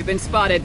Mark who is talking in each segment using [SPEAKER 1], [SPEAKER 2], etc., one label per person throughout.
[SPEAKER 1] We've been spotted.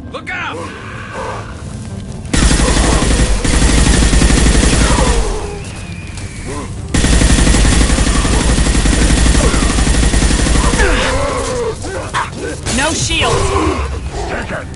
[SPEAKER 2] Look out!
[SPEAKER 1] No shields!
[SPEAKER 2] Take it!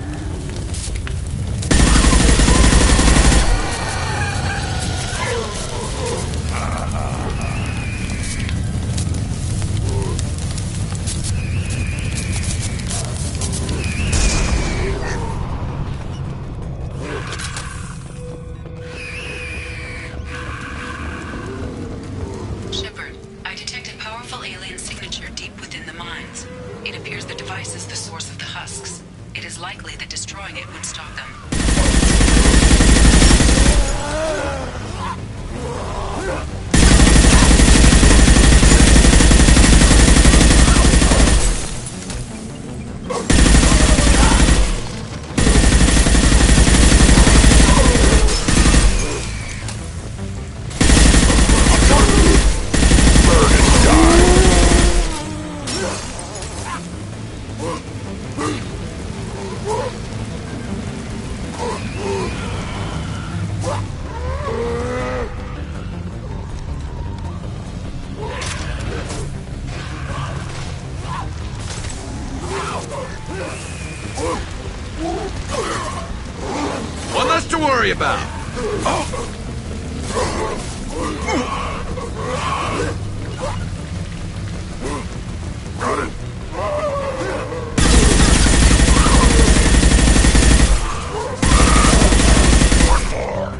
[SPEAKER 3] Shepard, I detected powerful alien signature deep within the mines. It appears the device is the source of the husks. It is likely that destroying it would stop them.
[SPEAKER 2] One less to worry about. Got it. One more.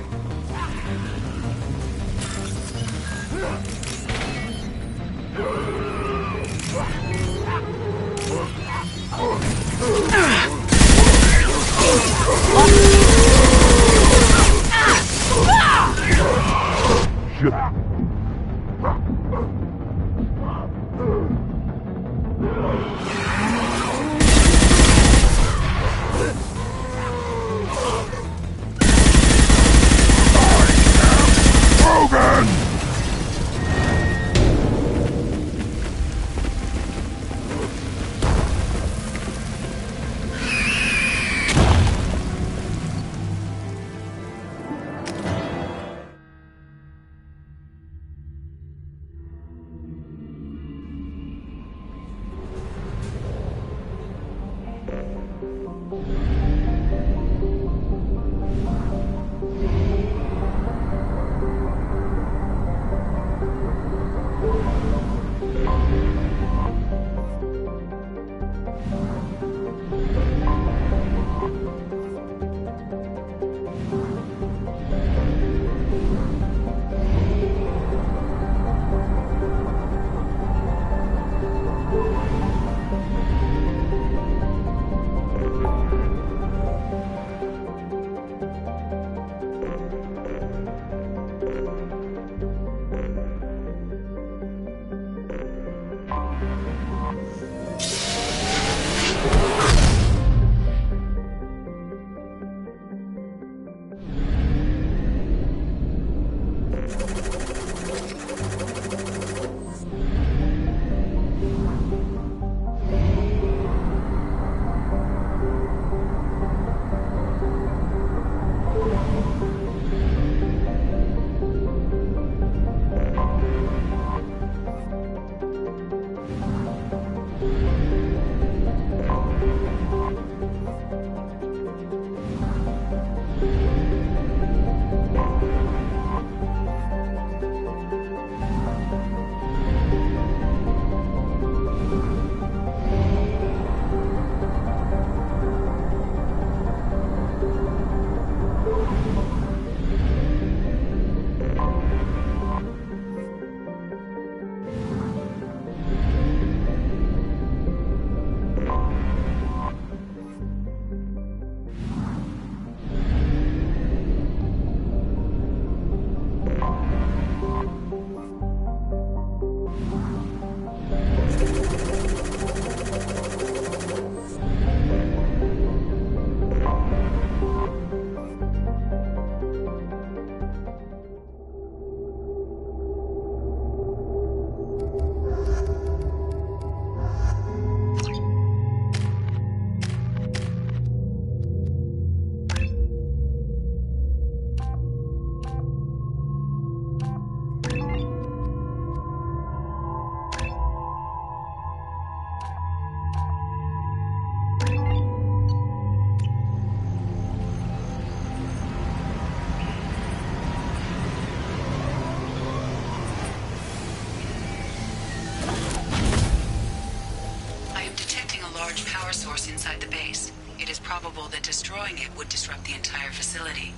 [SPEAKER 3] large power source inside the base. It is probable that destroying it would disrupt the entire facility.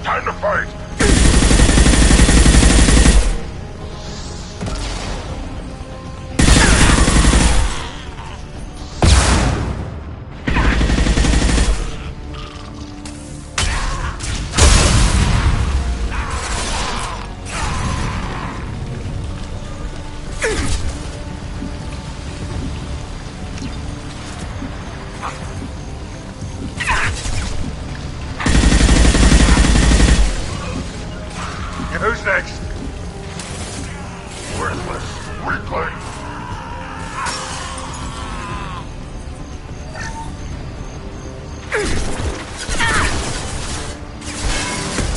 [SPEAKER 2] Time to fight! Who's next? Worthless. Weakling.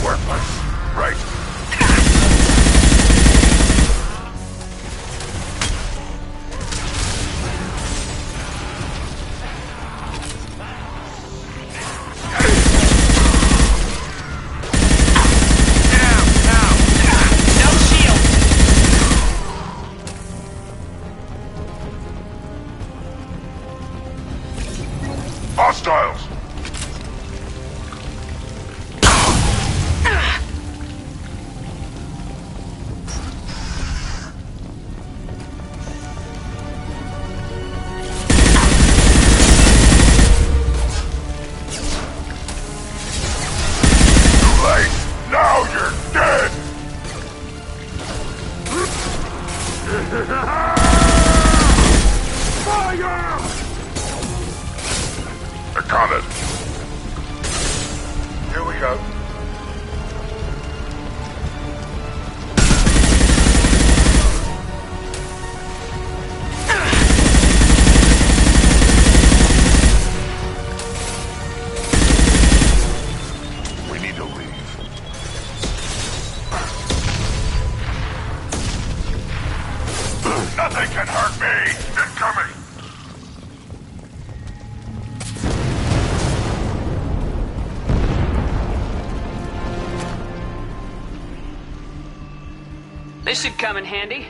[SPEAKER 2] Worthless. Right. Hostiles! Too late! Now you're dead! Fire! They're coming. Here we go. We need to leave. Nothing can hurt me! Incoming!
[SPEAKER 1] This should come in handy.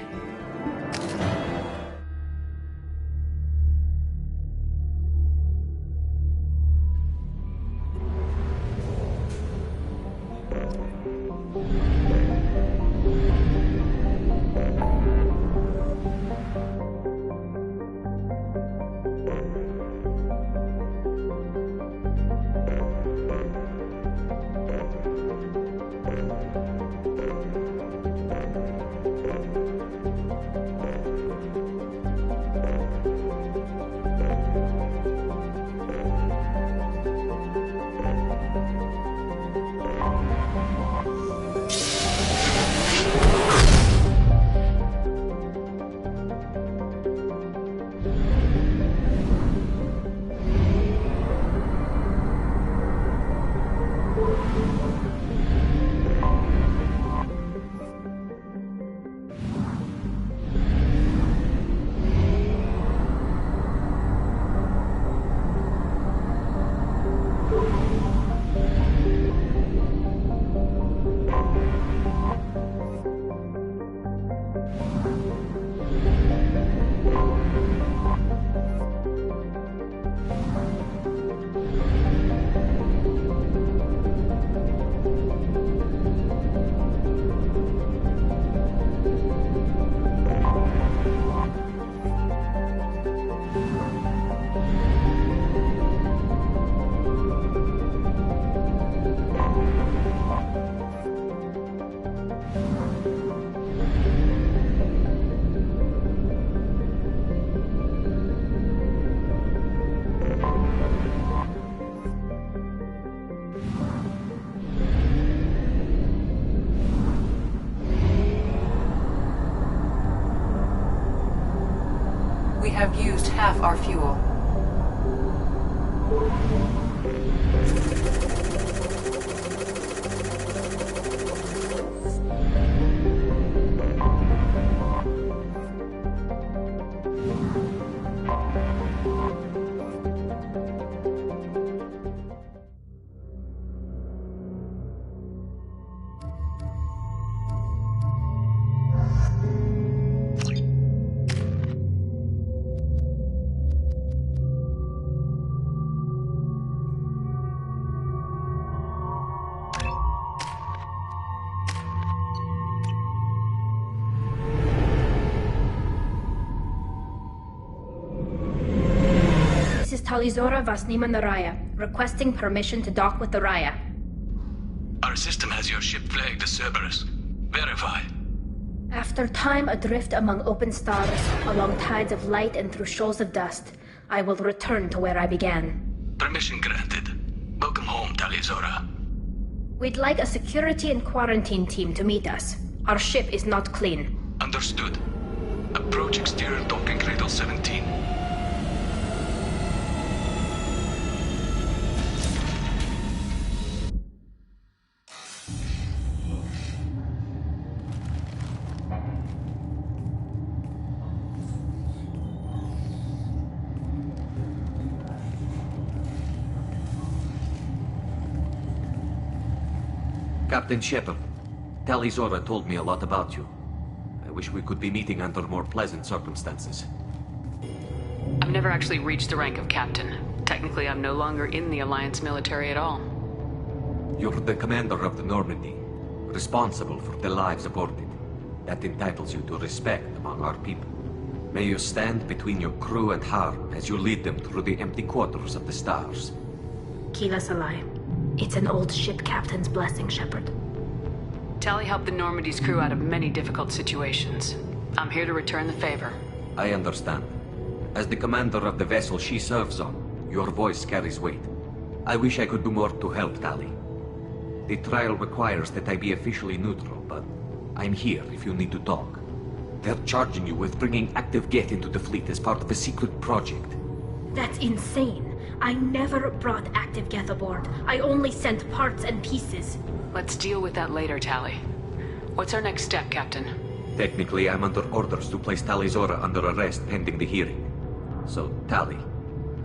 [SPEAKER 4] have used half our fuel.
[SPEAKER 5] Talizora Vasnima Naraya, requesting permission to dock with the Raya.
[SPEAKER 6] Our system has your ship flagged as Cerberus. Verify.
[SPEAKER 5] After time adrift among open stars, along tides of light and through shoals of dust, I will return to where I began.
[SPEAKER 6] Permission granted. Welcome home, Talizora.
[SPEAKER 5] We'd like a security and quarantine team to meet us. Our ship is not clean.
[SPEAKER 6] Understood. Approach exterior docking cradle 17.
[SPEAKER 7] Captain Shepard, Talizora told me a lot about you. I wish we could be meeting under more pleasant circumstances.
[SPEAKER 1] I've never actually reached the rank of captain. Technically, I'm no longer in the Alliance military at all.
[SPEAKER 7] You're the commander of the Normandy, responsible for the lives aboard it. That entitles you to respect among our people. May you stand between your crew and harm as you lead them through the empty quarters of the stars.
[SPEAKER 5] Kila Salai. It's an old ship captain's blessing, Shepard.
[SPEAKER 1] Tali helped the Normandy's crew out of many difficult situations. I'm here to return the favor.
[SPEAKER 7] I understand. As the commander of the vessel she serves on, your voice carries weight. I wish I could do more to help, Tali. The trial requires that I be officially neutral, but I'm here if you need to talk. They're charging you with bringing active Geth into the fleet as part of a secret project.
[SPEAKER 5] That's insane. I never brought active Geth aboard. I only sent parts and pieces.
[SPEAKER 1] Let's deal with that later, Tali. What's our next step, Captain?
[SPEAKER 7] Technically, I'm under orders to place Talizora under arrest pending the hearing. So, Tali,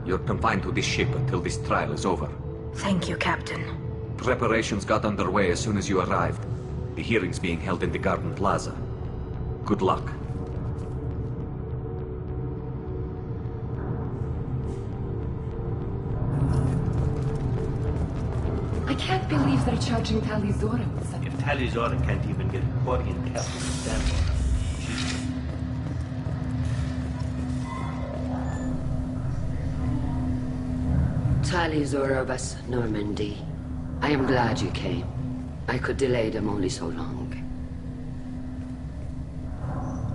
[SPEAKER 7] you're confined to this ship until this trial is over.
[SPEAKER 5] Thank you, Captain.
[SPEAKER 7] Preparations got underway as soon as you arrived. The hearing's being held in the Garden Plaza. Good luck.
[SPEAKER 8] I can't believe they're charging Talizora with such...
[SPEAKER 9] If Talizora can't even get a Quarian captain to stand for her,
[SPEAKER 10] Talizora Vas Normandy. I am glad you came. I could delay them only so long.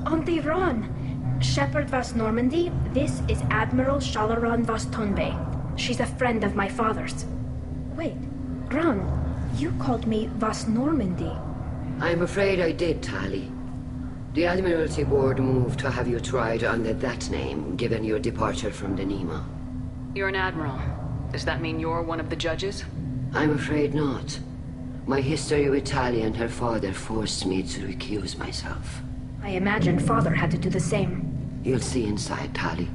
[SPEAKER 5] Auntie Ron! Shepard Vas Normandy, this is Admiral Shalaron Vas Tonbe. She's a friend of my father's. Wait, Ron, you called me Vas Normandy.
[SPEAKER 10] I'm afraid I did, Tali. The Admiralty Board moved to have you tried under that name, given your departure from the Nima.
[SPEAKER 1] You're an admiral. Does that mean you're one of the judges?
[SPEAKER 10] I'm afraid not. My history with Tali and her father forced me to recuse myself.
[SPEAKER 5] I imagine father had to do the same.
[SPEAKER 10] You'll see inside, Tali.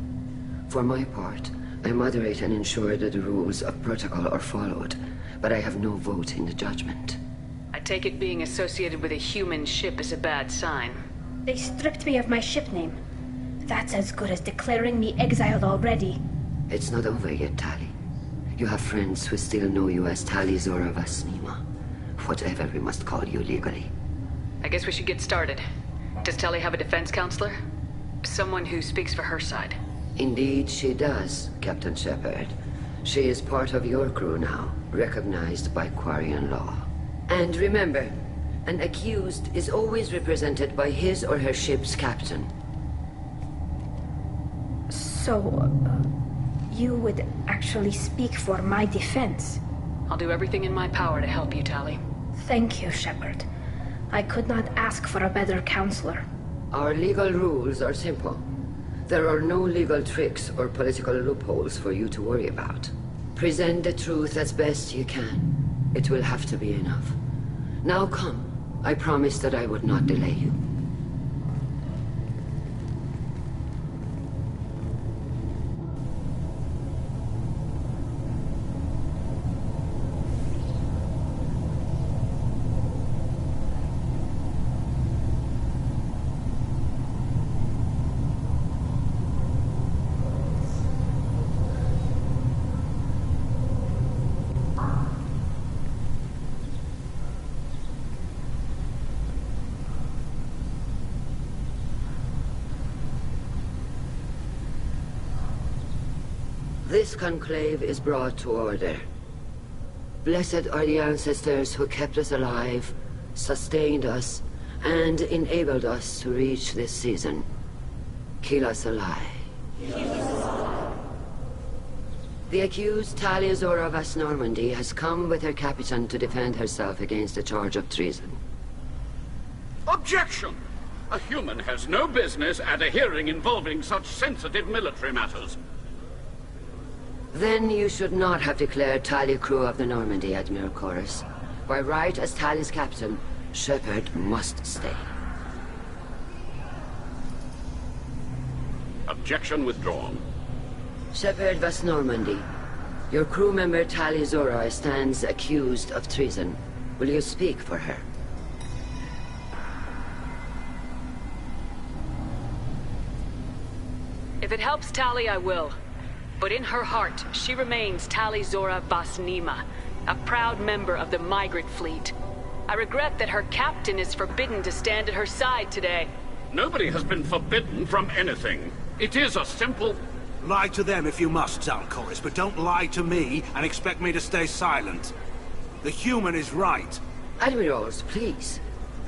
[SPEAKER 10] For my part, I moderate and ensure that the rules of protocol are followed, but I have no vote in the judgment.
[SPEAKER 1] I take it being associated with a human ship is a bad sign.
[SPEAKER 5] They stripped me of my ship name. That's as good as declaring me exiled already.
[SPEAKER 10] It's not over yet, Tali. You have friends who still know you as Talizora Vasnima. Whatever we must call you legally.
[SPEAKER 1] I guess we should get started. Does Tali have a defense counselor? Someone who speaks for her side.
[SPEAKER 10] Indeed she does, Captain Shepard. She is part of your crew now, recognized by Quarian law. And remember, an accused is always represented by his or her ship's captain.
[SPEAKER 5] So, you would actually speak for my defense?
[SPEAKER 1] I'll do everything in my power to help you, Tali.
[SPEAKER 5] Thank you, Shepard. I could not ask for a better counselor.
[SPEAKER 10] Our legal rules are simple. There are no legal tricks or political loopholes for you to worry about. Present the truth as best you can. It will have to be enough. Now come. I promised that I would not delay you. This conclave is brought to order. Blessed are the ancestors who kept us alive, sustained us, and enabled us to reach this season. Keep us alive. The accused Talia Zora Vas Normandy has come with her captain to defend herself against a charge of treason.
[SPEAKER 4] Objection! A human has no business at a hearing involving such sensitive military matters.
[SPEAKER 10] Then you should not have declared Talia crew of the Normandy, Admiral Chorus. By right as Talia's captain, Shepard must stay.
[SPEAKER 4] Objection withdrawn.
[SPEAKER 10] Shepard Vas Normandy, your crew member Talia Zora stands accused of treason. Will you speak for her?
[SPEAKER 1] If it helps Tali, I will. But in her heart, she remains Tali Zora Vas Nima, a proud member of the migrant fleet. I regret that her captain is forbidden to stand at her side today.
[SPEAKER 4] Nobody has been forbidden from anything. It is a simple...
[SPEAKER 11] Lie to them if you must, Zalcoris, but don't lie to me and expect me to stay silent. The human is right.
[SPEAKER 10] Admirals, please.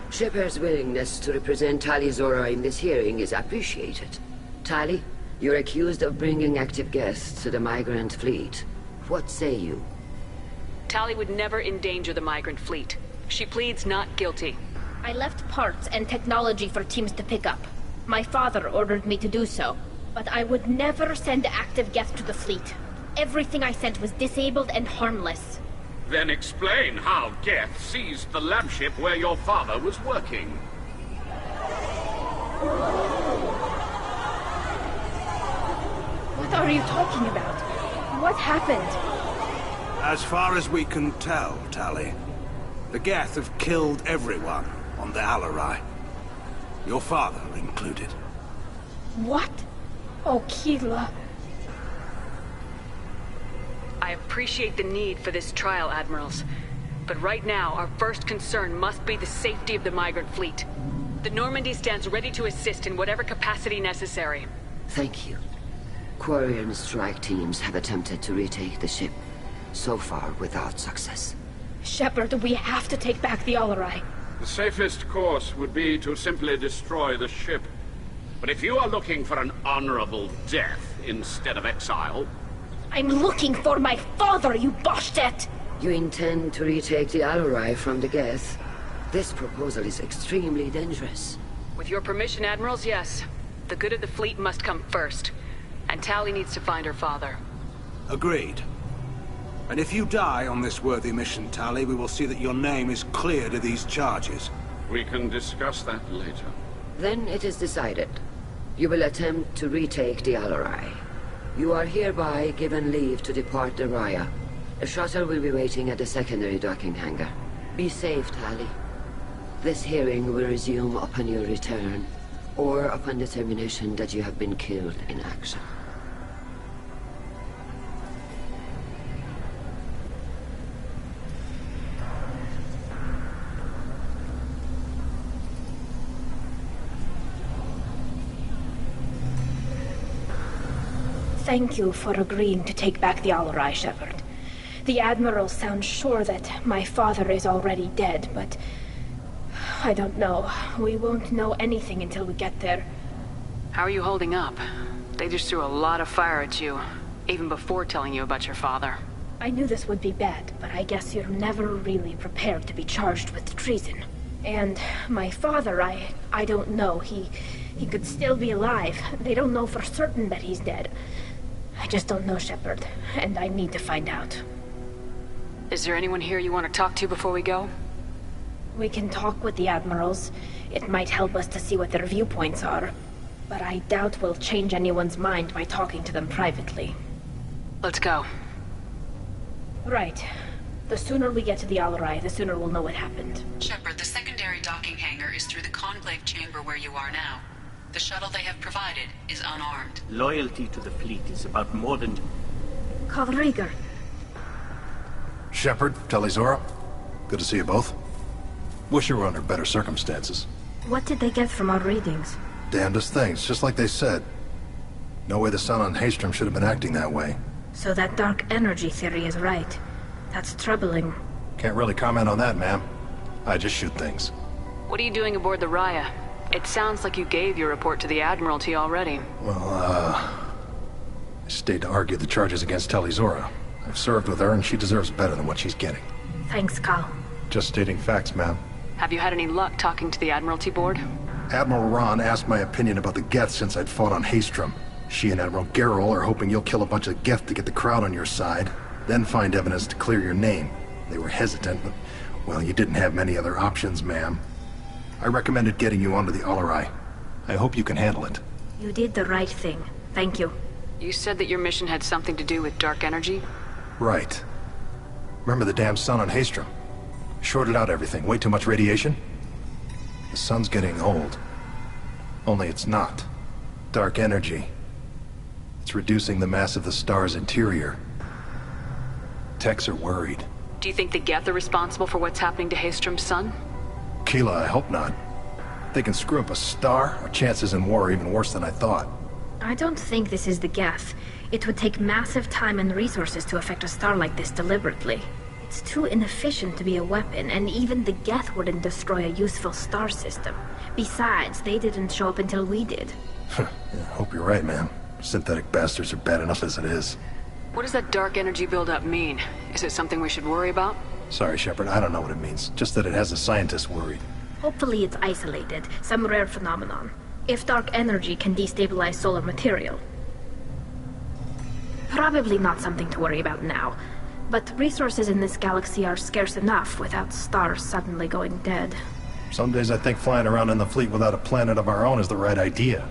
[SPEAKER 10] Shepard's willingness to represent Talia Zora in this hearing is appreciated. Tali, you're accused of bringing active guests to the migrant fleet. What say you?
[SPEAKER 1] Tali would never endanger the migrant fleet. She pleads not guilty.
[SPEAKER 5] I left parts and technology for teams to pick up. My father ordered me to do so. But I would never send active guests to the fleet. Everything I sent was disabled and harmless.
[SPEAKER 4] Then explain how Geth seized the lab ship where your father was working.
[SPEAKER 5] What are you talking about? What happened?
[SPEAKER 11] As far as we can tell, Tali, the Geth have killed everyone on the Alarai. Your father included.
[SPEAKER 5] What? Oh, Keela.
[SPEAKER 1] I appreciate the need for this trial, Admirals. But right now, our first concern must be the safety of the migrant fleet. The Normandy stands ready to assist in whatever capacity necessary.
[SPEAKER 10] Thank you. Quarian strike teams have attempted to retake the ship, so far without success.
[SPEAKER 5] Shepard, we have to take back the Alarai.
[SPEAKER 4] The safest course would be to simply destroy the ship. But if you are looking for an honorable death instead of exile...
[SPEAKER 5] I'm looking for my father, you Boshtet!
[SPEAKER 10] You intend to retake the Alarai from the Geth? This proposal is extremely dangerous.
[SPEAKER 1] With your permission, Admirals, yes. The good of the fleet must come first. And Tali needs to find her father.
[SPEAKER 11] Agreed. And if you die on this worthy mission, Tali, we will see that your name is cleared of these charges.
[SPEAKER 4] We can discuss that later.
[SPEAKER 10] Then it is decided. You will attempt to retake the Alarai. You are hereby given leave to depart the Raya. A shuttle will be waiting at the secondary docking hangar. Be safe, Tali. This hearing will resume upon your return, or upon determination that you have been killed in action.
[SPEAKER 5] Thank you for agreeing to take back the Alarai, Shepard. The Admiral sounds sure that my father is already dead, but... I don't know. We won't know anything until we get there.
[SPEAKER 1] How are you holding up? They just threw a lot of fire at you, even before telling you about your father.
[SPEAKER 5] I knew this would be bad, but I guess you're never really prepared to be charged with treason. And my father, I don't know. He could still be alive. They don't know for certain that he's dead. I just don't know, Shepard, and I need to find out.
[SPEAKER 1] Is there anyone here you want to talk to before we go?
[SPEAKER 5] We can talk with the admirals. It might help us to see what their viewpoints are. But I doubt we'll change anyone's mind by talking to them privately.
[SPEAKER 1] Let's go.
[SPEAKER 5] Right. The sooner we get to the Alarai, the sooner we'll know what happened.
[SPEAKER 3] Shepard, the secondary docking hangar is through the conclave chamber where you are now. The shuttle they have provided is unarmed.
[SPEAKER 9] Loyalty to the fleet is about more than...
[SPEAKER 5] Call Rieger.
[SPEAKER 12] Shepard, Talizora, good to see you both. Wish you were under better circumstances.
[SPEAKER 5] What did they get from our readings?
[SPEAKER 12] Damnedest things, just like they said. No way the sun on Haystrom should have been acting that way.
[SPEAKER 5] So that dark energy theory is right. That's troubling.
[SPEAKER 12] Can't really comment on that, ma'am. I just shoot things.
[SPEAKER 1] What are you doing aboard the Raya? It sounds like you gave your report to the Admiralty already.
[SPEAKER 12] Well, I stayed to argue the charges against Talizora. I've served with her, and she deserves better than what she's getting.
[SPEAKER 5] Thanks, Cal.
[SPEAKER 12] Just stating facts, ma'am.
[SPEAKER 1] Have you had any luck talking to the Admiralty board?
[SPEAKER 12] Admiral Ron asked my opinion about the Geth since I'd fought on Haystrom. She and Admiral Gerrel are hoping you'll kill a bunch of Geth to get the crowd on your side, then find evidence to clear your name. They were hesitant, but, well, you didn't have many other options, ma'am. I recommended getting you onto the Alarai. I hope you can handle it.
[SPEAKER 5] You did the right thing. Thank you.
[SPEAKER 1] You said that your mission had something to do with dark energy?
[SPEAKER 12] Right. Remember the damn sun on Haystrom? Shorted out everything. Way too much radiation? The sun's getting old. Only it's not. Dark energy. It's reducing the mass of the star's interior. Techs are worried.
[SPEAKER 1] Do you think the Geth are responsible for what's happening to Haystrom's sun?
[SPEAKER 12] Keela, I hope not. If they can screw up a star, our chances in war are even worse than I thought.
[SPEAKER 5] I don't think this is the Geth. It would take massive time and resources to affect a star like this deliberately. It's too inefficient to be a weapon, and even the Geth wouldn't destroy a useful star system. Besides, they didn't show up until we did.
[SPEAKER 12] Yeah, hope you're right, man. Synthetic bastards are bad enough as it is.
[SPEAKER 1] What does that dark energy buildup mean? Is it something we should worry about?
[SPEAKER 12] Sorry, Shepard, I don't know what it means. Just that it has the scientists worried.
[SPEAKER 5] Hopefully it's isolated, some rare phenomenon. If dark energy can destabilize solar material. Probably not something to worry about now. But resources in this galaxy are scarce enough without stars suddenly going dead.
[SPEAKER 12] Some days I think flying around in the fleet without a planet of our own is the right idea.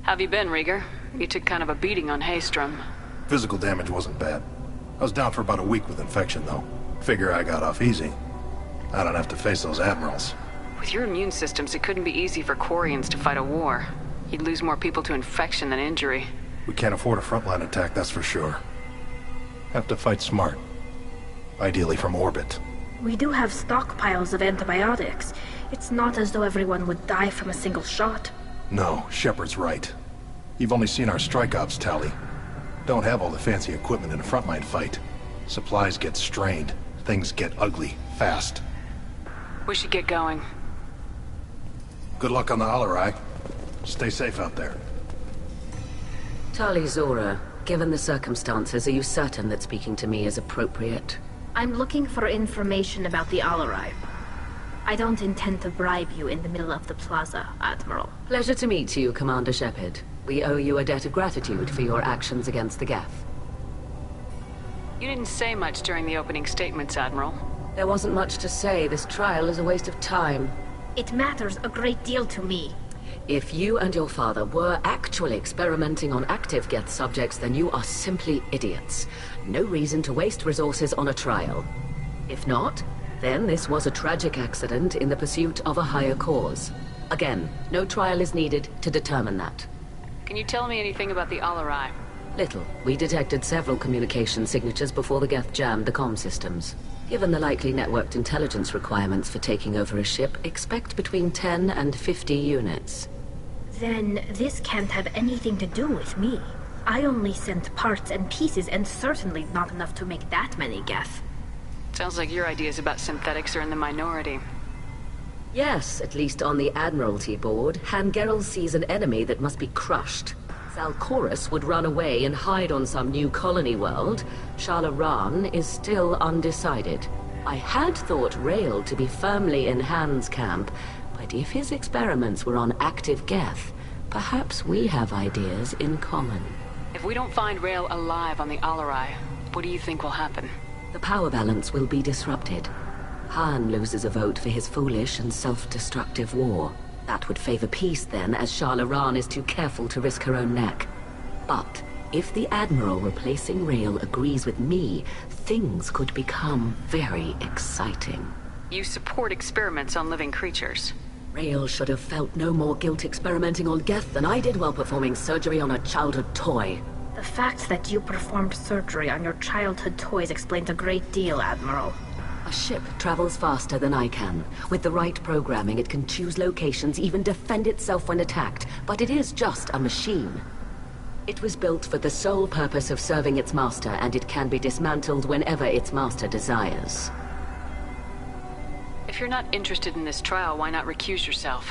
[SPEAKER 1] Have you been, Rieger? You took kind of a beating on Haystrom.
[SPEAKER 12] Physical damage wasn't bad. I was down for about a week with infection, though. Figure I got off easy. I don't have to face those admirals.
[SPEAKER 1] With your immune systems, it couldn't be easy for Quarians to fight a war. You'd lose more people to infection than injury.
[SPEAKER 12] We can't afford a frontline attack, that's for sure. Have to fight smart. Ideally from orbit.
[SPEAKER 5] We do have stockpiles of antibiotics. It's not as though everyone would die from a single shot.
[SPEAKER 12] No, Shepard's right. You've only seen our strike ops tally. Don't have all the fancy equipment in a frontline fight. Supplies get strained. Things get ugly, fast.
[SPEAKER 1] We should get going.
[SPEAKER 12] Good luck on the Alarai. Stay safe out there.
[SPEAKER 10] Talizora, given the circumstances, are you certain that speaking to me is appropriate?
[SPEAKER 5] I'm looking for information about the Alarai. I don't intend to bribe you in the middle of the plaza, Admiral.
[SPEAKER 10] Pleasure to meet you, Commander Shepard. We owe you a debt of gratitude for your actions against the Geth.
[SPEAKER 1] You didn't say much during the opening statements, Admiral.
[SPEAKER 10] There wasn't much to say. This trial is a waste of time.
[SPEAKER 5] It matters a great deal to me.
[SPEAKER 10] If you and your father were actually experimenting on active Geth subjects, then you are simply idiots. No reason to waste resources on a trial. If not, then this was a tragic accident in the pursuit of a higher cause. Again, no trial is needed to determine that.
[SPEAKER 1] Can you tell me anything about the Alarai?
[SPEAKER 10] Little. We detected several communication signatures before the Geth jammed the comm systems. Given the likely networked intelligence requirements for taking over a ship, expect between 10 and 50 units.
[SPEAKER 5] Then this can't have anything to do with me. I only sent parts and pieces, and certainly not enough to make that many Geth.
[SPEAKER 1] Sounds like your ideas about synthetics are in the minority.
[SPEAKER 10] Yes, at least on the Admiralty board, Han Gerrel sees an enemy that must be crushed. Zalcorus would run away and hide on some new colony world. Shala Ran is still undecided. I had thought Rail to be firmly in Han's camp,
[SPEAKER 13] But if his experiments were on active Geth, perhaps we have ideas in common.
[SPEAKER 1] If we don't find Rael alive on the Alarai, what do you think will happen?
[SPEAKER 13] The power balance will be disrupted. Han loses a vote for his foolish and self-destructive war. That would favor peace then, as Shala Ran is too careful to risk her own neck. But if the Admiral replacing Rael agrees with me, things could become very exciting.
[SPEAKER 1] You support experiments on living creatures.
[SPEAKER 13] Rael should have felt no more guilt experimenting on Geth than I did while performing surgery on a childhood toy.
[SPEAKER 5] The fact that you performed surgery on your childhood toys explains a great deal, Admiral.
[SPEAKER 13] A ship travels faster than I can. With the right programming, it can choose locations, even defend itself when attacked. But it is just a machine. It was built for the sole purpose of serving its master, and it can be dismantled whenever its master desires.
[SPEAKER 1] If you're not interested in this trial, why not recuse yourself?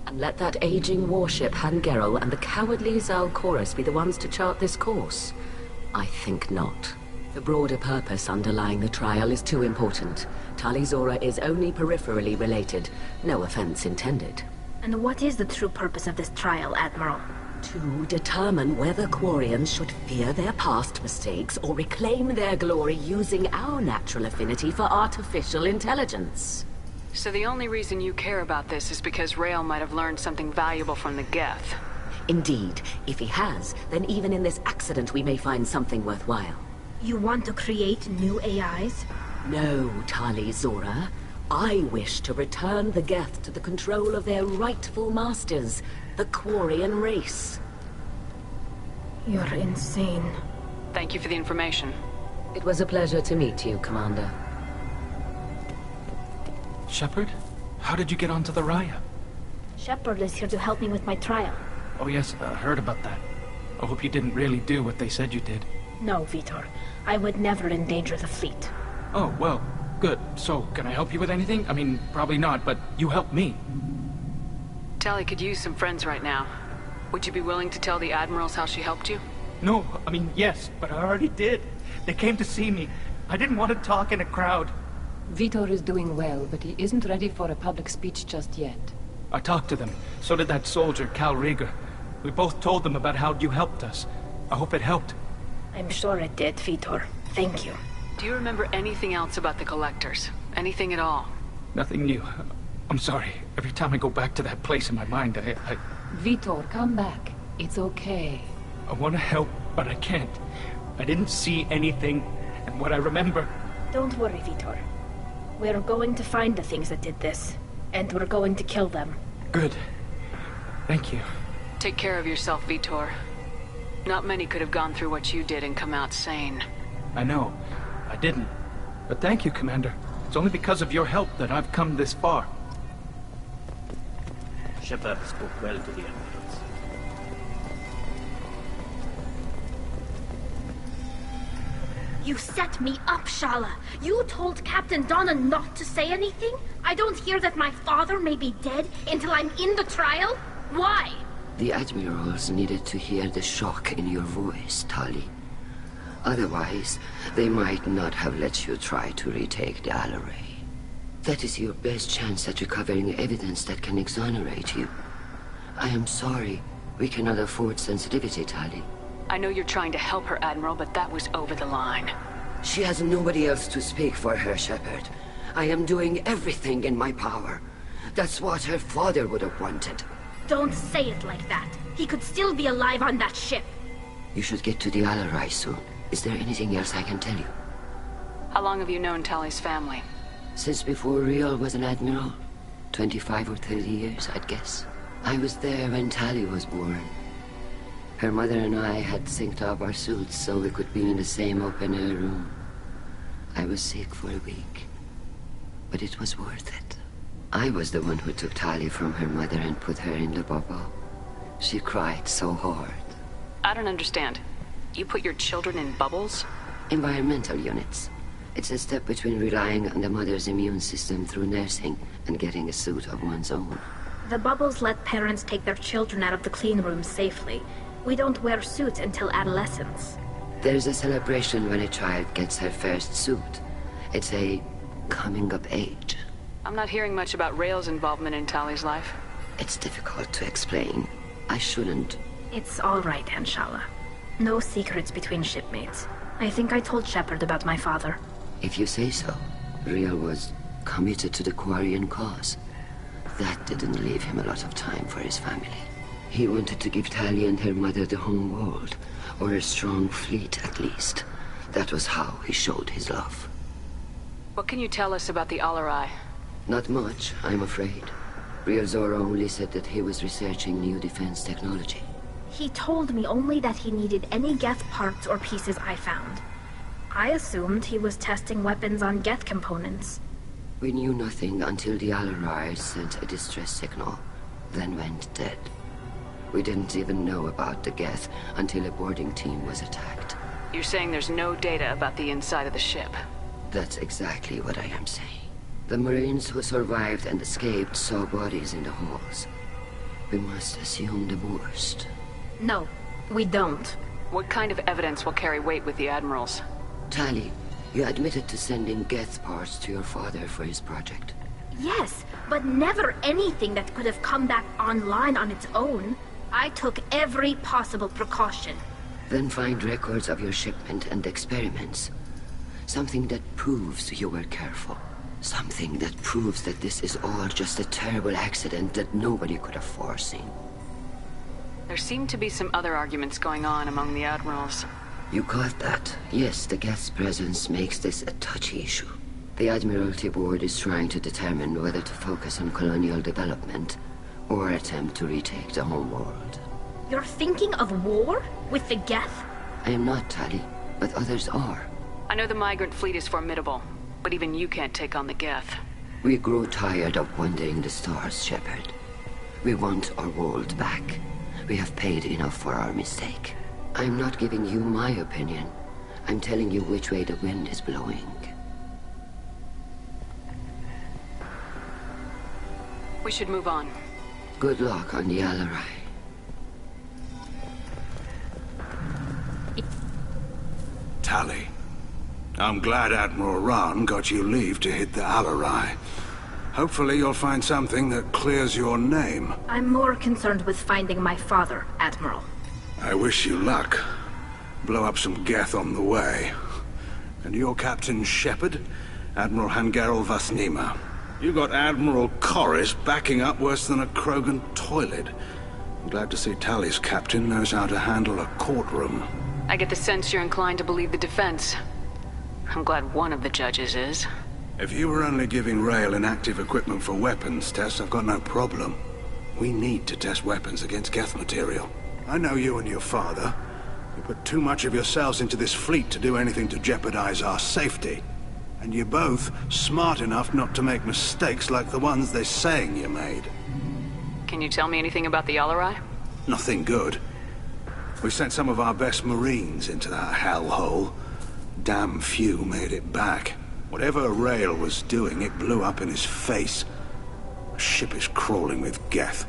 [SPEAKER 13] And let that aging warship Han Gerel and the cowardly Zal Chorus be the ones to chart this course? I think not. The broader purpose underlying the trial is too important. Tali Zora is only peripherally related. No offense intended.
[SPEAKER 5] And what is the true purpose of this trial, Admiral?
[SPEAKER 13] To determine whether Quarians should fear their past mistakes or reclaim their glory using our natural affinity for artificial intelligence.
[SPEAKER 1] So the only reason you care about this is because Rael might have learned something valuable from the Geth.
[SPEAKER 13] Indeed. If he has, then even in this accident we may find something worthwhile.
[SPEAKER 5] You want to create new AIs?
[SPEAKER 13] No, Tali Zora. I wish to return the Geth to the control of their rightful masters, the Quarian race.
[SPEAKER 5] You're insane.
[SPEAKER 1] Thank you for the information.
[SPEAKER 13] It was a pleasure to meet you, Commander.
[SPEAKER 14] Shepard? How did you get onto the Raya?
[SPEAKER 5] Shepard is here to help me with my trial.
[SPEAKER 14] Oh yes, I heard about that. I hope you didn't really do what they said you did.
[SPEAKER 5] No, Vitor. I would never endanger the fleet.
[SPEAKER 14] Oh, well, good. So, can I help you with anything? I mean, probably not, but you helped me.
[SPEAKER 1] Tali could use some friends right now. Would you be willing to tell the Admirals how she helped you?
[SPEAKER 14] No, I mean, yes, but I already did. They came to see me. I didn't want to talk in a crowd.
[SPEAKER 8] Vitor is doing well, but he isn't ready for a public speech just yet.
[SPEAKER 14] I talked to them. So did that soldier, Cal Rieger. We both told them about how you helped us. I hope it helped.
[SPEAKER 5] I'm sure it did, Vitor. Thank you.
[SPEAKER 1] Do you remember anything else about the Collectors? Anything at all?
[SPEAKER 14] Nothing new. I'm sorry. Every time I go back to that place in my mind, I...
[SPEAKER 8] Vitor, come back. It's okay.
[SPEAKER 14] I want to help, but I can't. I didn't see anything, and what I remember...
[SPEAKER 5] Don't worry, Vitor. We're going to find the things that did this, and we're going to kill them.
[SPEAKER 14] Good. Thank you.
[SPEAKER 1] Take care of yourself, Vitor. Not many could have gone through what you did and come out sane.
[SPEAKER 14] I know. I didn't. But thank you, Commander. It's only because of your help that I've come this far.
[SPEAKER 9] Shepard spoke well to the Admirals.
[SPEAKER 5] You set me up, Shala. You told Captain Donna not to say anything? I don't hear that my father may be dead until I'm in the trial? Why?
[SPEAKER 10] The Admirals needed to hear the shock in your voice, Tali. Otherwise, they might not have let you try to retake the Alarai. That is your best chance at recovering evidence that can exonerate you. I am sorry. We cannot afford sensitivity, Tali.
[SPEAKER 1] I know you're trying to help her, Admiral, but that was over the line.
[SPEAKER 10] She has nobody else to speak for her, Shepard. I am doing everything in my power. That's what her father would have wanted.
[SPEAKER 5] Don't say it like that. He could still be alive on that ship.
[SPEAKER 10] You should get to the Alarai soon. Is there anything else I can tell you?
[SPEAKER 1] How long have you known Tali's family?
[SPEAKER 10] Since before Riel was an admiral. 25 or 30 years, I'd guess. I was there when Tali was born. Her mother and I had synced up our suits so we could be in the same open-air room. I was sick for a week, but it was worth it. I was the one who took Tali from her mother and put her in the bubble. She cried so hard.
[SPEAKER 1] I don't understand. You put your children in bubbles?
[SPEAKER 10] Environmental units. It's a step between relying on the mother's immune system through nursing and getting a suit of one's own.
[SPEAKER 5] The bubbles let parents take their children out of the clean rooms safely. We don't wear suits until adolescence.
[SPEAKER 10] There's a celebration when a child gets her first suit. It's a coming of age.
[SPEAKER 1] I'm not hearing much about Rael's involvement in Tali's life.
[SPEAKER 10] It's difficult to explain. I shouldn't.
[SPEAKER 5] It's all right, Anshala. No secrets between shipmates. I think I told Shepard about my father.
[SPEAKER 10] If you say so. Rael was committed to the Quarian cause. That didn't leave him a lot of time for his family. He wanted to give Tali and her mother the home world, or a strong fleet at least. That was how he showed his love.
[SPEAKER 1] What can you tell us about the Alarai?
[SPEAKER 10] Not much, I'm afraid. Real Zora only said that he was researching new defense technology.
[SPEAKER 5] He told me only that he needed any Geth parts or pieces I found. I assumed he was testing weapons on Geth components.
[SPEAKER 10] We knew nothing until the Alarai sent a distress signal, then went dead. We didn't even know about the Geth until a boarding team was attacked.
[SPEAKER 1] You're saying there's no data about the inside of the ship?
[SPEAKER 10] That's exactly what I am saying. The Marines who survived and escaped saw bodies in the halls. We must assume the worst.
[SPEAKER 5] No, we don't.
[SPEAKER 1] What kind of evidence will carry weight with the Admirals?
[SPEAKER 10] Tali, you admitted to sending Geth parts to your father for his project.
[SPEAKER 5] Yes, but never anything that could have come back online on its own. I took every possible precaution.
[SPEAKER 10] Then find records of your shipment and experiments. Something that proves you were careful. Something that proves that this is all just a terrible accident that nobody could have foreseen.
[SPEAKER 1] There seem to be some other arguments going on among the Admirals.
[SPEAKER 10] You caught that? Yes, the Geth's presence makes this a touchy issue. The Admiralty Board is trying to determine whether to focus on colonial development or attempt to retake the home world.
[SPEAKER 5] You're thinking of war? With the Geth?
[SPEAKER 10] I am not, Tali, but others are.
[SPEAKER 1] I know the migrant fleet is formidable, but even you can't take on the Geth.
[SPEAKER 10] We grow tired of wandering the stars, Shepard. We want our world back. We have paid enough for our mistake. I'm not giving you my opinion. I'm telling you which way the wind is blowing.
[SPEAKER 1] We should move on.
[SPEAKER 10] Good luck on the Alarai.
[SPEAKER 11] Tali, I'm glad Admiral Rahn got you leave to hit the Alarai. Hopefully you'll find something that clears your name.
[SPEAKER 5] I'm more concerned with finding my father, Admiral.
[SPEAKER 11] I wish you luck. Blow up some Geth on the way. And you're Captain Shepard, Admiral Hangarel Vasnima. You got Admiral Corris backing up worse than a Krogan toilet. I'm glad to see Tali's captain knows how to handle a courtroom.
[SPEAKER 1] I get the sense you're inclined to believe the defense. I'm glad one of the judges is.
[SPEAKER 11] If you were only giving Rael inactive equipment for weapons tests, I've got no problem. We need to test weapons against Geth material. I know you and your father. You put too much of yourselves into this fleet to do anything to jeopardize our safety. And you're both smart enough not to make mistakes like the ones they're saying you made.
[SPEAKER 1] Can you tell me anything about the Alarai?
[SPEAKER 11] Nothing good. We sent some of our best Marines into that hellhole. Damn few made it back. Whatever Rael was doing, it blew up in his face. The ship is crawling with Geth.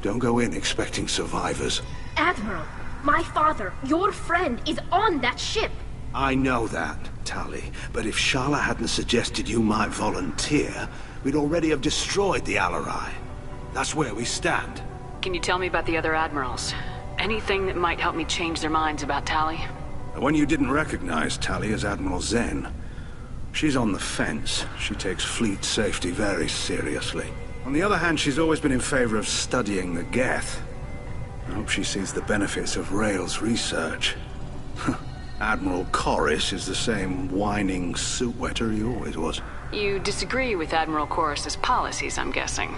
[SPEAKER 11] Don't go in expecting survivors.
[SPEAKER 5] Admiral, my father, your friend, is on that ship.
[SPEAKER 11] I know that, Tali, but if Shala hadn't suggested you might volunteer, we'd already have destroyed the Alarai. That's where we stand.
[SPEAKER 1] Can you tell me about the other Admirals? Anything that might help me change their minds about Tali?
[SPEAKER 11] The one you didn't recognize, Tali, is Admiral Zen. She's on the fence. She takes fleet safety very seriously. On the other hand, she's always been in favor of studying the Geth. I hope she sees the benefits of Rael's research. Admiral Corris is the same whining suit-wetter he always was.
[SPEAKER 1] You disagree with Admiral Corris's policies, I'm guessing.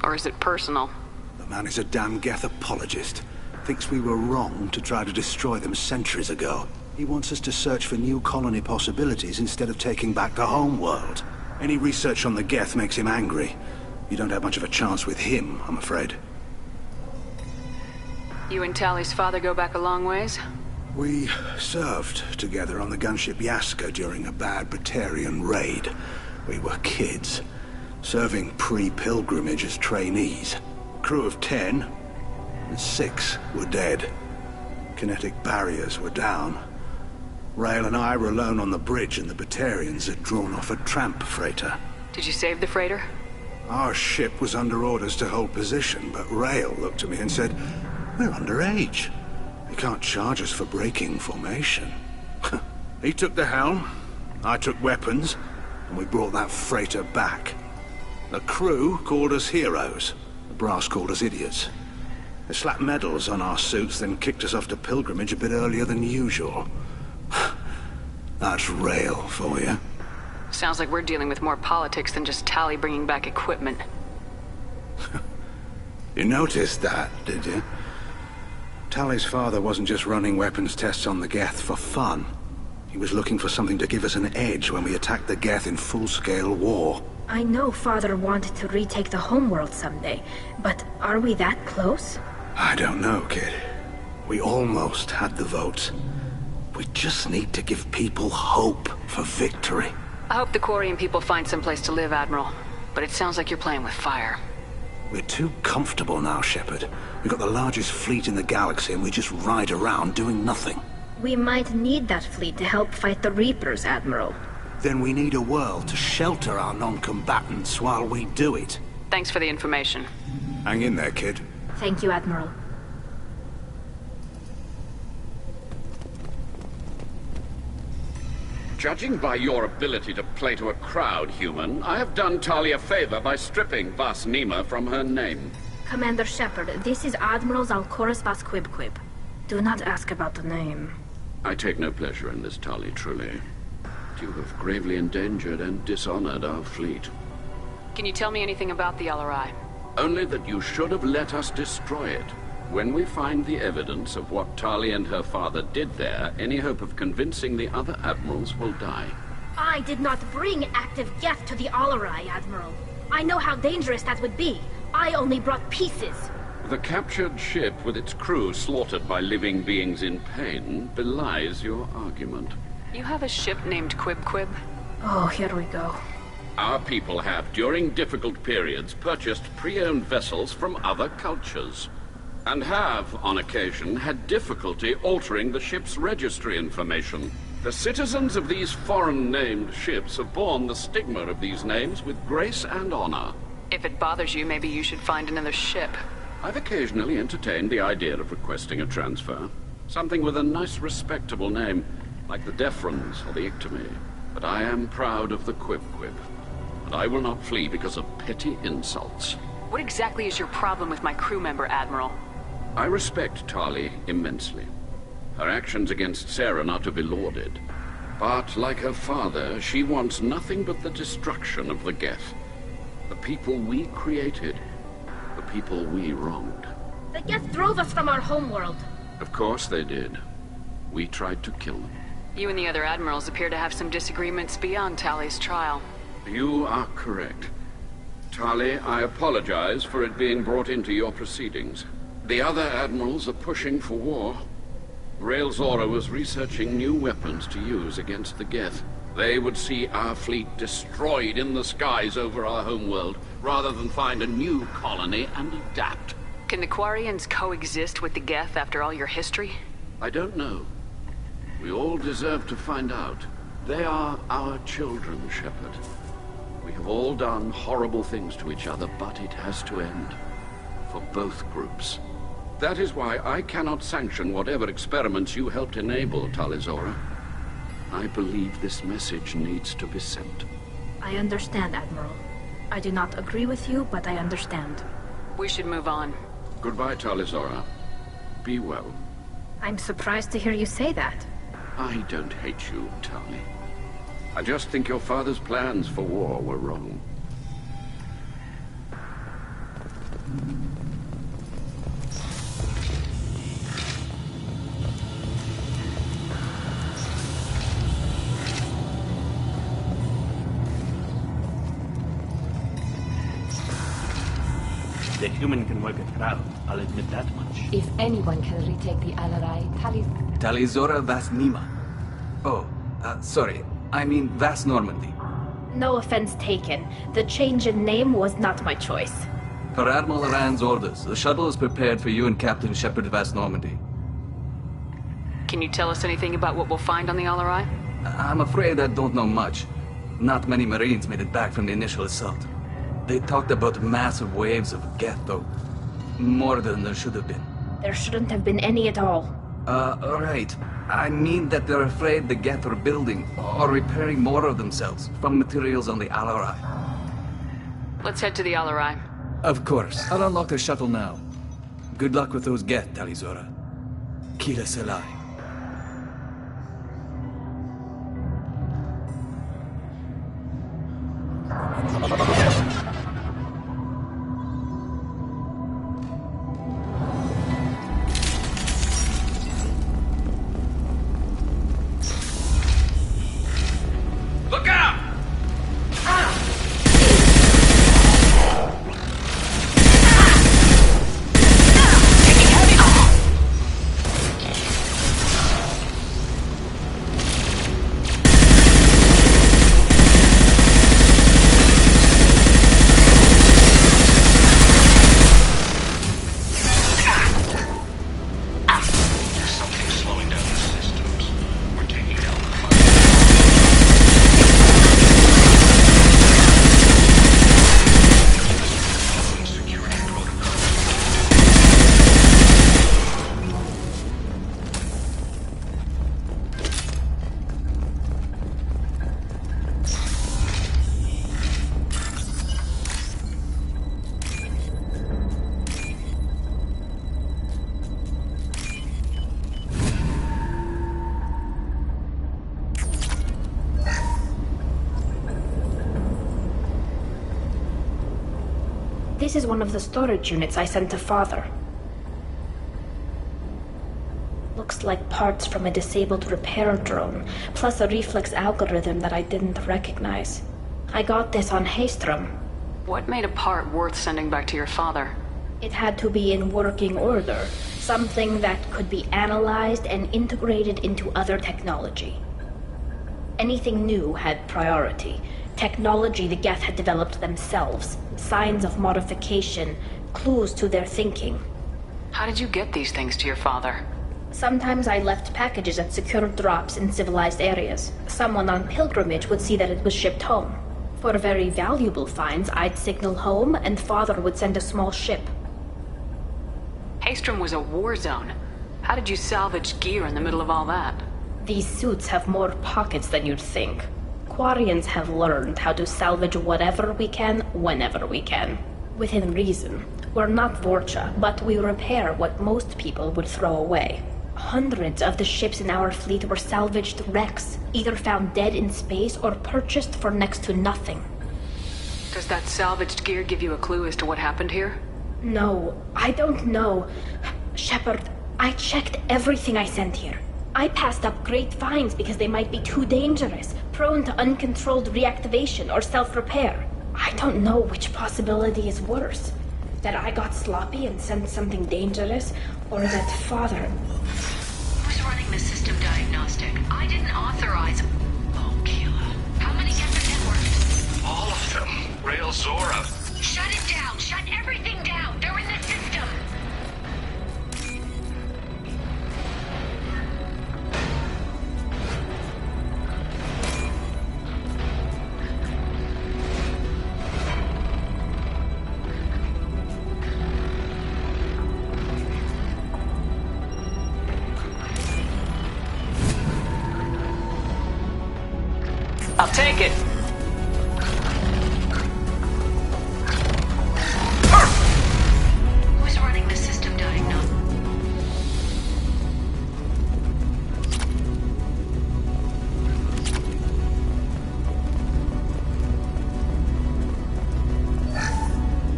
[SPEAKER 1] Or is it personal?
[SPEAKER 11] The man is a damn Geth apologist. Thinks we were wrong to try to destroy them centuries ago. He wants us to search for new colony possibilities instead of taking back the home world. Any research on the Geth makes him angry. You don't have much of a chance with him, I'm afraid.
[SPEAKER 1] You and Tali's father go back a long ways?
[SPEAKER 11] We served together on the gunship Yaska during a bad Batarian raid. We were kids, serving pre-pilgrimage as trainees. Crew of 10, and 6 were dead. Kinetic barriers were down. Rael and I were alone on the bridge, and the Batarians had drawn off a tramp freighter.
[SPEAKER 1] Did you save the freighter?
[SPEAKER 11] Our ship was under orders to hold position, but Rail looked at me and said, "We're underage. You can't charge us for breaking formation." He took the helm, I took weapons, and we brought that freighter back. The crew called us heroes. The brass called us idiots. They slapped medals on our suits, then kicked us off to pilgrimage a bit earlier than usual. That's Rail for you.
[SPEAKER 1] Sounds like we're dealing with more politics than just Tali bringing back equipment.
[SPEAKER 11] You noticed that, did you? Tali's father wasn't just running weapons tests on the Geth for fun. He was looking for something to give us an edge when we attacked the Geth in full-scale war.
[SPEAKER 5] I know Father wanted to retake the homeworld someday, but are we that close?
[SPEAKER 11] I don't know, kid. We almost had the votes. We just need to give people hope for victory.
[SPEAKER 1] I hope the Quarian people find some place to live, Admiral. But it sounds like you're playing with fire.
[SPEAKER 11] We're too comfortable now, Shepard. We've got the largest fleet in the galaxy and we just ride around doing nothing.
[SPEAKER 5] We might need that fleet to help fight the Reapers, Admiral.
[SPEAKER 11] Then we need a world to shelter our non-combatants while we do it.
[SPEAKER 1] Thanks for the information.
[SPEAKER 11] Hang in there, kid.
[SPEAKER 5] Thank you, Admiral.
[SPEAKER 4] Judging by your ability to play to a crowd, human, I have done Tali a favor by stripping Vas Nima from her name.
[SPEAKER 5] Commander Shepard, this is Admiral Zalkoris Vas Quib. Do not ask about the name.
[SPEAKER 4] I take no pleasure in this, Tali, truly. You have gravely endangered and dishonored our fleet.
[SPEAKER 1] Can you tell me anything about the LRI?
[SPEAKER 4] Only that you should have let us destroy it. When we find the evidence of what Tali and her father did there, any hope of convincing the other admirals will die.
[SPEAKER 5] I did not bring active Geth to the LRI, Admiral. I know how dangerous that would be. I only brought pieces.
[SPEAKER 4] The captured ship with its crew slaughtered by living beings in pain belies your argument.
[SPEAKER 1] You have a ship named Quib?
[SPEAKER 5] Oh, here we go.
[SPEAKER 4] Our people have, during difficult periods, purchased pre-owned vessels from other cultures. And have, on occasion, had difficulty altering the ship's registry information. The citizens of these foreign-named ships have borne the stigma of these names with grace and honor.
[SPEAKER 1] If it bothers you, maybe you should find another ship.
[SPEAKER 4] I've occasionally entertained the idea of requesting a transfer. Something with a nice, respectable name, like the Defrons or the Ictomy. But I am proud of the Quib, and I will not flee because of petty insults.
[SPEAKER 1] What exactly is your problem with my crew member, Admiral?
[SPEAKER 4] I respect Tali immensely. Her actions against Saren are to be lauded. But, like her father, she wants nothing but the destruction of the Geth. The people we created. The people we wronged.
[SPEAKER 5] The Geth drove us from our homeworld.
[SPEAKER 4] Of course they did. We tried to kill them.
[SPEAKER 1] You and the other admirals appear to have some disagreements beyond Tali's trial.
[SPEAKER 4] You are correct. Tali, I apologize for it being brought into your proceedings. The other admirals are pushing for war. Rail Zora was researching new weapons to use against the Geth. They would see our fleet destroyed in the skies over our homeworld, rather than find a new colony and adapt.
[SPEAKER 1] Can the Quarians coexist with the Geth after all your history?
[SPEAKER 4] I don't know. We all deserve to find out. They are our children, Shepard. We have all done horrible things to each other, but it has to end. For both groups. That is why I cannot sanction whatever experiments you helped enable, Tali Zora. I believe this message needs to be sent.
[SPEAKER 5] I understand, Admiral. I do not agree with you, but I understand.
[SPEAKER 1] We should move on.
[SPEAKER 4] Goodbye, Tali Zora. Be well.
[SPEAKER 5] I'm surprised to hear you say that.
[SPEAKER 4] I don't hate you, Tali. I just think your father's plans for war were wrong.
[SPEAKER 9] The human can work a crowd, I'll admit that much.
[SPEAKER 8] If anyone can retake the LRI,
[SPEAKER 7] Tali Zora Vas Nima. Oh, sorry. I mean Vas Normandy.
[SPEAKER 5] No offense taken. The change in name was not my choice.
[SPEAKER 7] Per Admiral Rand's orders, the shuttle is prepared for you and Captain Shepard Vas Normandy.
[SPEAKER 1] Can you tell us anything about what we'll find on the LRI?
[SPEAKER 7] I'm afraid I don't know much. Not many Marines made it back from the initial assault.
[SPEAKER 6] They talked about massive waves of Geth, though. More than there should have been.
[SPEAKER 5] There shouldn't have been any at all.
[SPEAKER 6] Right. I mean that they're afraid the Geth are building or repairing more of themselves from materials on the Alarai.
[SPEAKER 1] Let's head to the Alarai.
[SPEAKER 6] Of course. I'll unlock the shuttle now. Good luck with those Geth, Talizora. Kila Selai.
[SPEAKER 14] Look out!
[SPEAKER 5] This is one of the storage units I sent to Father. Looks like parts from a disabled repair drone, plus a reflex algorithm that I didn't recognize. I got this on Haystrom.
[SPEAKER 1] What made a part worth sending back to your father?
[SPEAKER 5] It had to be in working order, something that could be analyzed and integrated into other technology. Anything new had priority. Technology the Geth had developed themselves, signs of modification, clues to their thinking.
[SPEAKER 1] How did you get these things to your father?
[SPEAKER 5] Sometimes I left packages at secure drops in civilized areas. Someone on pilgrimage would see that it was shipped home. For very valuable finds, I'd signal home, and Father would send a small ship.
[SPEAKER 1] Haystrom was a war zone. How did you salvage gear in the middle of all that?
[SPEAKER 5] These suits have more pockets than you'd think. Quarians have learned how to salvage whatever we can, whenever we can. Within reason. We're not Vorcha, but we repair what most people would throw away. Hundreds of the ships in our fleet were salvaged wrecks, either found dead in space or purchased for next to nothing.
[SPEAKER 1] Does that salvaged gear give you a clue as to what happened here?
[SPEAKER 5] No, I don't know. Shepard, I checked everything I sent here. I passed up great finds because they might be too dangerous, prone to uncontrolled reactivation or self-repair. I don't know which possibility is worse. That I got sloppy and sent something dangerous, or that Father...
[SPEAKER 3] Who's running the system diagnostic? I didn't authorize... Oh, Keela. How many get the network?
[SPEAKER 6] All of them. Rail Zora.
[SPEAKER 3] Shut it down! Shut everything down! They're in the system!
[SPEAKER 1] I'll take it.
[SPEAKER 3] Who's running the system diagnostic?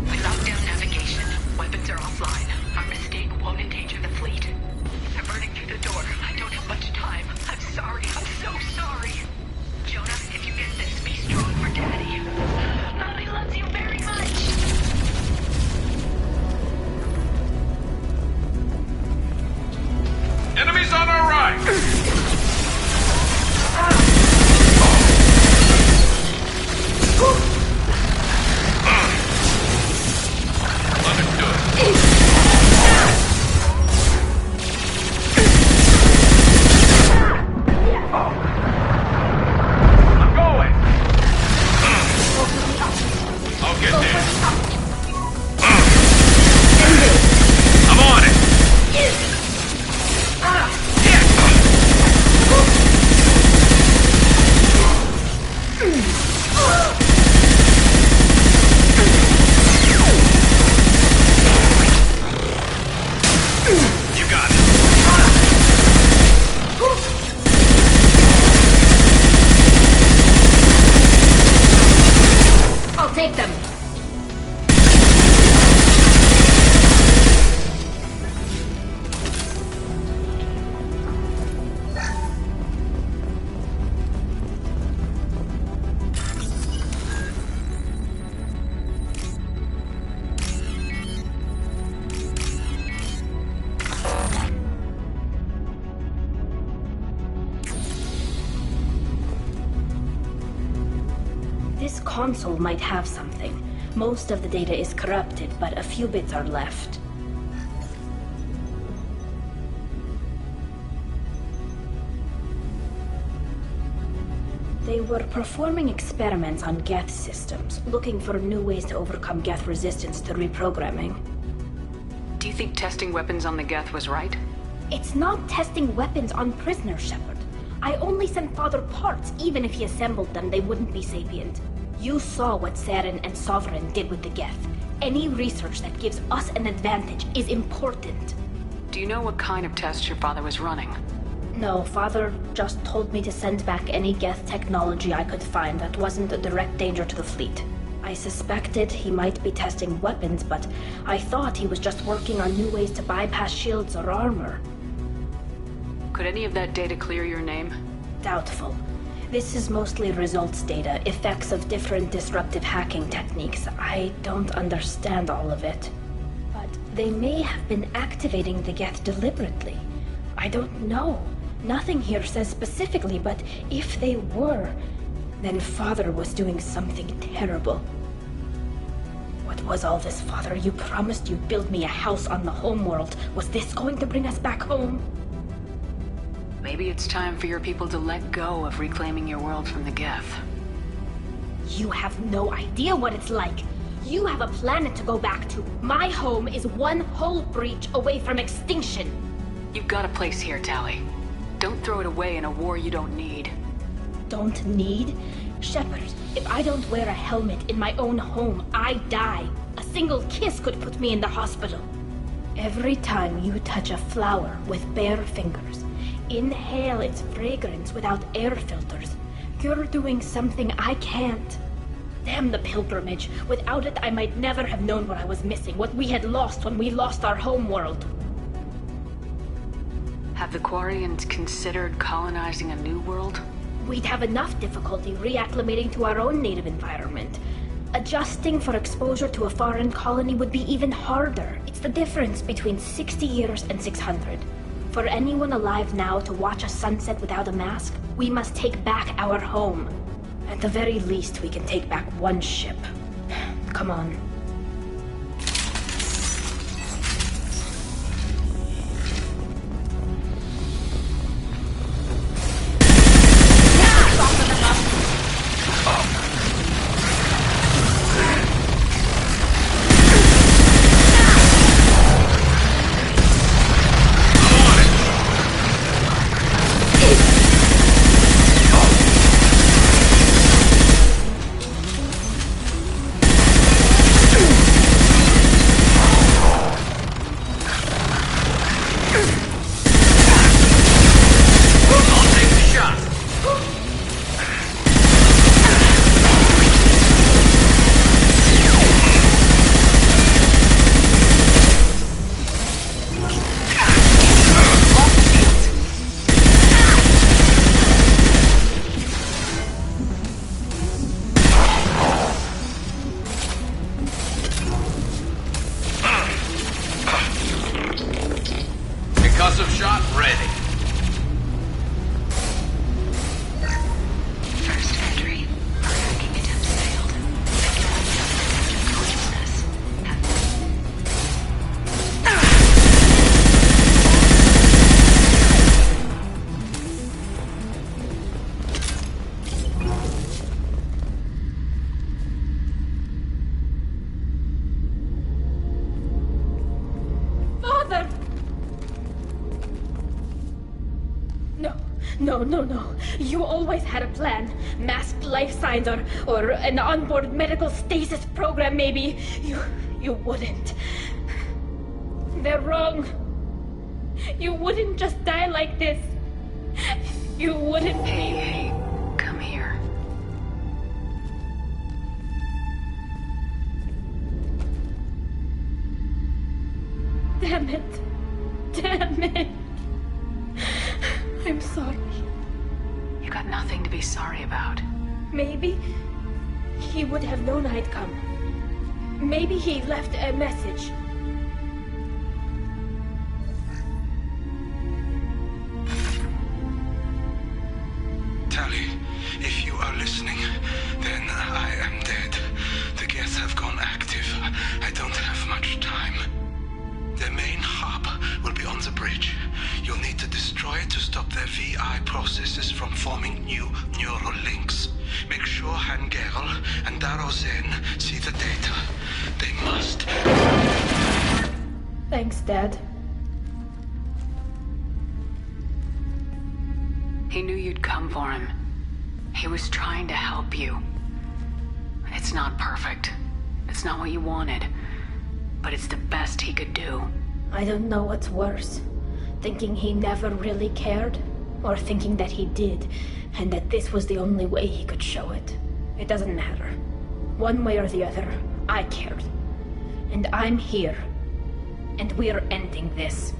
[SPEAKER 3] We locked down navigation. Weapons are offline. Our mistake won't endanger the fleet. I'm running through the door. I don't have much time. I'm sorry. I'm so sorry. Jonah, if you get this,
[SPEAKER 5] console might have something. Most of the data is corrupted, but a few bits are left. They were performing experiments on Geth systems, looking for new ways to overcome Geth resistance to reprogramming.
[SPEAKER 1] Do you think testing weapons on the Geth was right?
[SPEAKER 5] It's not testing weapons on prisoners, Shepard. I only sent Father parts. Even if he assembled them, they wouldn't be sapient. You saw what Saren and Sovereign did with the Geth. Any research that gives us an advantage is important.
[SPEAKER 1] Do you know what kind of tests your father was running?
[SPEAKER 5] No, Father just told me to send back any Geth technology I could find that wasn't a direct danger to the fleet. I suspected he might be testing weapons, but I thought he was just working on new ways to bypass shields or armor.
[SPEAKER 1] Could any of that data clear your name?
[SPEAKER 5] Doubtful. This is mostly results data, effects of different disruptive hacking techniques. I don't understand all of it. But they may have been activating the Geth deliberately. I don't know. Nothing here says specifically, but if they were, then Father was doing something terrible. What was all this, Father? You promised you'd build me a house on the homeworld. Was this going to bring us back home?
[SPEAKER 1] Maybe it's time for your people to let go of reclaiming your world from the Geth.
[SPEAKER 5] You have no idea what it's like. You have a planet to go back to. My home is one hull breach away from extinction.
[SPEAKER 1] You've got a place here, Tali. Don't throw it away in a war you don't need.
[SPEAKER 5] Don't need? Shepard, if I don't wear a helmet in my own home, I die. A single kiss could put me in the hospital. Every time you touch a flower with bare fingers, inhale its fragrance without air filters, you're doing something I can't. Damn the pilgrimage. Without it, I might never have known what I was missing, what we had lost when we lost our homeworld.
[SPEAKER 1] Have the Quarians considered colonizing a new world?
[SPEAKER 5] We'd have enough difficulty reacclimating to our own native environment. Adjusting for exposure to a foreign colony would be even harder. It's the difference between 60 years and 600. For anyone alive now to watch a sunset without a mask, we must take back our home. At the very least, we can take back one ship. Come on. No. You always had a plan. Masked life signs or an onboard medical stasis program, maybe. You wouldn't. They're wrong. You wouldn't just die like this. You wouldn't.
[SPEAKER 1] Hey, come here.
[SPEAKER 5] Damn it. I'm sorry.
[SPEAKER 1] You got nothing to be sorry about.
[SPEAKER 5] Maybe he would have known I'd come. Maybe he left a message.
[SPEAKER 11] Tali, if you are listening, then I am dead. the bridge. You'll need to destroy it to stop their VI processes from forming new neural links. Make sure Han-Gerl and Daro Zen see the data. They must.
[SPEAKER 5] Thanks, Dad.
[SPEAKER 1] He knew you'd come for him. He was trying to help you. It's not perfect. It's not what you wanted. But it's the best he could do.
[SPEAKER 5] I don't know what's worse. Thinking he never really cared, or thinking that he did, and that this was the only way he could show it. It doesn't matter. One way or the other, I cared. And I'm here. And we're ending this.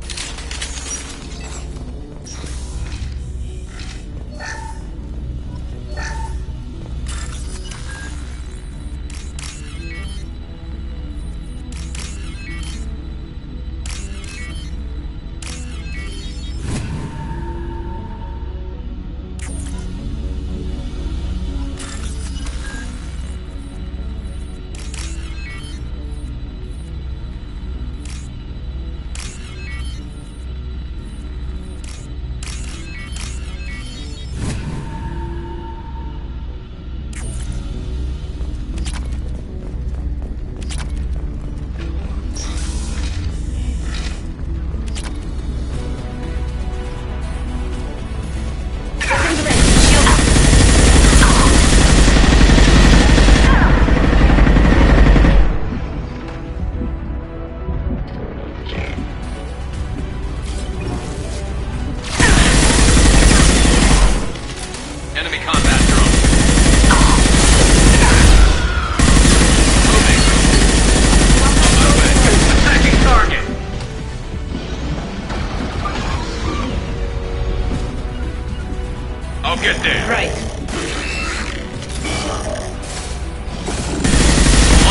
[SPEAKER 2] Get there.
[SPEAKER 5] Right.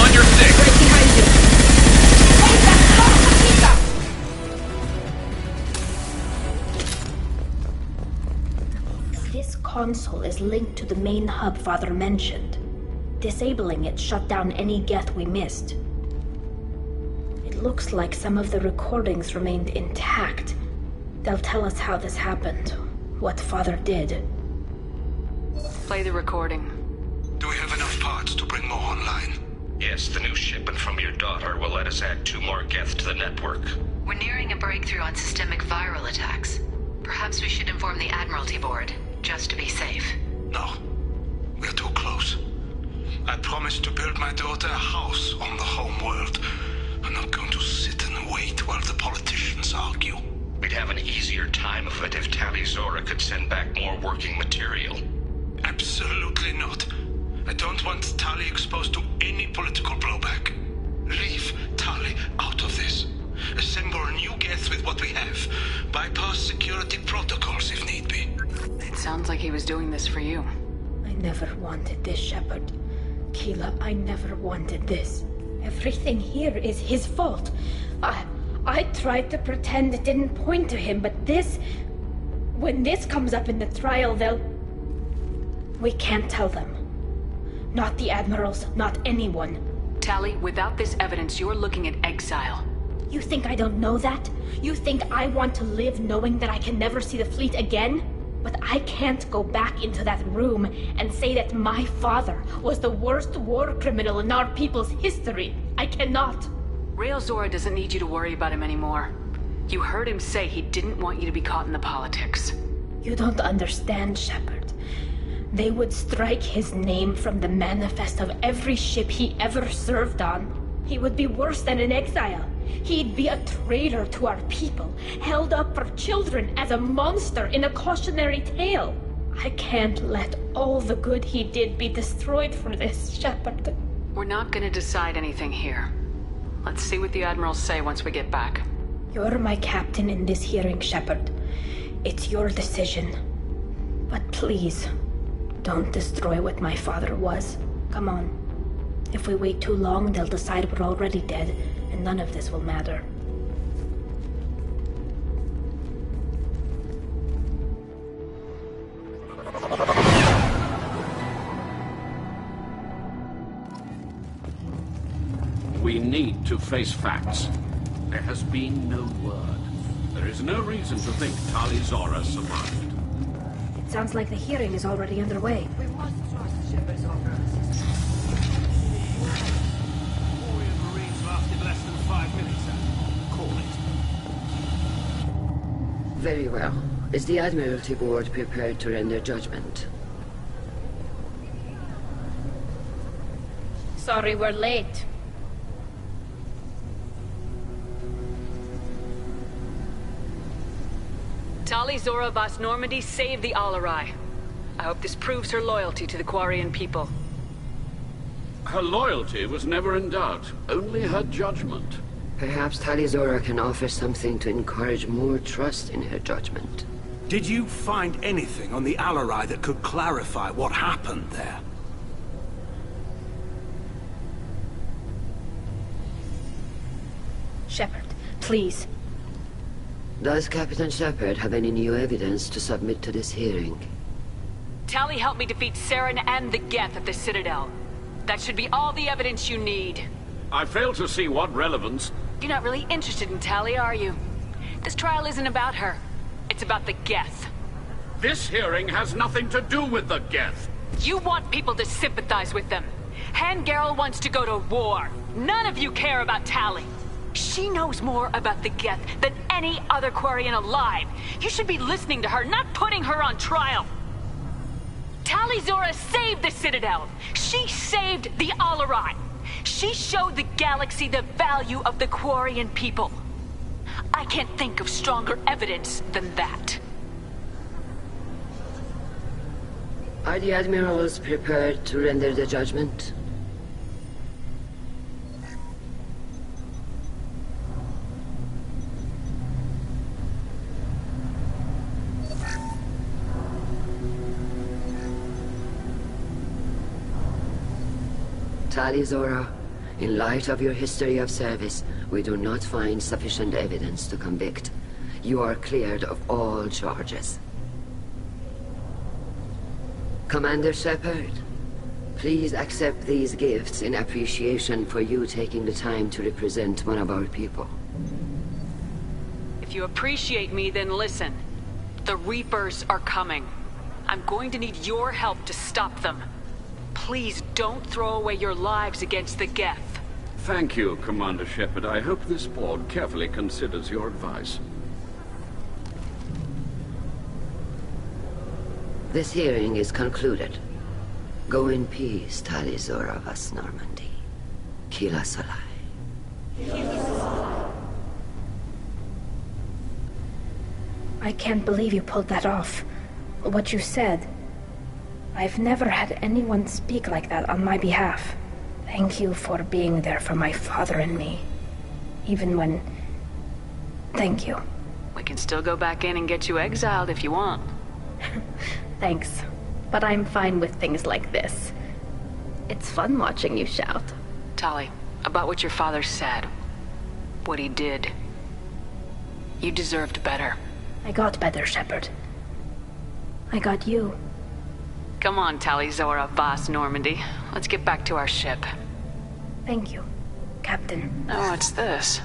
[SPEAKER 2] On your six.
[SPEAKER 5] Right behind you. This console is linked to the main hub Father mentioned. Disabling it shut down any Geth we missed. It looks like some of the recordings remained intact. They'll tell us how this happened, what Father did.
[SPEAKER 1] Play the recording.
[SPEAKER 11] Do we have enough parts to bring more online?
[SPEAKER 15] Yes, the new shipment from your daughter will let us add 2 more Geth to the network.
[SPEAKER 3] We're nearing a breakthrough on systemic viral attacks. Perhaps we should inform the Admiralty Board, just to be safe.
[SPEAKER 11] No. We're too close. I promised to build my daughter a house on the home world. I'm not going to sit and wait while the politicians argue.
[SPEAKER 15] We'd have an easier time of it if Tali Zora could send back more working material.
[SPEAKER 11] Absolutely not. I don't want Tali exposed to any political blowback. Leave Tali out of this. Assemble a new Geth with what we have. Bypass security protocols if need be.
[SPEAKER 1] It sounds like he was doing this for you.
[SPEAKER 5] I never wanted this, Shepard. Keela, I never wanted this. Everything here is his fault. I tried to pretend it didn't point to him, but this... When this comes up in the trial, they'll... We can't tell them. Not the Admirals, not anyone.
[SPEAKER 1] Tali, without this evidence, you're looking at exile.
[SPEAKER 5] You think I don't know that? You think I want to live knowing that I can never see the fleet again? But I can't go back into that room and say that my father was the worst war criminal in our people's history. I cannot.
[SPEAKER 1] Rael Zora doesn't need you to worry about him anymore. You heard him say he didn't want you to be caught in the politics.
[SPEAKER 5] You don't understand, Shepard. They would strike his name from the manifest of every ship he ever served on. He would be worse than an exile. He'd be a traitor to our people, held up for children as a monster in a cautionary tale. I can't let all the good he did be destroyed for this, Shepard.
[SPEAKER 1] We're not gonna decide anything here. Let's see what the Admirals say once we get back.
[SPEAKER 5] You're my captain in this hearing, Shepard. It's your decision. But please, don't destroy what my father was. Come on. If we wait too long, they'll decide we're already dead, and none of this will matter.
[SPEAKER 4] We need to face facts. There has been no word. There is no reason to think Tali Zora survived.
[SPEAKER 5] It sounds like the hearing is already underway.
[SPEAKER 10] We must trust Shepard's offer of assistance.
[SPEAKER 14] Warrior Marines lasted less than 5 minutes, sir. Call it.
[SPEAKER 10] Very well. Is the Admiralty Board prepared to render judgment?
[SPEAKER 5] Sorry we're late.
[SPEAKER 1] Tali Zora Vas Normandy saved the Alarai. I hope this proves her loyalty to the Quarian people.
[SPEAKER 4] Her loyalty was never in doubt, only her judgment.
[SPEAKER 10] Perhaps Tali Zora can offer something to encourage more trust in her judgment.
[SPEAKER 11] Did you find anything on the Alarai that could clarify what happened there?
[SPEAKER 5] Shepard, please.
[SPEAKER 10] Does Captain Shepard have any new evidence to submit to this hearing?
[SPEAKER 1] Tali helped me defeat Saren and the Geth at the Citadel. That should be all the evidence you need.
[SPEAKER 4] I fail to see what relevance...
[SPEAKER 1] You're not really interested in Tali, are you? This trial isn't about her. It's about the Geth.
[SPEAKER 4] This hearing has nothing to do with the Geth.
[SPEAKER 1] You want people to sympathize with them. Han Garel wants to go to war. None of you care about Tali. She knows more about the Geth than any other Quarian alive. You should be listening to her, not putting her on trial. Tali Zora saved the Citadel. She saved the Alarai. She showed the galaxy the value of the Quarian people. I can't think of stronger evidence than that.
[SPEAKER 10] Are the Admirals prepared to render the judgment? Tali Zora, in light of your history of service, we do not find sufficient evidence to convict. You are cleared of all charges. Commander Shepard, please accept these gifts in appreciation for you taking the time to represent one of our people.
[SPEAKER 1] If you appreciate me, then listen. The Reapers are coming. I'm going to need your help to stop them. Please don't throw away your lives against the Geth.
[SPEAKER 4] Thank you, Commander Shepard. I hope this board carefully considers your advice.
[SPEAKER 10] This hearing is concluded. Go in peace, Tali Zora Vas Normandy. Kila Solai.
[SPEAKER 5] I can't believe you pulled that off. What you said. I've never had anyone speak like that on my behalf. Thank you for being there for my father and me. Even when... Thank you.
[SPEAKER 1] We can still go back in and get you exiled if you want.
[SPEAKER 5] Thanks. But I'm fine with things like this. It's fun watching you shout.
[SPEAKER 1] Tali, about what your father said. What he did. You deserved better.
[SPEAKER 5] I got better, Shepard. I got you.
[SPEAKER 1] Come on, Tali Zora Vas Normandy. Let's get back to our ship.
[SPEAKER 5] Thank you, Captain.
[SPEAKER 1] Oh, what's this?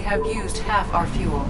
[SPEAKER 3] have used half our fuel.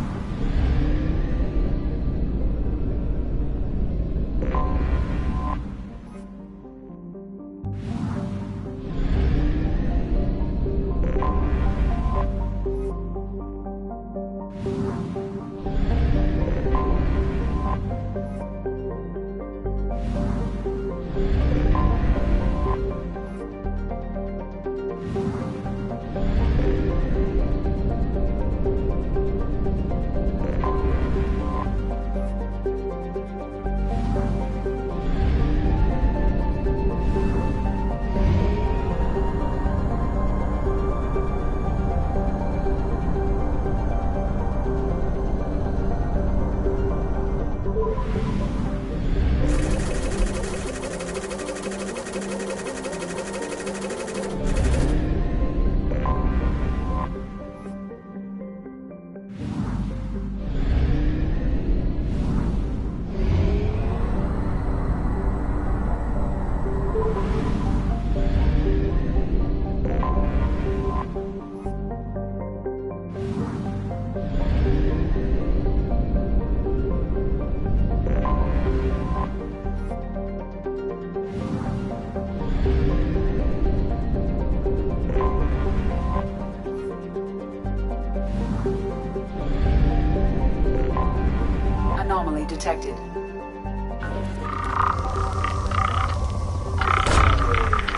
[SPEAKER 3] Anomaly detected.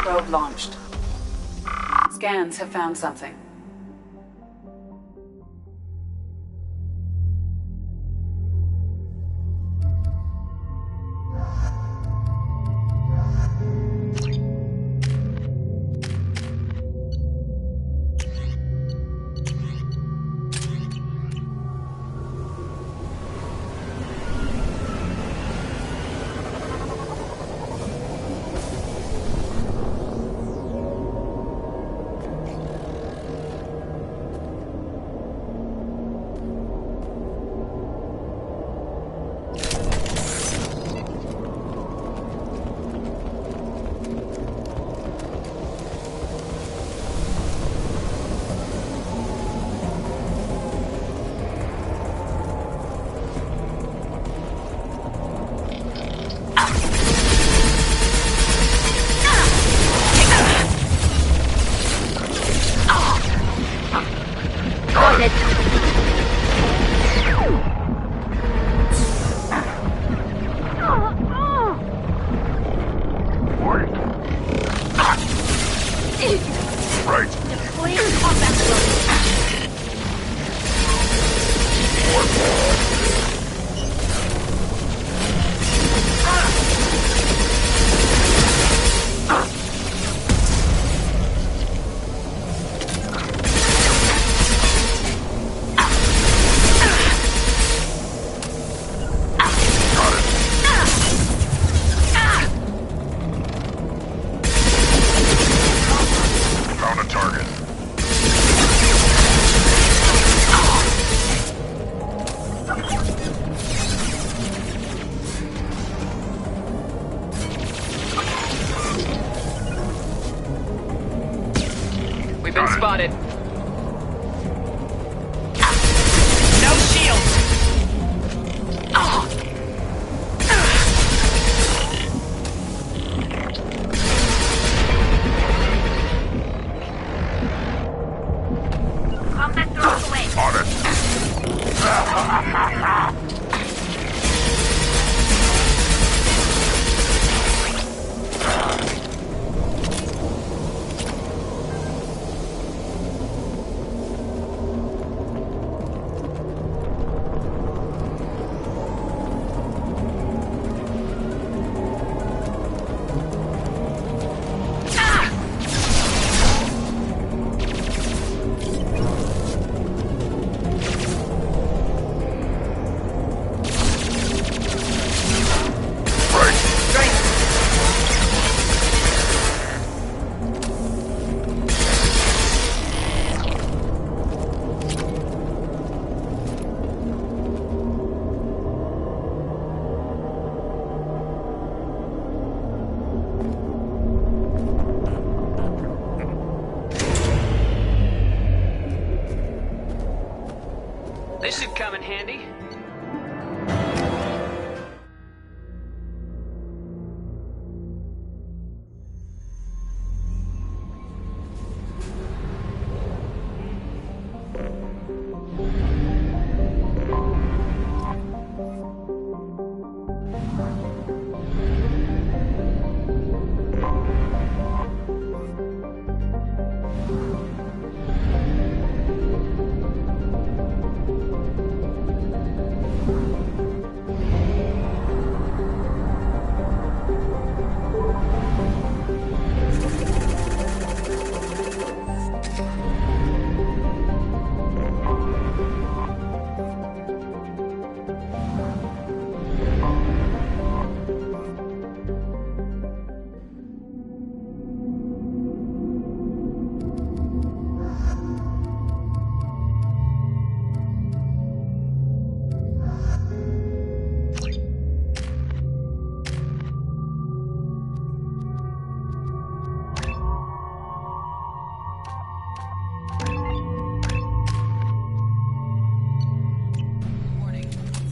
[SPEAKER 3] Probe launched. Scans have found something.
[SPEAKER 1] Spotted. No shields.
[SPEAKER 5] Combat drones away.
[SPEAKER 2] On it.
[SPEAKER 1] handy?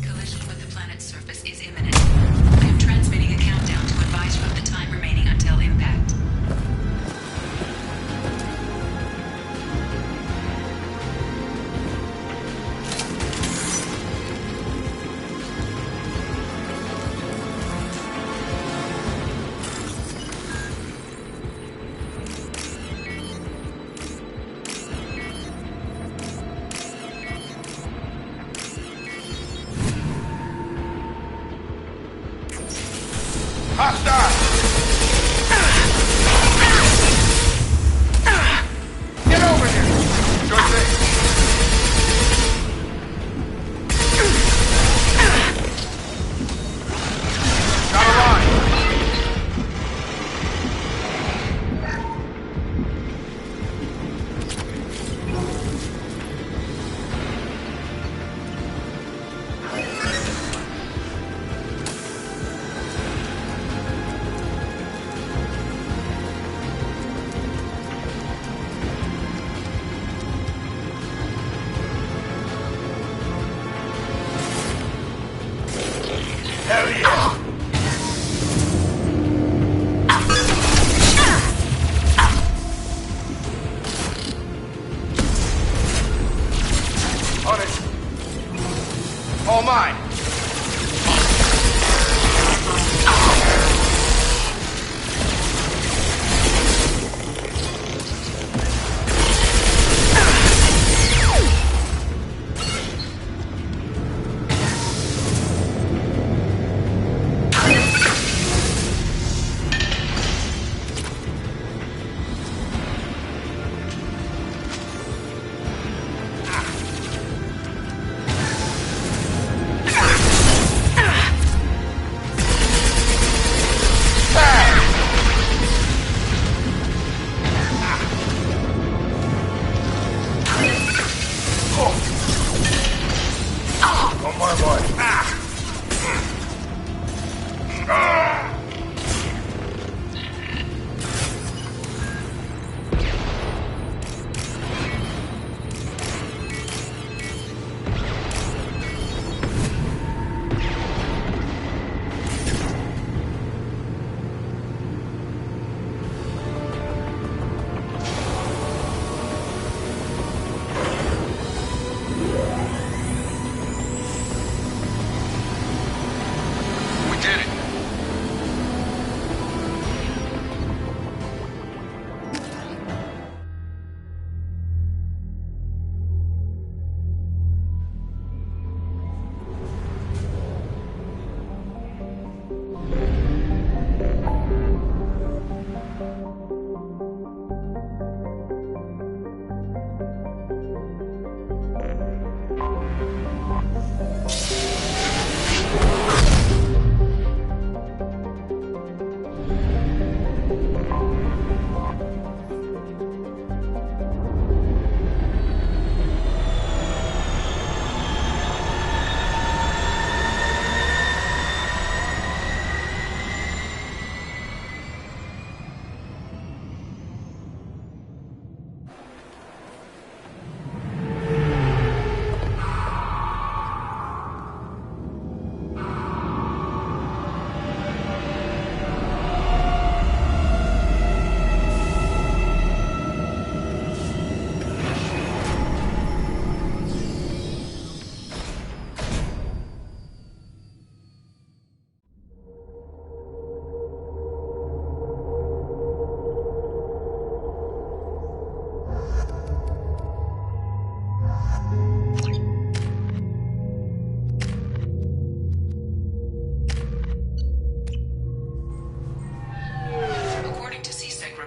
[SPEAKER 3] Collision with the planet's surface is imminent. I am transmitting a countdown to advise you of the time remaining until impact.
[SPEAKER 2] Hostile! Get over here! Sure thing. Got a line. Hell yeah! On it. All mine. One more, boy. We did it.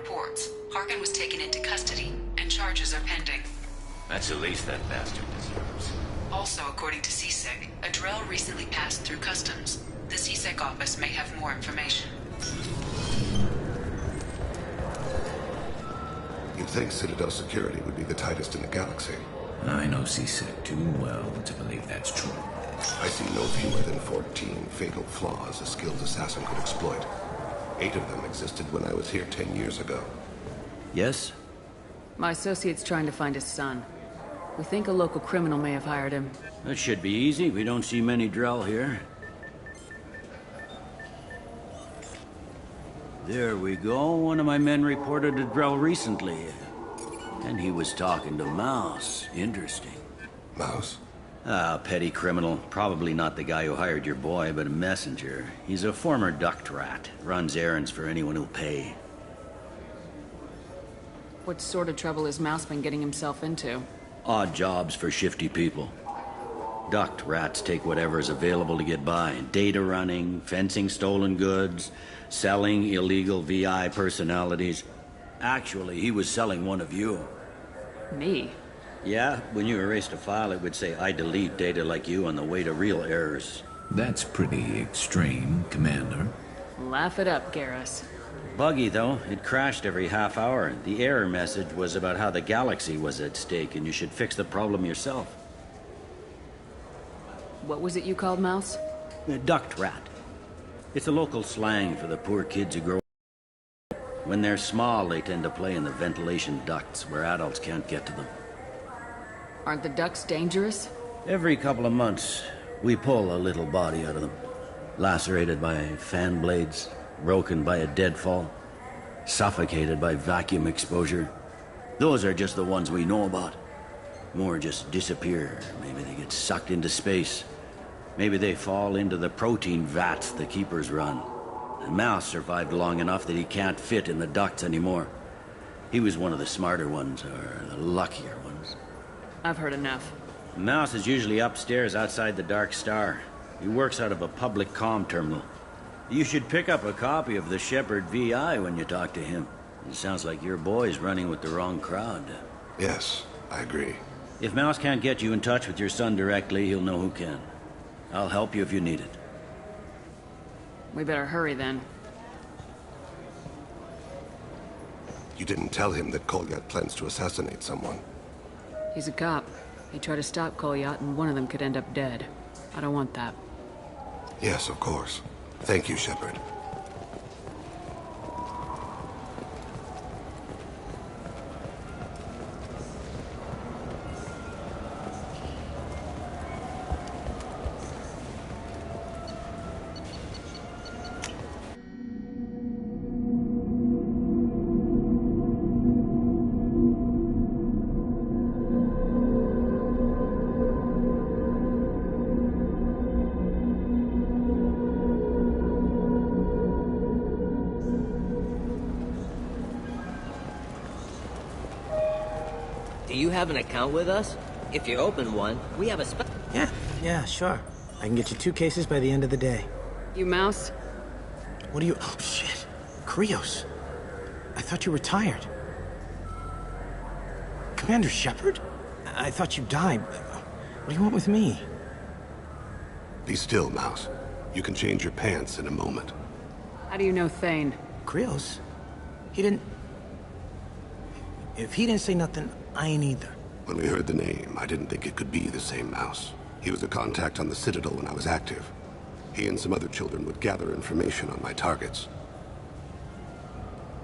[SPEAKER 3] reports. Harkin was taken into custody, and charges are pending.
[SPEAKER 15] That's the least that bastard deserves.
[SPEAKER 3] Also, according to CSEC, a Drell recently passed through customs. The CSEC office may have more information.
[SPEAKER 16] You'd think Citadel security would be the tightest in the galaxy.
[SPEAKER 17] I know CSEC too well to believe that's true.
[SPEAKER 16] I see no fewer than 14 fatal flaws a skilled assassin could exploit. 8 of them existed when I was here 10 years ago.
[SPEAKER 1] Yes? My associate's trying to find his son. We think a local criminal may have hired him.
[SPEAKER 18] That should be easy. We don't see many Drell here. There we go. One of my men reported a Drell recently. And he was talking to Mouse. Interesting.
[SPEAKER 16] Mouse?
[SPEAKER 18] Ah, petty criminal. Probably not the guy who hired your boy, but a messenger. He's a former duct rat. Runs errands for anyone who'll pay.
[SPEAKER 1] What sort of trouble has Mouse been getting himself into?
[SPEAKER 18] Odd jobs for shifty people. Duct rats take whatever is available to get by. Data running, fencing stolen goods, selling illegal VI personalities. Actually, he was selling one of you.
[SPEAKER 1] Me?
[SPEAKER 18] Yeah, when you erased a file, it would say, I delete data like you on the way to real errors.
[SPEAKER 17] That's pretty extreme, Commander.
[SPEAKER 1] Laugh it up, Garrus.
[SPEAKER 18] Buggy, though. It crashed every half hour. The error message was about how the galaxy was at stake, and you should fix the problem yourself.
[SPEAKER 1] What was it you called Mouse?
[SPEAKER 18] A duct rat. It's a local slang for the poor kids who grow up. When they're small, they tend to play in the ventilation ducts where adults can't get to them.
[SPEAKER 1] Aren't the ducts dangerous?
[SPEAKER 18] Every couple of months, we pull a little body out of them. Lacerated by fan blades, broken by a deadfall, suffocated by vacuum exposure. Those are just the ones we know about. More just disappear. Maybe they get sucked into space. Maybe they fall into the protein vats the Keepers run. And Mouse survived long enough that he can't fit in the ducts anymore. He was one of the smarter ones, or the luckier ones.
[SPEAKER 1] I've heard enough.
[SPEAKER 18] Mouse is usually upstairs outside the Dark Star. He works out of a public comm terminal. You should pick up a copy of the Shepard VI when you talk to him. It sounds like your boy's running with the wrong crowd.
[SPEAKER 16] Yes, I agree.
[SPEAKER 18] If Mouse can't get you in touch with your son directly, he'll know who can. I'll help you if you need it.
[SPEAKER 1] We better hurry then.
[SPEAKER 16] You didn't tell him that Kolyat plans to assassinate someone.
[SPEAKER 1] He's a cop. He tried to stop Kolyat, and one of them could end up dead. I don't want that.
[SPEAKER 16] Yes, of course. Thank you, Shepard.
[SPEAKER 19] Do you have an account with us? If you open one, we have a
[SPEAKER 20] Yeah, sure. I can get you 2 cases by the end of the day.
[SPEAKER 1] You Mouse?
[SPEAKER 20] What do you... Oh, shit. Krios. I thought you retired. Commander Shepard? I thought you died. What do you want with me?
[SPEAKER 16] Be still, Mouse. You can change your pants in a moment.
[SPEAKER 1] How do you know Thane?
[SPEAKER 20] Krios? He didn't... If he didn't say nothing, I ain't either.
[SPEAKER 16] When we heard the name, I didn't think it could be the same Mouse. He was a contact on the Citadel when I was active. He and some other children would gather information on my targets.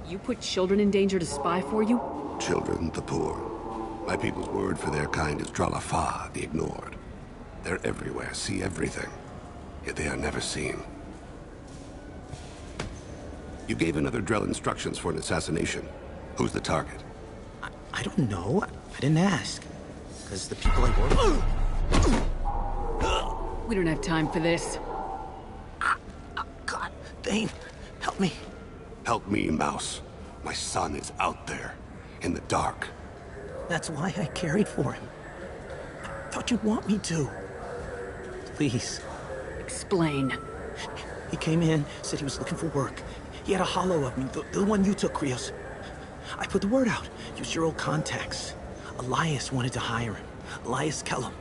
[SPEAKER 1] You put children in danger to spy for you?
[SPEAKER 16] Children, the poor. My people's word for their kind is Dralafa, the ignored. They're everywhere, see everything. Yet they are never seen. You gave another Drell instructions for an assassination. Who's the target?
[SPEAKER 20] I don't know. I didn't ask. Because the people I work with...
[SPEAKER 1] We don't have time for this.
[SPEAKER 20] God, Thane, help me.
[SPEAKER 16] Help me, Mouse. My son is out there, in the dark.
[SPEAKER 20] That's why I carried for him. I thought you'd want me to. Please.
[SPEAKER 1] Explain.
[SPEAKER 20] He came in, said he was looking for work. He had a hollow of me, the one you took, Krios. I put the word out. Use your old contacts. Elias wanted to hire him. Elias Kellum.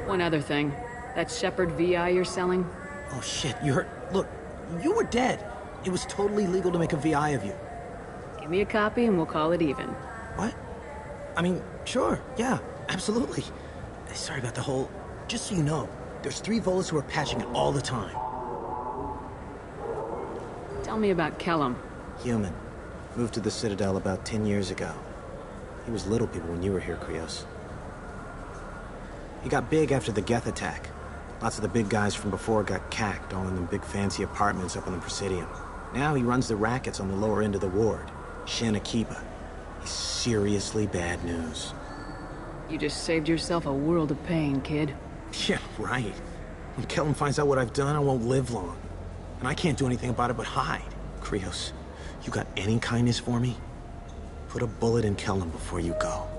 [SPEAKER 1] One other thing. That Shepard VI you're selling?
[SPEAKER 20] Oh shit, you heard? Look, you were dead. It was totally legal to make a VI of you.
[SPEAKER 1] Give me a copy and we'll call it even.
[SPEAKER 20] What? I mean, sure, yeah, absolutely. Sorry about the whole... Just so you know, there's 3 Volus who are patching it all the time.
[SPEAKER 1] Tell me about Kellum.
[SPEAKER 20] Human. Moved to the Citadel about 10 years ago. He was little people when you were here, Krios. He got big after the Geth attack. Lots of the big guys from before got cacked, all in them big fancy apartments up on the Presidium. Now he runs the rackets on the lower end of the ward, Shin Akiba. He's seriously bad news.
[SPEAKER 1] You just saved yourself a world of pain, kid.
[SPEAKER 20] Yeah, right. When Kellum finds out what I've done, I won't live long. And I can't do anything about it but hide. Krios, you got any kindness for me? Put a bullet in Kellum before you go.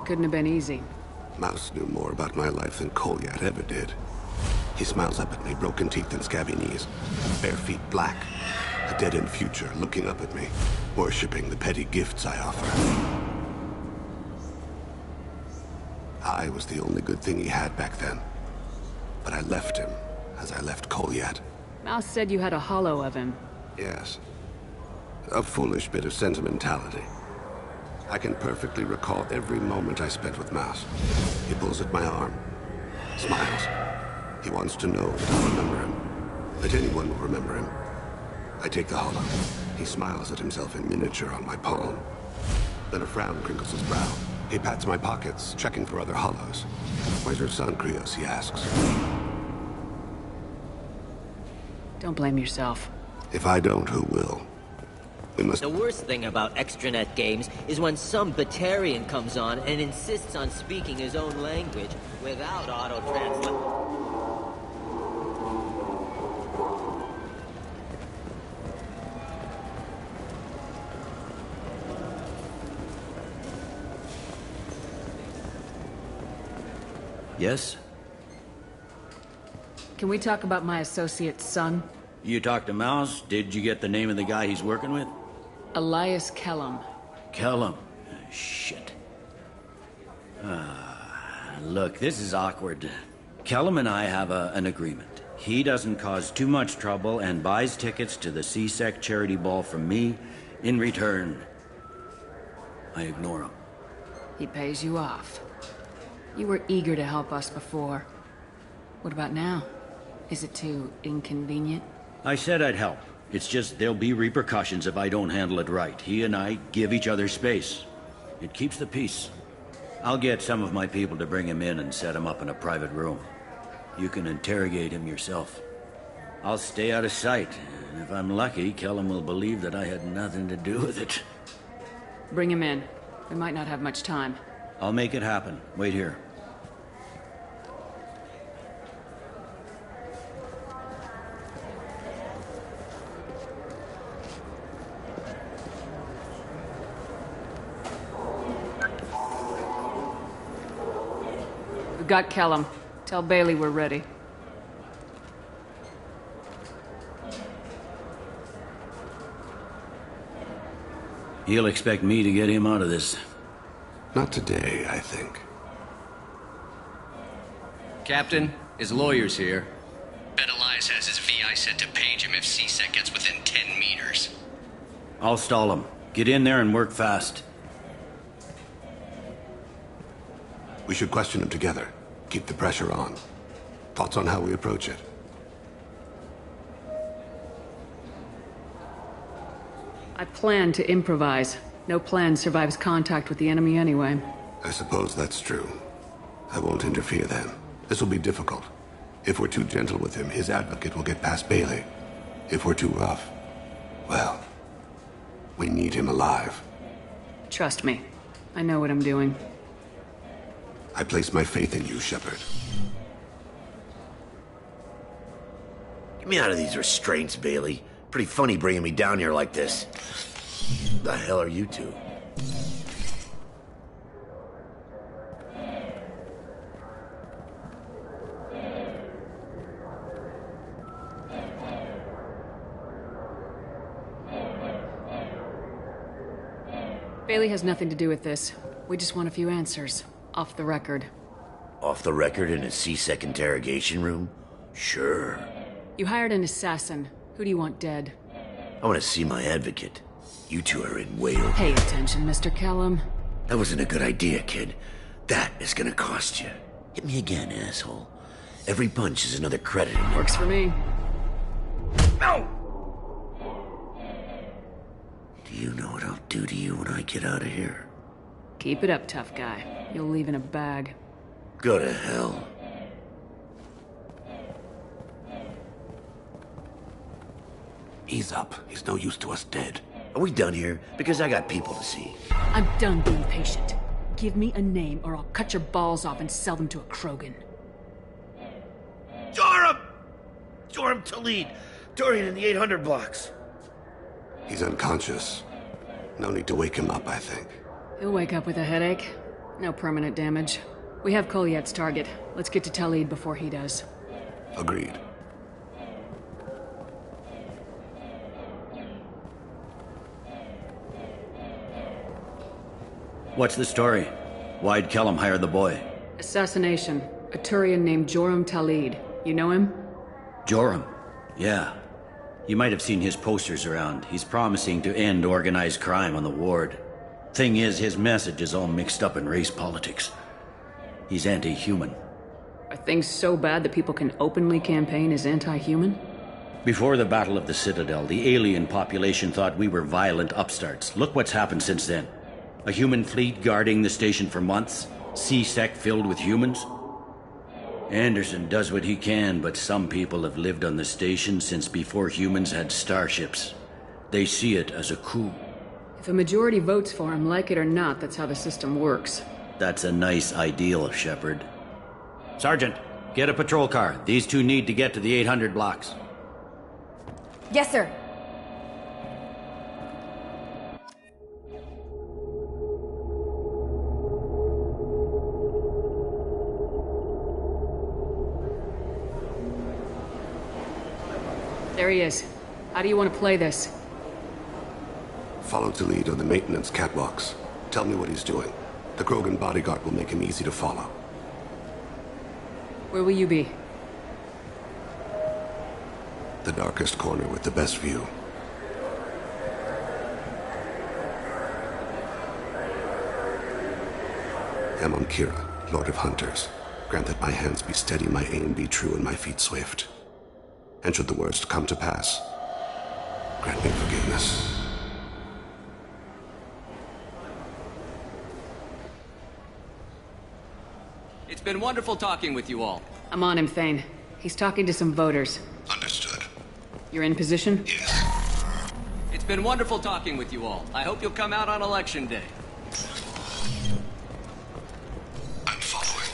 [SPEAKER 1] Couldn't have been easy.
[SPEAKER 16] Mouse knew more about my life than Kolyat ever did. He smiles up at me, broken teeth and scabby knees. Bare feet black. A dead-end future looking up at me, worshipping the petty gifts I offer. I was the only good thing he had back then. But I left him, as I left Kolyat.
[SPEAKER 1] Mouse said you had a hollow of him.
[SPEAKER 16] Yes. A foolish bit of sentimentality. I can perfectly recall every moment I spent with Mouse. He pulls at my arm, smiles. He wants to know that I'll remember him, that anyone will remember him. I take the hollow. He smiles at himself in miniature on my palm. Then a frown crinkles his brow. He pats my pockets, checking for other hollows. Where's your son, Krios? He asks.
[SPEAKER 1] Don't blame yourself.
[SPEAKER 16] If I don't, who will?
[SPEAKER 19] The worst thing about extranet games is when some Batarian comes on and insists on speaking his own language without auto-translate.
[SPEAKER 18] Yes?
[SPEAKER 1] Can we talk about my associate's son?
[SPEAKER 18] You talked to Mouse? Did you get the name of the guy he's working with?
[SPEAKER 1] Elias Kellum.
[SPEAKER 18] Kellum? Shit. Look, this is awkward. Kellum and I have an agreement. He doesn't cause too much trouble and buys tickets to the C-Sec charity ball from me. In return, I ignore him.
[SPEAKER 1] He pays you off. You were eager to help us before. What about now? Is it too inconvenient?
[SPEAKER 18] I said I'd help. It's just there'll be repercussions if I don't handle it right. He and I give each other space. It keeps the peace. I'll get some of my people to bring him in and set him up in a private room. You can interrogate him yourself. I'll stay out of sight, and if I'm lucky, Kellum will believe that I had nothing to do with it.
[SPEAKER 1] Bring him in. We might not have much time.
[SPEAKER 18] I'll make it happen. Wait here.
[SPEAKER 1] We've got Kellum. Tell Bailey we're ready.
[SPEAKER 18] He'll expect me to get him out of this.
[SPEAKER 16] Not today, I think.
[SPEAKER 2] Captain, his lawyer's here.
[SPEAKER 21] Bet Elias has his VI set to page him if C-Sec gets within 10 meters.
[SPEAKER 18] I'll stall him. Get in there and work fast.
[SPEAKER 16] We should question him together. Keep the pressure on. Thoughts on how we approach it?
[SPEAKER 1] I plan to improvise. No plan survives contact with the enemy anyway.
[SPEAKER 16] I suppose that's true. I won't interfere then. This will be difficult. If we're too gentle with him, his advocate will get past Bailey. If we're too rough, well, we need him alive.
[SPEAKER 1] Trust me. I know what I'm doing.
[SPEAKER 16] I place my faith in you, Shepard.
[SPEAKER 12] Get me out of these restraints, Bailey. Pretty funny bringing me down here like this. The hell are you two?
[SPEAKER 1] Bailey has nothing to do with this. We just want a few answers. Off the record.
[SPEAKER 12] Off the record in a C-Sec interrogation room? Sure.
[SPEAKER 1] You hired an assassin. Who do you want dead?
[SPEAKER 12] I want to see my advocate. You two are in whale.
[SPEAKER 1] Pay attention, Mr. Callum.
[SPEAKER 12] That wasn't a good idea, kid. That is gonna cost you. Hit me again, asshole. Every punch is another credit.
[SPEAKER 1] Works for me.
[SPEAKER 12] No! Do you know what I'll do to you when I get out of here?
[SPEAKER 1] Keep it up, tough guy. You'll leave in a bag.
[SPEAKER 12] Go to hell.
[SPEAKER 16] Ease up. He's no use to us dead.
[SPEAKER 12] Are we done here? Because I got people to see.
[SPEAKER 1] I'm done being patient. Give me a name or I'll cut your balls off and sell them to a Krogan.
[SPEAKER 12] Joram! Joram Talid! Dorian in the 800 blocks.
[SPEAKER 16] He's unconscious. No need to wake him up, I think.
[SPEAKER 1] He'll wake up with a headache. No permanent damage. We have Kolyet's target. Let's get to Talid before he does.
[SPEAKER 16] Agreed.
[SPEAKER 18] What's the story? Why'd Kellum hire the boy?
[SPEAKER 1] Assassination. A Turian named Joram Talid. You know him?
[SPEAKER 18] Joram? Yeah. You might have seen his posters around. He's promising to end organized crime on the ward. Thing is, his message is all mixed up in race politics. He's anti-human.
[SPEAKER 1] Are things so bad that people can openly campaign as anti-human?
[SPEAKER 18] Before the Battle of the Citadel, the alien population thought we were violent upstarts. Look what's happened since then. A human fleet guarding the station for months. C-Sec filled with humans. Anderson does what he can, but some people have lived on the station since before humans had starships. They see it as a coup.
[SPEAKER 1] If a majority votes for him, like it or not, that's how the system works.
[SPEAKER 18] That's a nice ideal, Shepard. Sergeant, get a patrol car. These two need to get to the 800 blocks.
[SPEAKER 22] Yes, sir.
[SPEAKER 1] There he is. How do you want to play this?
[SPEAKER 16] Follow to lead on the maintenance catwalks. Tell me what he's doing. The Krogan bodyguard will make him easy to follow.
[SPEAKER 1] Where will you be?
[SPEAKER 16] The darkest corner with the best view. Amon Kira, Lord of Hunters. Grant that my hands be steady, my aim be true, and my feet swift. And should the worst come to pass, grant me forgiveness.
[SPEAKER 2] It's been wonderful talking with you all.
[SPEAKER 1] I'm on him, Thane. He's talking to some voters.
[SPEAKER 16] Understood.
[SPEAKER 1] You're in position?
[SPEAKER 16] Yes.
[SPEAKER 2] It's been wonderful talking with you all. I hope you'll come out on Election Day.
[SPEAKER 16] I'm following.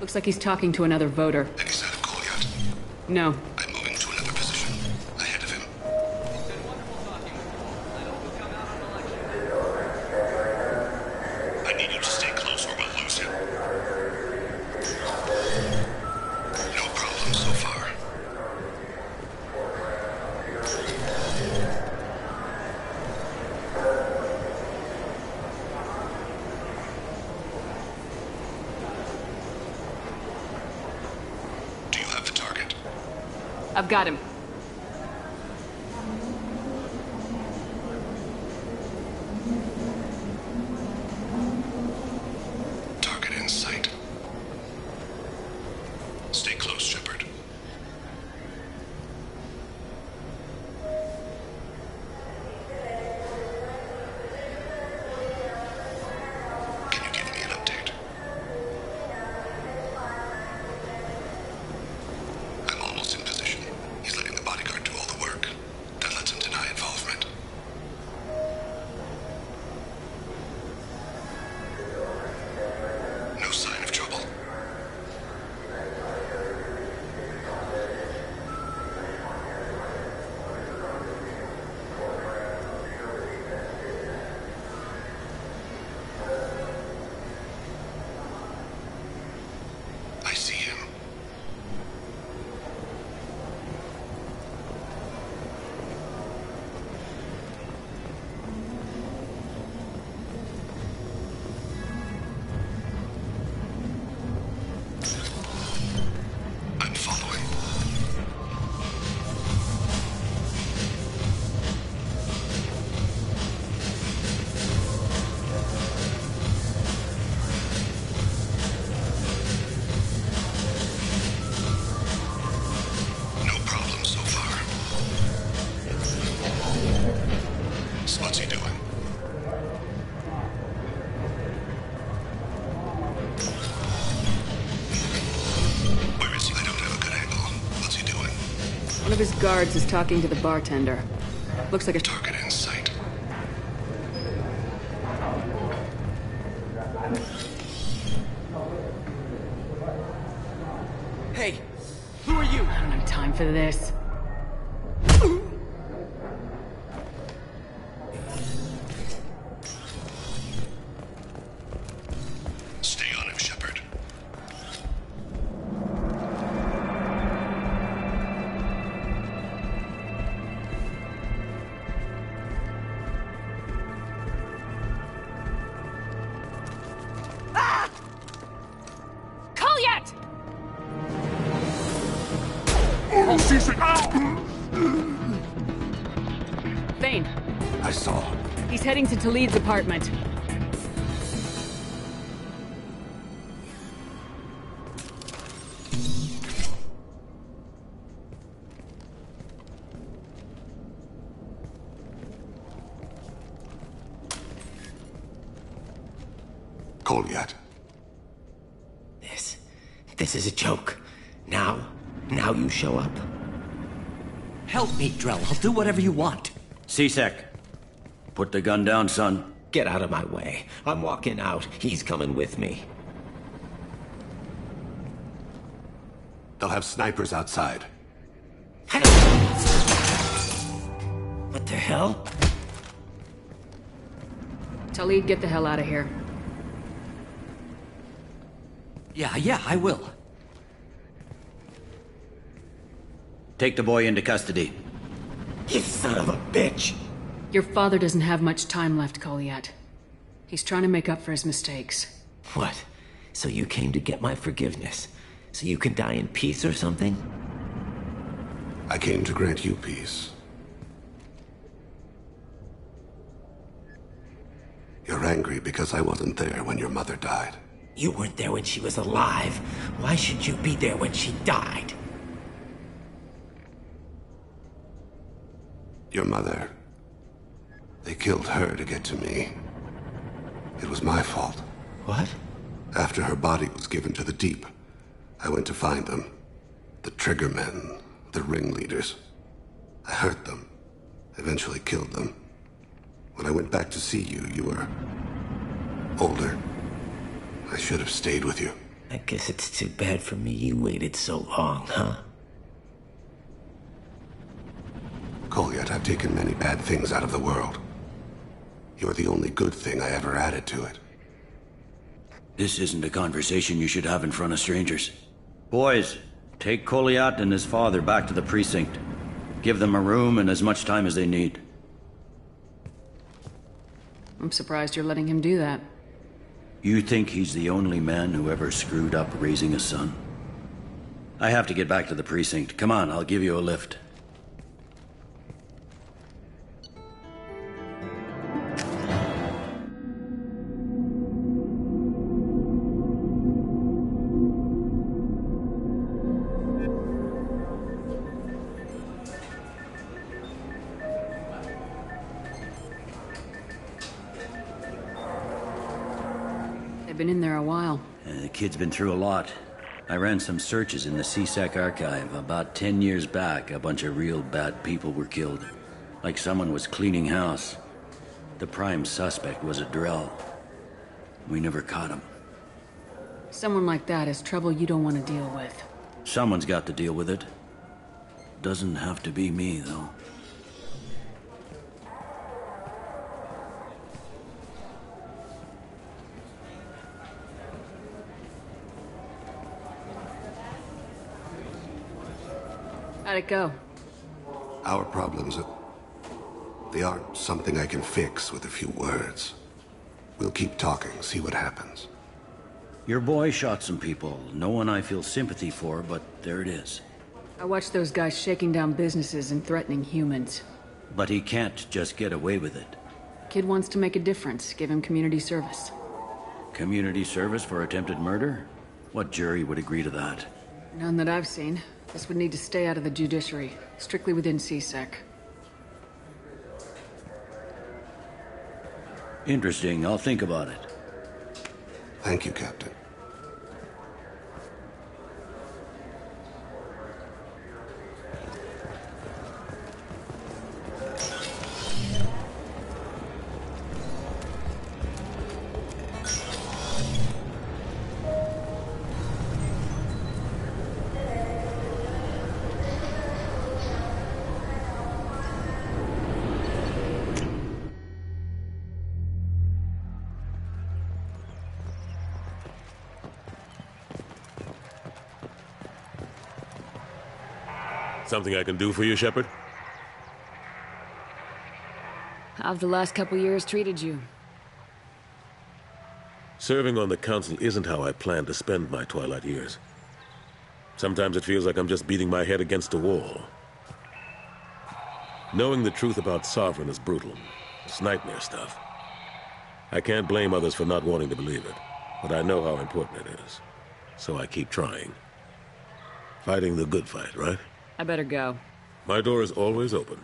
[SPEAKER 1] Looks like he's talking to another voter.
[SPEAKER 16] Any sign of Kolyet?
[SPEAKER 1] No.
[SPEAKER 16] I'm moving to another position. Ahead of him. I need you to stay close or we'll lose him. No problem so far.
[SPEAKER 1] I've got him.
[SPEAKER 16] Target in sight. Stay close, Shepard. Can you give me an update?
[SPEAKER 1] One of his guards is talking to the bartender. Looks like a
[SPEAKER 16] target in sight.
[SPEAKER 2] Hey, who are you?
[SPEAKER 1] I don't have time for this.
[SPEAKER 16] Stay on him, Shepard.
[SPEAKER 1] Thane.
[SPEAKER 16] I saw.
[SPEAKER 1] He's heading to Talid's apartment.
[SPEAKER 16] Kolyat.
[SPEAKER 19] This is a joke. Now you show up.
[SPEAKER 2] Help me, Drell. I'll do whatever you want.
[SPEAKER 18] C-Sec. Put the gun down, son.
[SPEAKER 19] Get out of my way. I'm walking out. He's coming with me.
[SPEAKER 16] They'll have snipers outside.
[SPEAKER 19] What the hell?
[SPEAKER 1] Talid, get the hell out of here.
[SPEAKER 2] Yeah, I will.
[SPEAKER 18] Take the boy into custody.
[SPEAKER 19] You son of a bitch!
[SPEAKER 1] Your father doesn't have much time left, Kolyat. He's trying to make up for his mistakes.
[SPEAKER 19] What? So you came to get my forgiveness? So you can die in peace or something?
[SPEAKER 16] I came to grant you peace. You're angry because I wasn't there when your mother died.
[SPEAKER 19] You weren't there when she was alive. Why should you be there when she died?
[SPEAKER 16] Your mother... They killed her to get to me. It was my fault.
[SPEAKER 19] What?
[SPEAKER 16] After her body was given to the Deep, I went to find them. The Triggermen, the ringleaders. I hurt them. Eventually killed them. When I went back to see you, you were... older. I should have stayed with you.
[SPEAKER 19] I guess it's too bad for me you waited so long, huh?
[SPEAKER 16] Kolyat, I've taken many bad things out of the world. You're the only good thing I ever added to it.
[SPEAKER 18] This isn't a conversation you should have in front of strangers. Boys, take Kolyat and his father back to the precinct. Give them a room and as much time as they need.
[SPEAKER 1] I'm surprised you're letting him do that.
[SPEAKER 18] You think he's the only man who ever screwed up raising a son? I have to get back to the precinct. Come on, I'll give you a lift.
[SPEAKER 1] They've been in there a while.
[SPEAKER 18] The kid's been through a lot. I ran some searches in the C-Sec archive. About 10 years back, a bunch of real bad people were killed. Like someone was cleaning house. The prime suspect was a Drell. We never caught him.
[SPEAKER 1] Someone like that is trouble you don't want to deal with.
[SPEAKER 18] Someone's got to deal with it. Doesn't have to be me, though.
[SPEAKER 1] How'd it go?
[SPEAKER 16] Our problems they aren't something I can fix with a few words. We'll keep talking, see what happens.
[SPEAKER 18] Your boy shot some people. No one I feel sympathy for, but there it is.
[SPEAKER 1] I watched those guys shaking down businesses and threatening humans.
[SPEAKER 18] But he can't just get away with it.
[SPEAKER 1] Kid wants to make a difference. Give him community service.
[SPEAKER 18] Community service for attempted murder? What jury would agree to that?
[SPEAKER 1] None that I've seen. This would need to stay out of the judiciary, strictly within C-Sec.
[SPEAKER 18] Interesting. I'll think about it.
[SPEAKER 16] Thank you, Captain.
[SPEAKER 9] something I can do for you, Shepard?
[SPEAKER 1] How've the last couple years treated you?
[SPEAKER 9] Serving on the Council isn't how I plan to spend my twilight years. Sometimes it feels like I'm just beating my head against a wall. Knowing the truth about Sovereign is brutal. It's nightmare stuff. I can't blame others for not wanting to believe it, but I know how important it is. So I keep trying. Fighting the good fight, right?
[SPEAKER 1] I better go.
[SPEAKER 9] My door is always open.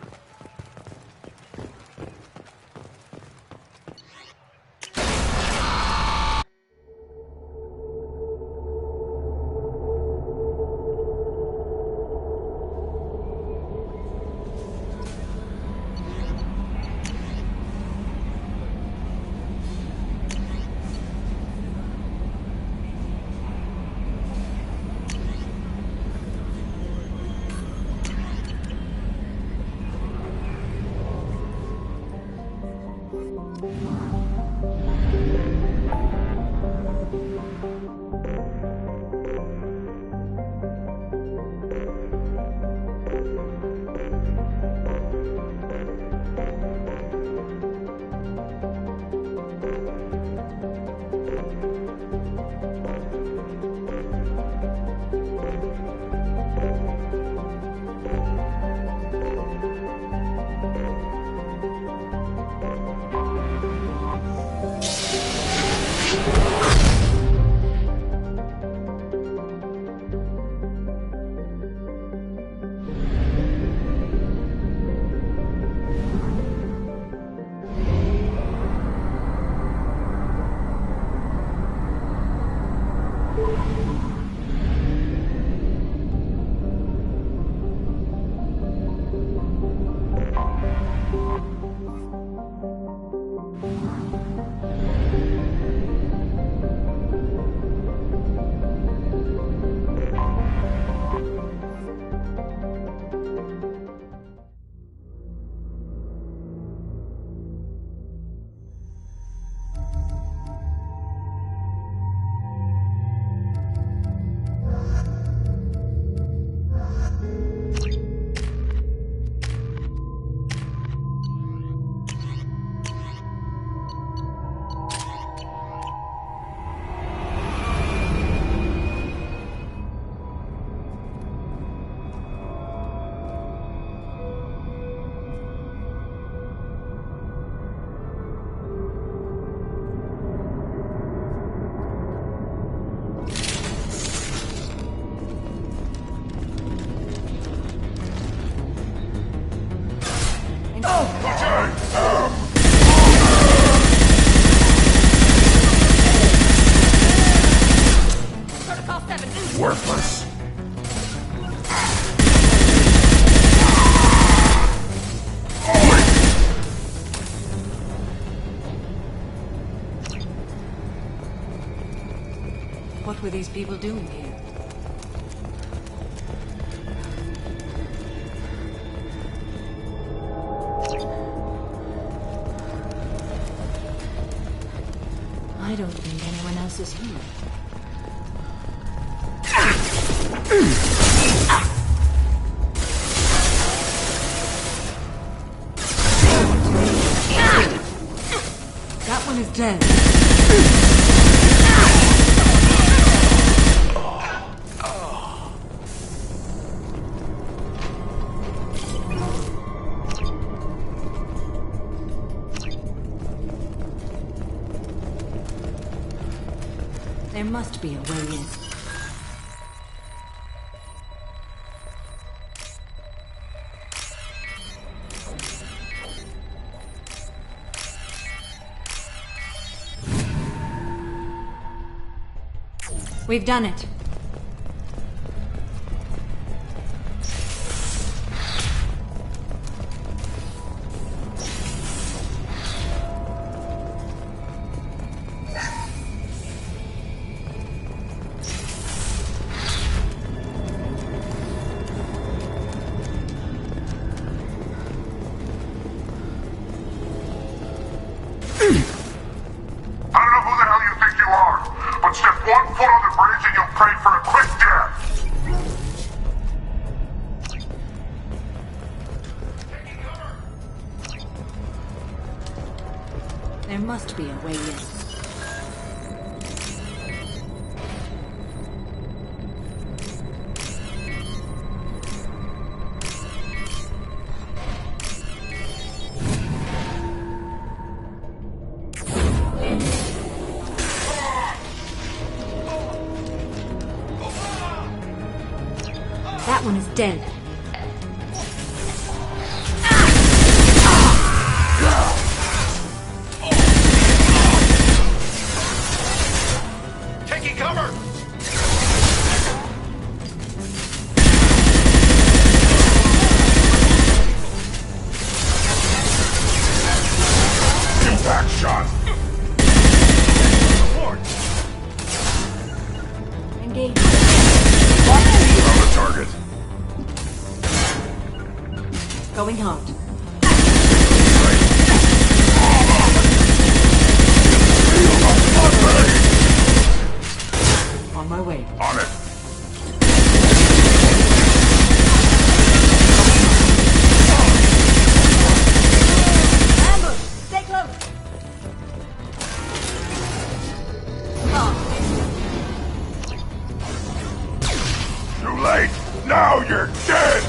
[SPEAKER 4] Worthless.
[SPEAKER 13] What were these people doing here? I don't think anyone else is here. That one is dead. There must be a way in. We've done it.
[SPEAKER 23] I don't know who the hell you think you are, but step 1 foot on the bridge and you'll pray
[SPEAKER 13] must be a way in. That one is dead.
[SPEAKER 15] Taking cover! Impact shot!
[SPEAKER 13] Engage.
[SPEAKER 15] On the target.
[SPEAKER 13] Going hot. On my way.
[SPEAKER 15] On it.
[SPEAKER 13] Ambush! Stay close!
[SPEAKER 15] Too late! Now you're dead!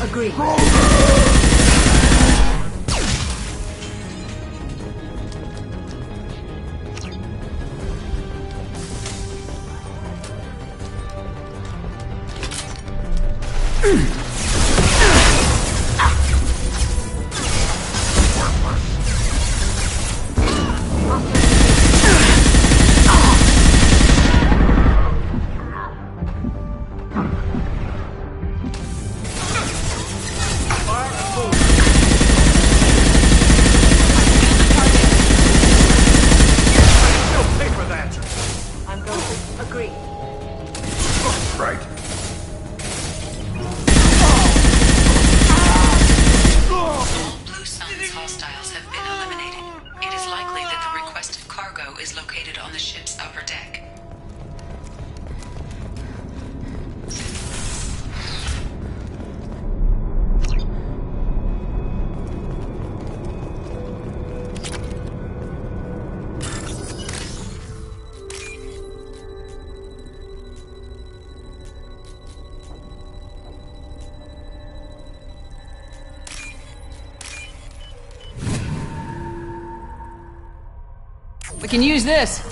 [SPEAKER 13] Agreed.
[SPEAKER 15] Right.
[SPEAKER 3] Blue Sun's hostiles have been eliminated. It is likely that the requested cargo is located on the ship's upper deck.
[SPEAKER 1] We can use this.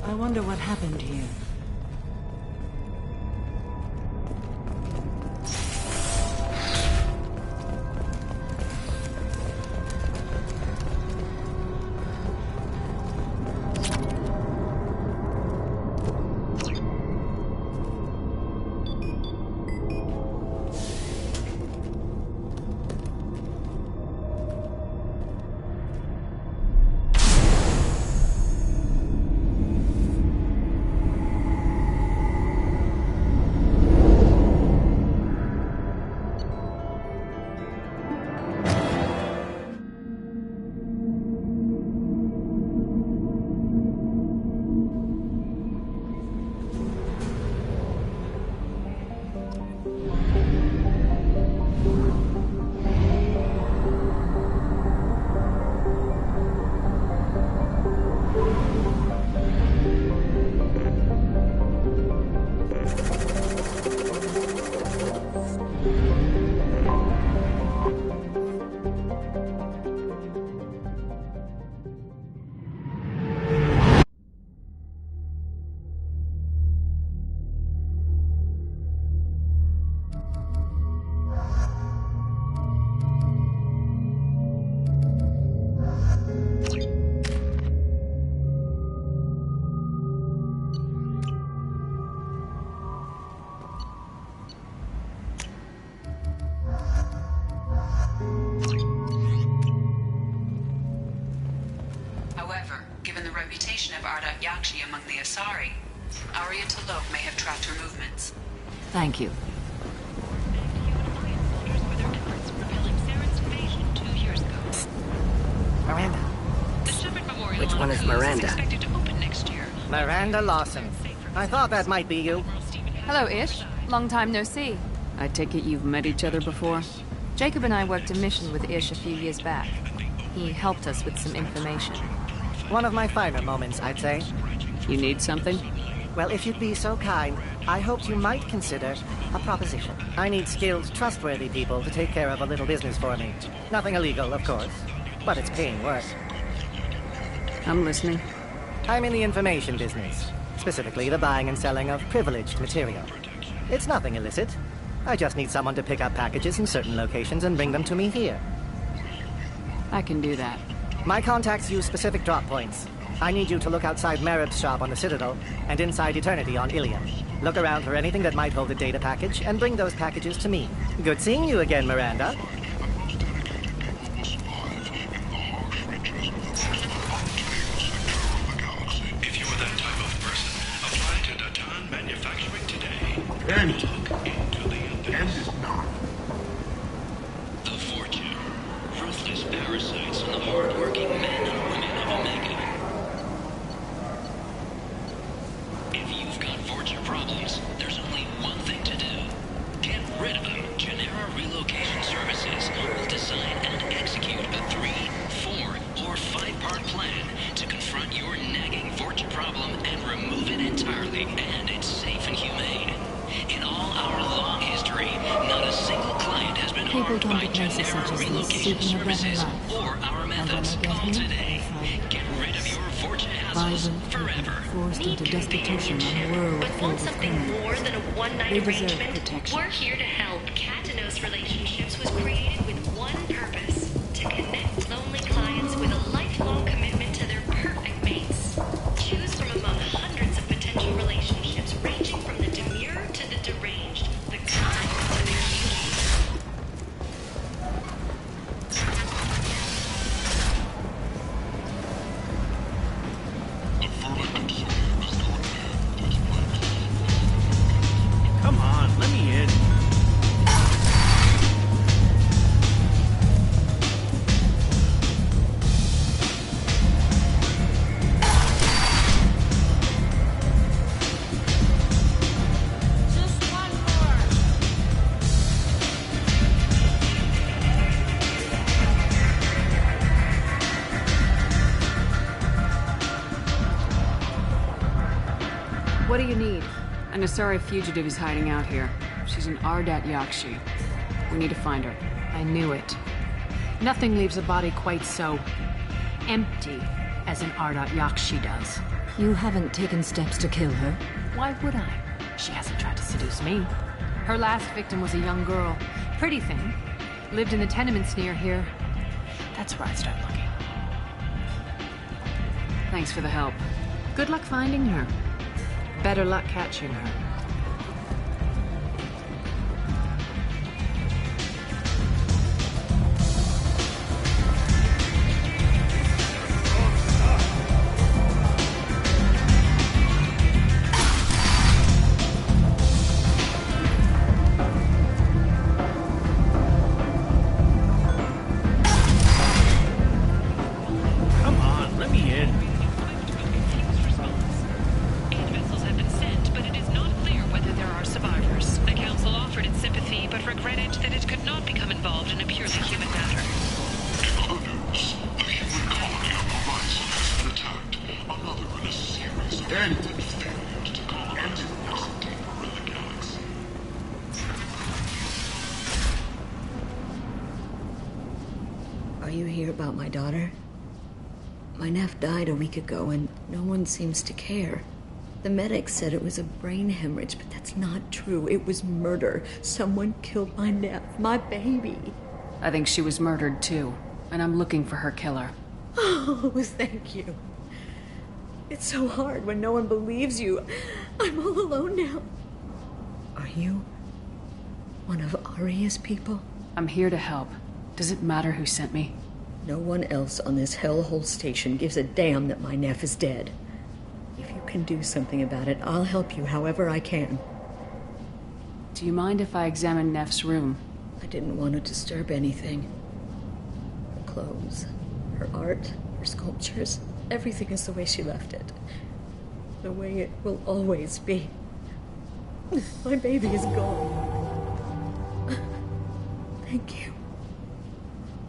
[SPEAKER 13] I wonder what happened here.
[SPEAKER 3] among the Asari. Arya T'Loak may have tracked her movements.
[SPEAKER 13] Thank you.
[SPEAKER 1] For their efforts repelling
[SPEAKER 7] Which one is Miranda?
[SPEAKER 3] Expected to open next year.
[SPEAKER 7] Miranda Lawson. I thought that might be you.
[SPEAKER 8] Hello, Ish. Long time no see. I take it you've met each other before? Jacob and I worked a mission with Ish a few years back. He helped us with some information.
[SPEAKER 7] One of my finer moments, I'd say.
[SPEAKER 8] You need something?
[SPEAKER 7] Well, if you'd be so kind, I hoped you might consider a proposition. I need skilled, trustworthy people to take care of a little business for me. Nothing illegal, of course, but it's paying work.
[SPEAKER 8] I'm listening.
[SPEAKER 7] I'm in the information business, specifically the buying and selling of privileged material. It's nothing illicit. I just need someone to pick up packages in certain locations and bring them to me here.
[SPEAKER 8] I can do that.
[SPEAKER 7] My contacts use specific drop points. I need you to look outside Merib's shop on the Citadel and inside Eternity on Ilium. Look around for anything that might hold a data package and bring those packages to me. Good seeing you again, Miranda.
[SPEAKER 15] If you were that type of person, apply to Datan Manufacturing today. Look into the abyss. The Fortune. Ruthless parasites on the hard-working men and women of Omega. If you've got Fortune problems, there's only one thing to do. Get rid of them. Genera Relocation Services will design and execute a 3, 4, or 5-part plan to confront your nagging Fortune problem and remove it entirely, and it's safe and humane. In all our long history, not a single client has been harmed by Genera Relocation Services or our methods. Call today. Get rid of your Fortune hassles forever.
[SPEAKER 13] Forced into destitution on a world
[SPEAKER 23] But
[SPEAKER 13] filled
[SPEAKER 23] want
[SPEAKER 13] with
[SPEAKER 23] something
[SPEAKER 13] criminals.
[SPEAKER 23] more than a one-night
[SPEAKER 13] They deserve
[SPEAKER 23] arrangement?
[SPEAKER 13] protection.
[SPEAKER 23] We're here to help. Katanos Relationships was created with one purpose: to connect lonely clients with a lifelong commitment to their perfect mates. Choose from among hundreds of potential relationships ranging from the demure to the deranged, the kind to the kinky.
[SPEAKER 14] Come on, let me in.
[SPEAKER 8] What do you need? An Asari fugitive is hiding out here. She's an Ardat Yakshi. We need to find her.
[SPEAKER 24] I knew it. Nothing leaves a body quite so empty as an Ardat Yakshi does.
[SPEAKER 13] You haven't taken steps to kill her?
[SPEAKER 24] Why would I? She hasn't tried to seduce me. Her last victim was a young girl. Pretty thing. Lived in the tenements near here. That's where I'd start looking.
[SPEAKER 8] Thanks for the help.
[SPEAKER 24] Good luck finding her. Better luck catching her.
[SPEAKER 14] Come on, let me in.
[SPEAKER 3] Aid vessels have been sent, but it is not clear whether there are survivors. The Council offered its sympathy, but regretted that it could not become involved in a purely human matter.
[SPEAKER 15] The human colony of Uprising has been attacked. Another in a series of human failures to colonize the present-day Marilla Galaxy.
[SPEAKER 25] Are you here about my daughter? My nephew died a week ago and no one seems to care. The medics said it was a brain hemorrhage, but that's not true. It was murder. Someone killed my nephew, my baby.
[SPEAKER 8] I think she was murdered too, and I'm looking for her killer.
[SPEAKER 25] Oh, thank you. It's so hard when no one believes you. I'm all alone now. Are you one of Aria's people?
[SPEAKER 8] I'm here to help. Does it matter who sent me?
[SPEAKER 25] No one else on this hellhole station gives a damn that my nephew is dead. If you can do something about it, I'll help you however I can.
[SPEAKER 8] Do you mind if I examine Neff's room?
[SPEAKER 25] I didn't want to disturb anything. Her clothes, her art, her sculptures. Everything is the way she left it. The way it will always be. My baby is gone. Thank you.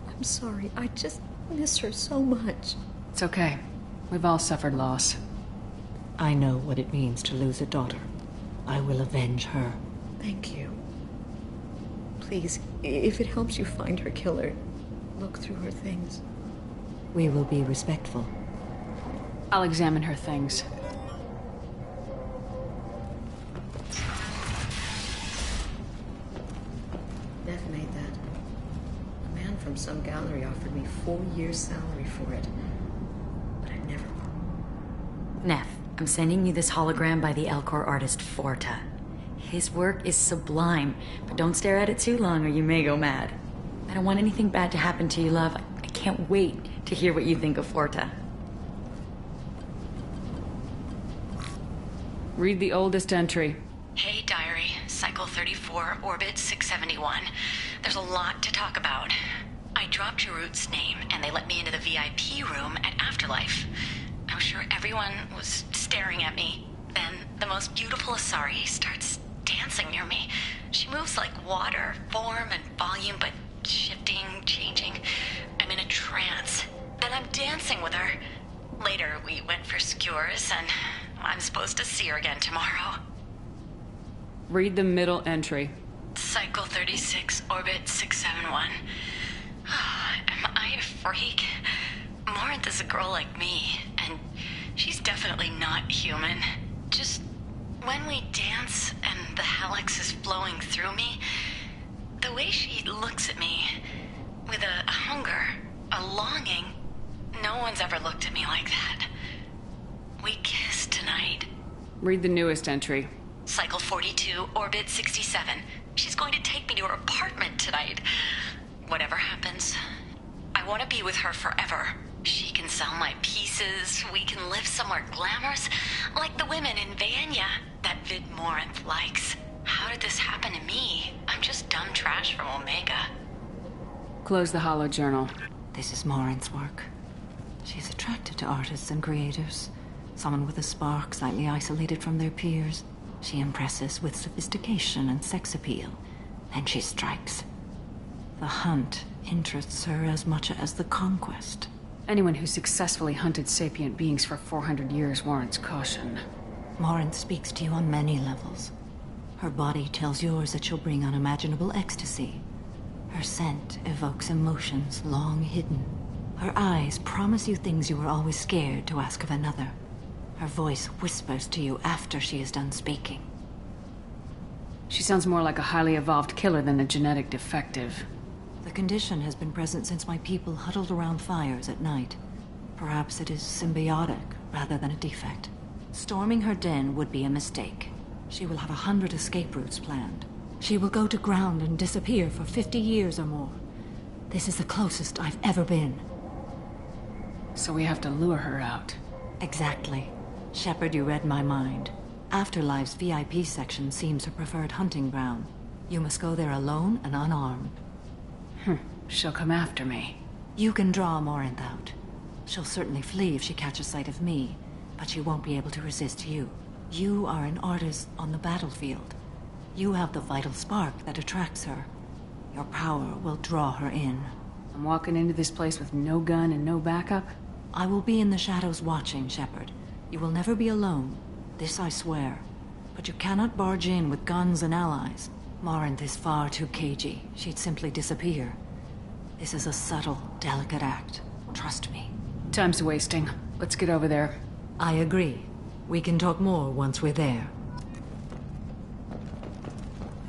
[SPEAKER 25] I'm sorry. I just miss her so much.
[SPEAKER 24] It's okay. We've all suffered loss.
[SPEAKER 25] I know what it means to lose a daughter. I will avenge her. Thank you. Please, if it helps you find her killer, look through her things. We will be respectful.
[SPEAKER 24] I'll examine her things.
[SPEAKER 25] Neff made that. A man from some gallery offered me 4 years' salary for it. But I never...
[SPEAKER 5] Neff, I'm sending you this hologram by the Elcor artist Forta. His work is sublime, but don't stare at it too long or you may go mad. I don't want anything bad to happen to you, love. I can't wait to hear what you think of Forta.
[SPEAKER 24] Read the oldest entry.
[SPEAKER 5] Hey, Diary. Cycle 34, Orbit 671. There's a lot to talk about. I dropped Jarut's name, and they let me into the VIP room at Afterlife. I was sure everyone was staring at me. Then, the most beautiful Asari starts dancing near me. She moves like water, form and volume, but shifting, changing. I'm in a trance. Then I'm dancing with her. Later, we went for skewers, and I'm supposed to see her again tomorrow.
[SPEAKER 24] Read the middle entry.
[SPEAKER 5] Cycle 36, Orbit 671. Am I a freak? Morinth is a girl like me, and she's definitely not human. Just when we dance and the helix is flowing through me, the way she looks at me, with a hunger, a longing, no one's ever looked at me like that. We kissed tonight.
[SPEAKER 24] Read the newest entry.
[SPEAKER 5] Cycle 42, Orbit 67. She's going to take me to her apartment tonight. Whatever happens, I want to be with her forever. She can sell my pieces, we can live somewhere glamorous, like the women in Vanya that Vid Morinth likes. How did this happen to me? I'm just dumb trash from Omega.
[SPEAKER 24] Close the holo journal.
[SPEAKER 25] This is Morinth's work. She's attracted to artists and creators. Someone with a spark, slightly isolated from their peers. She impresses with sophistication and sex appeal. Then she strikes. The hunt interests her as much as the conquest.
[SPEAKER 24] Anyone who successfully hunted sapient beings for 400 years warrants caution.
[SPEAKER 25] Morinth speaks to you on many levels. Her body tells yours that she'll bring unimaginable ecstasy. Her scent evokes emotions long hidden. Her eyes promise you things you were always scared to ask of another. Her voice whispers to you after she is done speaking.
[SPEAKER 24] She sounds more like a highly evolved killer than a genetic defective.
[SPEAKER 25] The condition has been present since my people huddled around fires at night. Perhaps it is symbiotic rather than a defect. Storming her den would be a mistake. She will have 100 escape routes planned. She will go to ground and disappear for 50 years or more. This is the closest I've ever been.
[SPEAKER 24] So we have to lure her out.
[SPEAKER 25] Exactly. Shepard, you read my mind. Afterlife's VIP section seems her preferred hunting ground. You must go there alone and unarmed.
[SPEAKER 24] She'll come after me.
[SPEAKER 25] You can draw Morinth out. She'll certainly flee if she catches sight of me, but she won't be able to resist you. You are an artist on the battlefield. You have the vital spark that attracts her. Your power will draw her in.
[SPEAKER 24] I'm walking into this place with no gun and no backup?
[SPEAKER 25] I will be in the shadows watching, Shepard. You will never be alone. This I swear. But you cannot barge in with guns and allies. Morinth is far too cagey. She'd simply disappear. This is a subtle, delicate act. Trust me.
[SPEAKER 24] Time's wasting. Let's get over there.
[SPEAKER 25] I agree. We can talk more once we're there.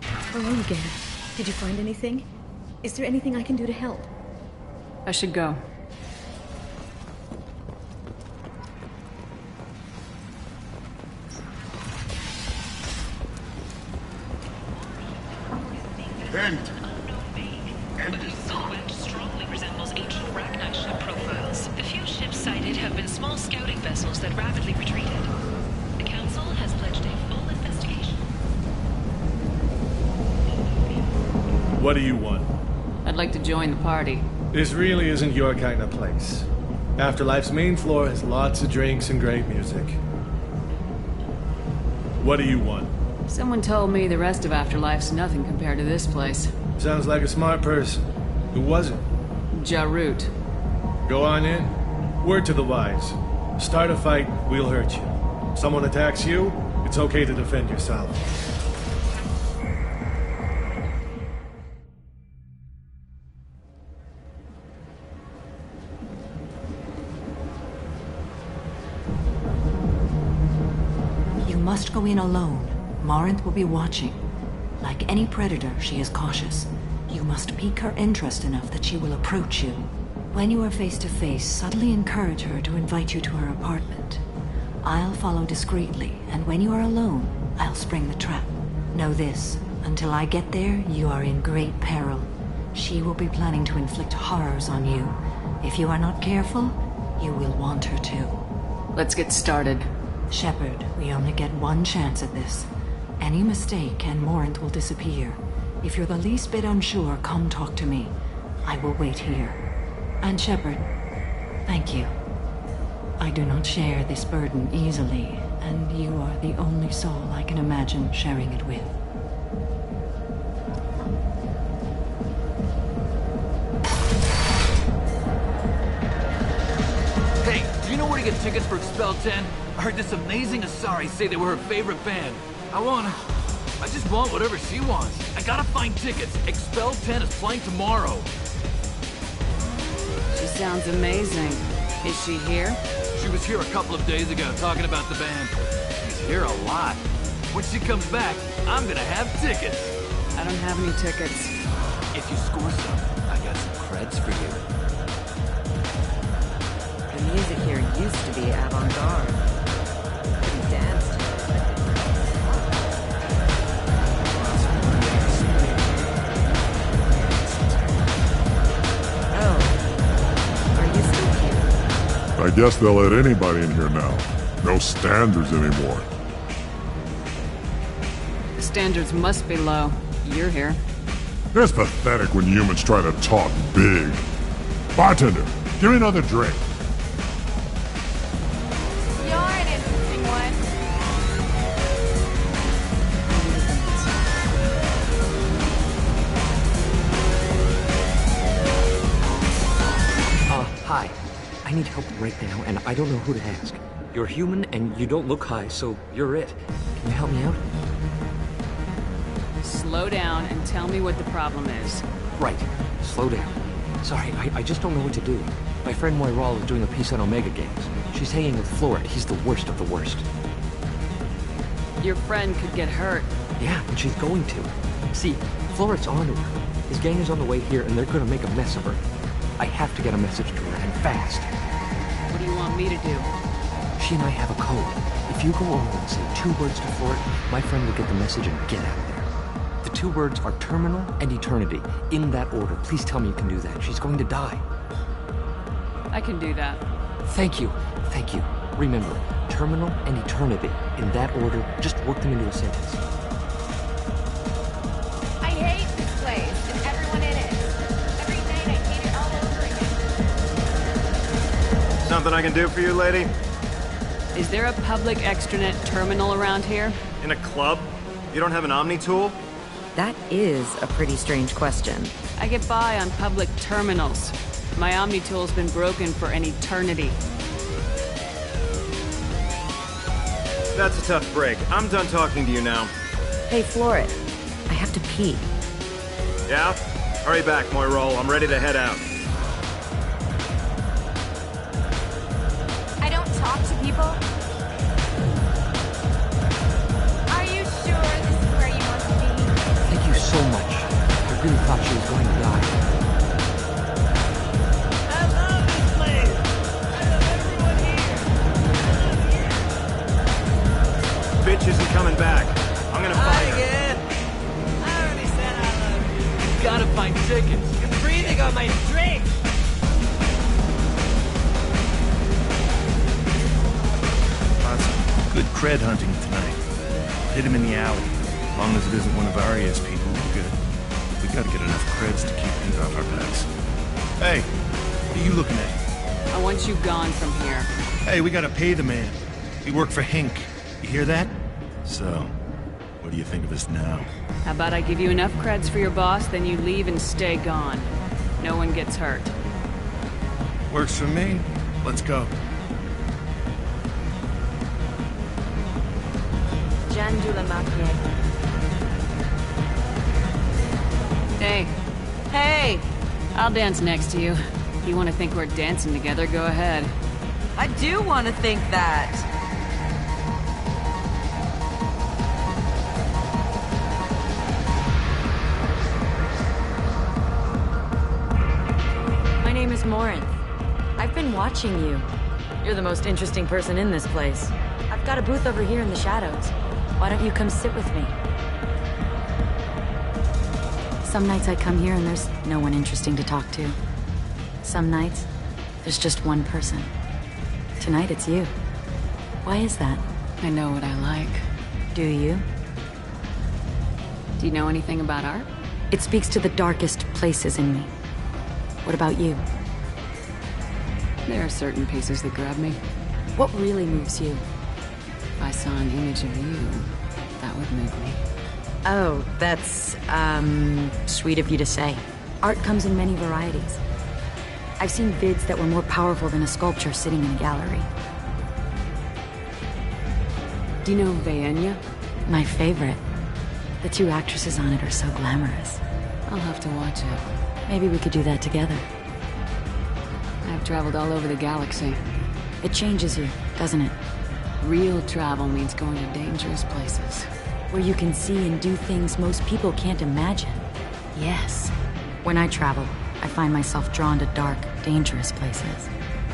[SPEAKER 25] Hello again. Did you find anything? Is there anything I can do to help?
[SPEAKER 24] I should go.
[SPEAKER 3] Strongly resembles ancient Rachni ship profiles. The few ships sighted have been small scouting vessels that rapidly retreated. The Council has pledged a full investigation.
[SPEAKER 6] What do you want?
[SPEAKER 24] I'd like to join the party.
[SPEAKER 6] This really isn't your kind of place. Afterlife's main floor has lots of drinks and great music. What do you want?
[SPEAKER 8] Someone told me the rest of Afterlife's nothing compared to this place.
[SPEAKER 6] Sounds like a smart person. Who was it?
[SPEAKER 8] Jarut.
[SPEAKER 6] Go on in. Word to the wise. Start a fight, we'll hurt you. Someone attacks you, it's okay to defend yourself.
[SPEAKER 13] You must go in alone. Morinth will be watching. Like any predator, she is cautious. You must pique her interest enough that she will approach you. When you are face to face, subtly encourage her to invite you to her apartment. I'll follow discreetly, and when you are alone, I'll spring the trap. Know this, until I get there, you are in great peril. She will be planning to inflict horrors on you. If you are not careful, you will want her to.
[SPEAKER 8] Let's get started.
[SPEAKER 13] Shepard, we only get one chance at this. Any mistake and Morinth will disappear. If you're the least bit unsure, come talk to me. I will wait here. And Shepard, thank you. I do not share this burden easily, and you are the only soul I can imagine sharing it with.
[SPEAKER 10] Hey, do you know where to get tickets for Expel 10? I heard this amazing Asari say they were her favorite band. I just want whatever she wants. I gotta find tickets. Expel 10 is playing tomorrow.
[SPEAKER 8] She sounds amazing. Is she here?
[SPEAKER 10] She was here a couple of days ago talking about the band. She's here a lot. When she comes back, I'm gonna have tickets.
[SPEAKER 8] I don't have any tickets.
[SPEAKER 10] If you score some, I got some creds for you.
[SPEAKER 11] The music here used to be avant-garde. We danced.
[SPEAKER 17] I guess they'll let anybody in here now. No standards anymore.
[SPEAKER 8] The standards must be low. You're here.
[SPEAKER 17] It's pathetic when humans try to talk big. Bartender, give me another drink.
[SPEAKER 22] You're an interesting one.
[SPEAKER 20] Hi. I need help right now, and I don't know who to ask. You're human, and you don't look high, so you're it. Can you help me out?
[SPEAKER 8] Slow down and tell me what the problem is.
[SPEAKER 20] Right. Slow down. Sorry, I just don't know what to do. My friend Moiral is doing a piece on Omega Games. She's hanging with Florid. He's the worst of the worst.
[SPEAKER 8] Your friend could get hurt.
[SPEAKER 20] Yeah, and she's going to. See, Florid's on to her. His gang is on the way here, and they're gonna make a mess of her. I have to get a message to her, and fast.
[SPEAKER 8] What do you want me to do?
[SPEAKER 20] She and I have a code. If you go over and say 2 words to Florid, my friend will get the message and get out of there. The 2 words are terminal and eternity. In that order. Please tell me you can do that. She's going to die.
[SPEAKER 8] I can do that.
[SPEAKER 20] Thank you. Thank you. Remember, terminal and eternity. In that order, just work them into a sentence.
[SPEAKER 22] I hate this place and everyone in it. Every night I hate it all over again.
[SPEAKER 26] Something I can do for you, lady?
[SPEAKER 8] Is there a public extranet terminal around here?
[SPEAKER 26] In a club? You don't have an Omni tool?
[SPEAKER 11] That is a pretty strange question.
[SPEAKER 8] I get by on public terminals. My Omni tool's been broken for an eternity.
[SPEAKER 26] That's a tough break. I'm done talking to you now.
[SPEAKER 11] Hey, Florid. I have to pee.
[SPEAKER 26] Yeah? Hurry back, Moiral. I'm ready to head out.
[SPEAKER 22] I don't talk to people. Are you sure this is where you want to be?
[SPEAKER 20] Thank you so much. I really thought she was going to die.
[SPEAKER 26] I love this place! I love everyone here! Bitch isn't coming back. I'm gonna find her.
[SPEAKER 19] Again? I already said I love you.
[SPEAKER 10] You gotta find tickets.
[SPEAKER 19] You're breathing on my drink!
[SPEAKER 27] Good cred hunting tonight. Hit him in the alley. As long as it isn't one of Arya's people, we're good. We gotta get enough creds to keep things off our backs. Hey, what are you looking at?
[SPEAKER 1] I want you gone from here.
[SPEAKER 27] Hey, we gotta pay the man. We work for Hink. You hear that? So, what do you think of us now?
[SPEAKER 1] How about I give you enough creds for your boss, then you leave and stay gone. No one gets hurt.
[SPEAKER 27] Works for me. Let's go.
[SPEAKER 1] Hey.
[SPEAKER 2] Hey!
[SPEAKER 1] I'll dance next to you. If you want to think we're dancing together, go ahead.
[SPEAKER 2] I do want to think that.
[SPEAKER 13] My name is Morinth. I've been watching you. You're the most interesting person in this place. I've got a booth over here in the shadows. Why don't you come sit with me? Some nights I come here and there's no one interesting to talk to. Some nights, there's just one person. Tonight it's you. Why is that?
[SPEAKER 1] I know what I like.
[SPEAKER 13] Do you?
[SPEAKER 1] Do you know anything about art?
[SPEAKER 13] It speaks to the darkest places in me. What about you?
[SPEAKER 1] There are certain pieces that grab me.
[SPEAKER 13] What really moves you?
[SPEAKER 1] If I saw an image of you, that would move me.
[SPEAKER 13] Oh, that's, sweet of you to say. Art comes in many varieties. I've seen vids that were more powerful than a sculpture sitting in a gallery.
[SPEAKER 1] Do you know Vaenya?
[SPEAKER 13] My favorite. The two actresses on it are so glamorous.
[SPEAKER 1] I'll have to watch it.
[SPEAKER 13] Maybe we could do that together.
[SPEAKER 1] I've traveled all over the galaxy.
[SPEAKER 13] It changes you, doesn't it?
[SPEAKER 1] Real travel means going to dangerous places.
[SPEAKER 13] Where you can see and do things most people can't imagine. Yes. When I travel, I find myself drawn to dark, dangerous places.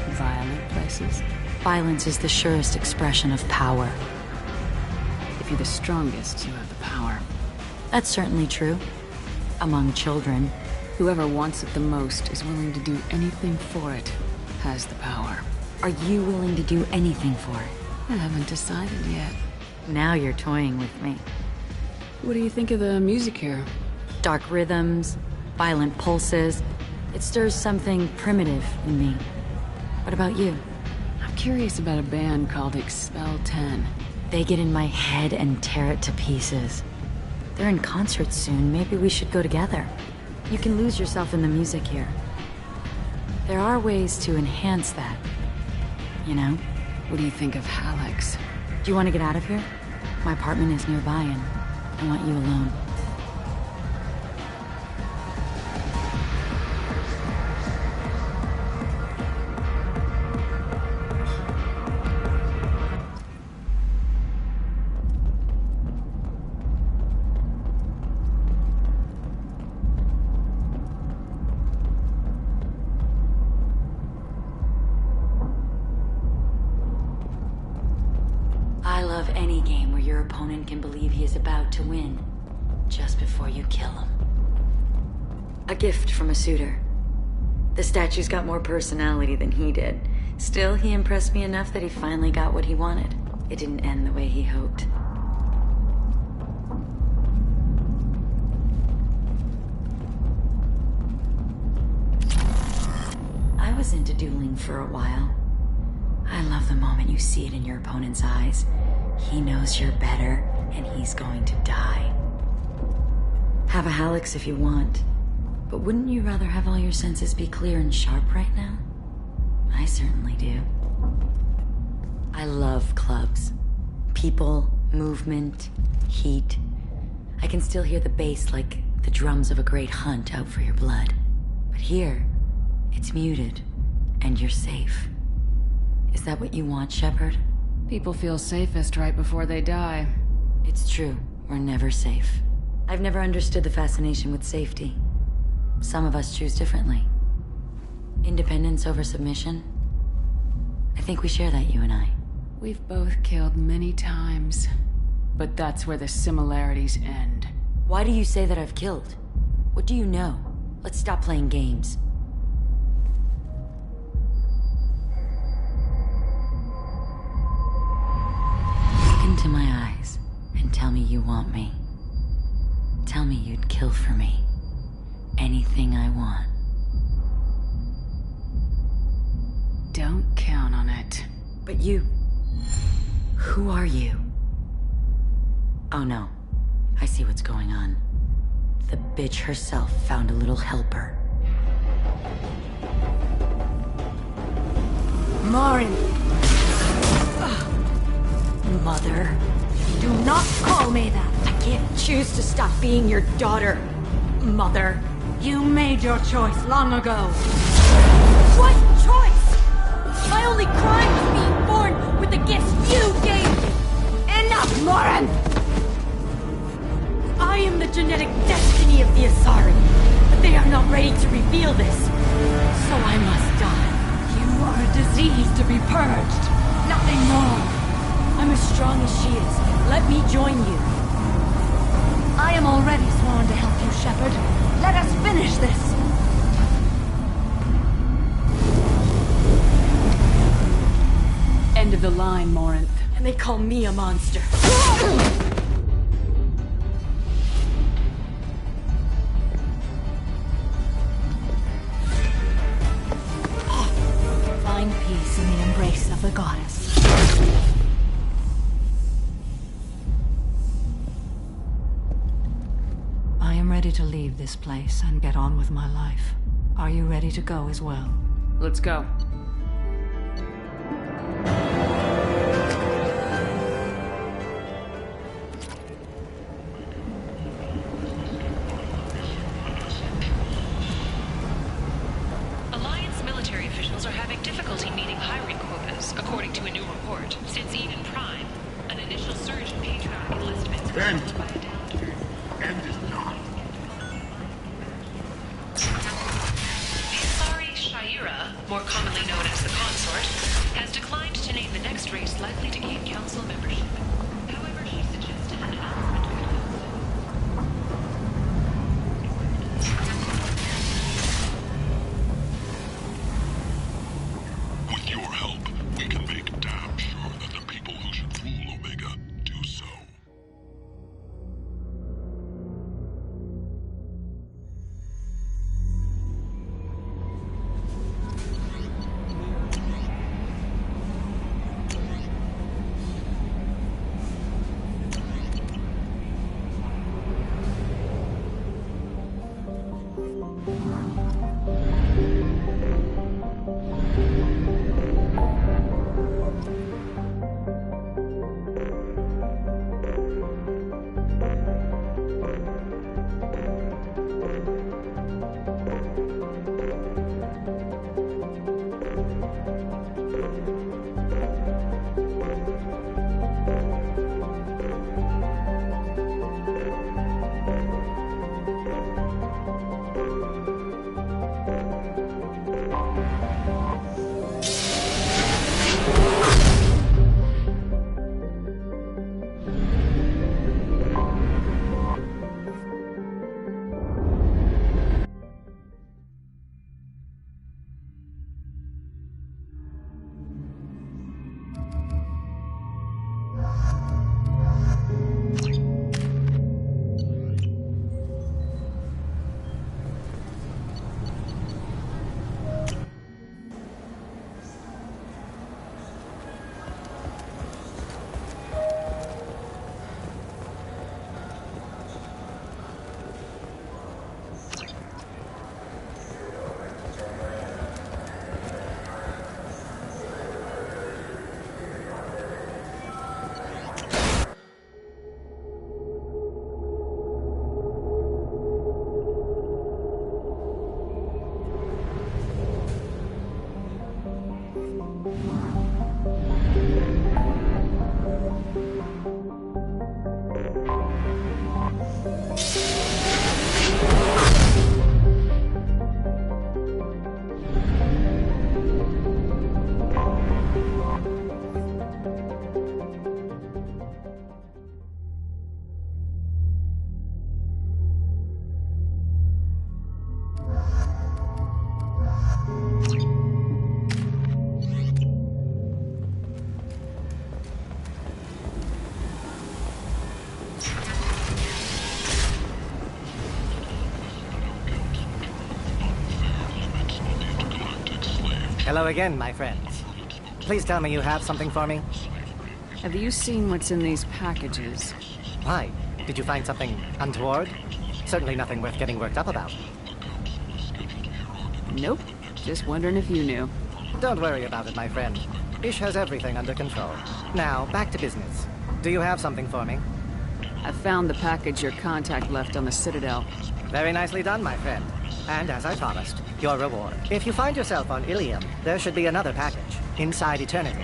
[SPEAKER 1] Violent places?
[SPEAKER 13] Violence is the surest expression of power.
[SPEAKER 1] If you're the strongest, you have the power.
[SPEAKER 13] That's certainly true. Among children.
[SPEAKER 1] Whoever wants it the most is willing to do anything for it, has the power.
[SPEAKER 13] Are you willing to do anything for it?
[SPEAKER 1] I haven't decided yet.
[SPEAKER 13] Now you're toying with me.
[SPEAKER 1] What do you think of the music here?
[SPEAKER 13] Dark rhythms, violent pulses. It stirs something primitive in me. What about you?
[SPEAKER 1] I'm curious about a band called Expel 10.
[SPEAKER 13] They get in my head and tear it to pieces. They're in concert soon. Maybe we should go together. You can lose yourself in the music here. There are ways to enhance that. You know?
[SPEAKER 1] What do you think of Hallex?
[SPEAKER 13] Do you want to get out of here? My apartment is nearby and I want you alone. I love any game where your opponent can believe he is about to win, just before you kill him. A gift from a suitor. The statue's got more personality than he did. Still, he impressed me enough that he finally got what he wanted. It didn't end the way he hoped. I was into dueling for a while. I love the moment you see it in your opponent's eyes. He knows you're better, and he's going to die. Have a Hallex if you want, but wouldn't you rather have all your senses be clear and sharp right now? I certainly do. I love clubs. People, movement, heat. I can still hear the bass like the drums of a great hunt out for your blood. But here, it's muted, and you're safe. Is that what you want, Shepard?
[SPEAKER 1] People feel safest right before they die.
[SPEAKER 13] It's true. We're never safe. I've never understood the fascination with safety. Some of us choose differently. Independence over submission? I think we share that, you and I.
[SPEAKER 1] We've both killed many times, but that's where the similarities end.
[SPEAKER 13] Why do you say that I've killed? What do you know? Let's stop playing games. Look into my eyes and tell me you want me. Tell me you'd kill for me. Anything I want.
[SPEAKER 1] Don't count on it.
[SPEAKER 13] But you... Who are you? Oh no. I see what's going on. The bitch herself found a little helper. Marin! Mother. Do not call me that! I can't choose to stop being your daughter. Mother, you made your choice long ago. What choice? My only crime was being born with the gifts you gave me! Enough, Marin! I am the genetic destiny of the Asari, but they are not ready to reveal this. So I must die. You are a disease to be purged. Nothing more. I'm as strong as she is. Let me join you. I am already sworn to help you, Shepard. Let us finish this.
[SPEAKER 1] End of the line, Morinth.
[SPEAKER 13] And they call me a monster. Find peace in the embrace of the goddess. I am ready to leave this place and get on with my life. Are you ready to go as well?
[SPEAKER 1] Let's go.
[SPEAKER 3] Alliance military officials are having difficulty meeting hiring quotas, according to a new report. Since Eden Prime, an initial surge in patriotic enlistments was followed by a downturn.
[SPEAKER 17] End is not.
[SPEAKER 3] The Asari Shaira, more commonly known as the Consort, has declined to name the next race likely to gain council membership. However, she suggested an announcement could
[SPEAKER 17] With your help, we can make damn sure that the people who should rule Omega do so.
[SPEAKER 4] Hello again, my friends. Please tell me you have something for me.
[SPEAKER 8] Have you seen what's in these packages?
[SPEAKER 4] Why? Did you find something untoward? Certainly nothing worth getting worked up about.
[SPEAKER 8] Nope. Just wondering if you knew.
[SPEAKER 4] Don't worry about it, my friend. Ish has everything under control. Now, back to business. Do you have something for me?
[SPEAKER 8] I found the package your contact left on the Citadel.
[SPEAKER 4] Very nicely done, my friend. And as I promised, your reward. If you find yourself on Ilium, there should be another package, inside Eternity.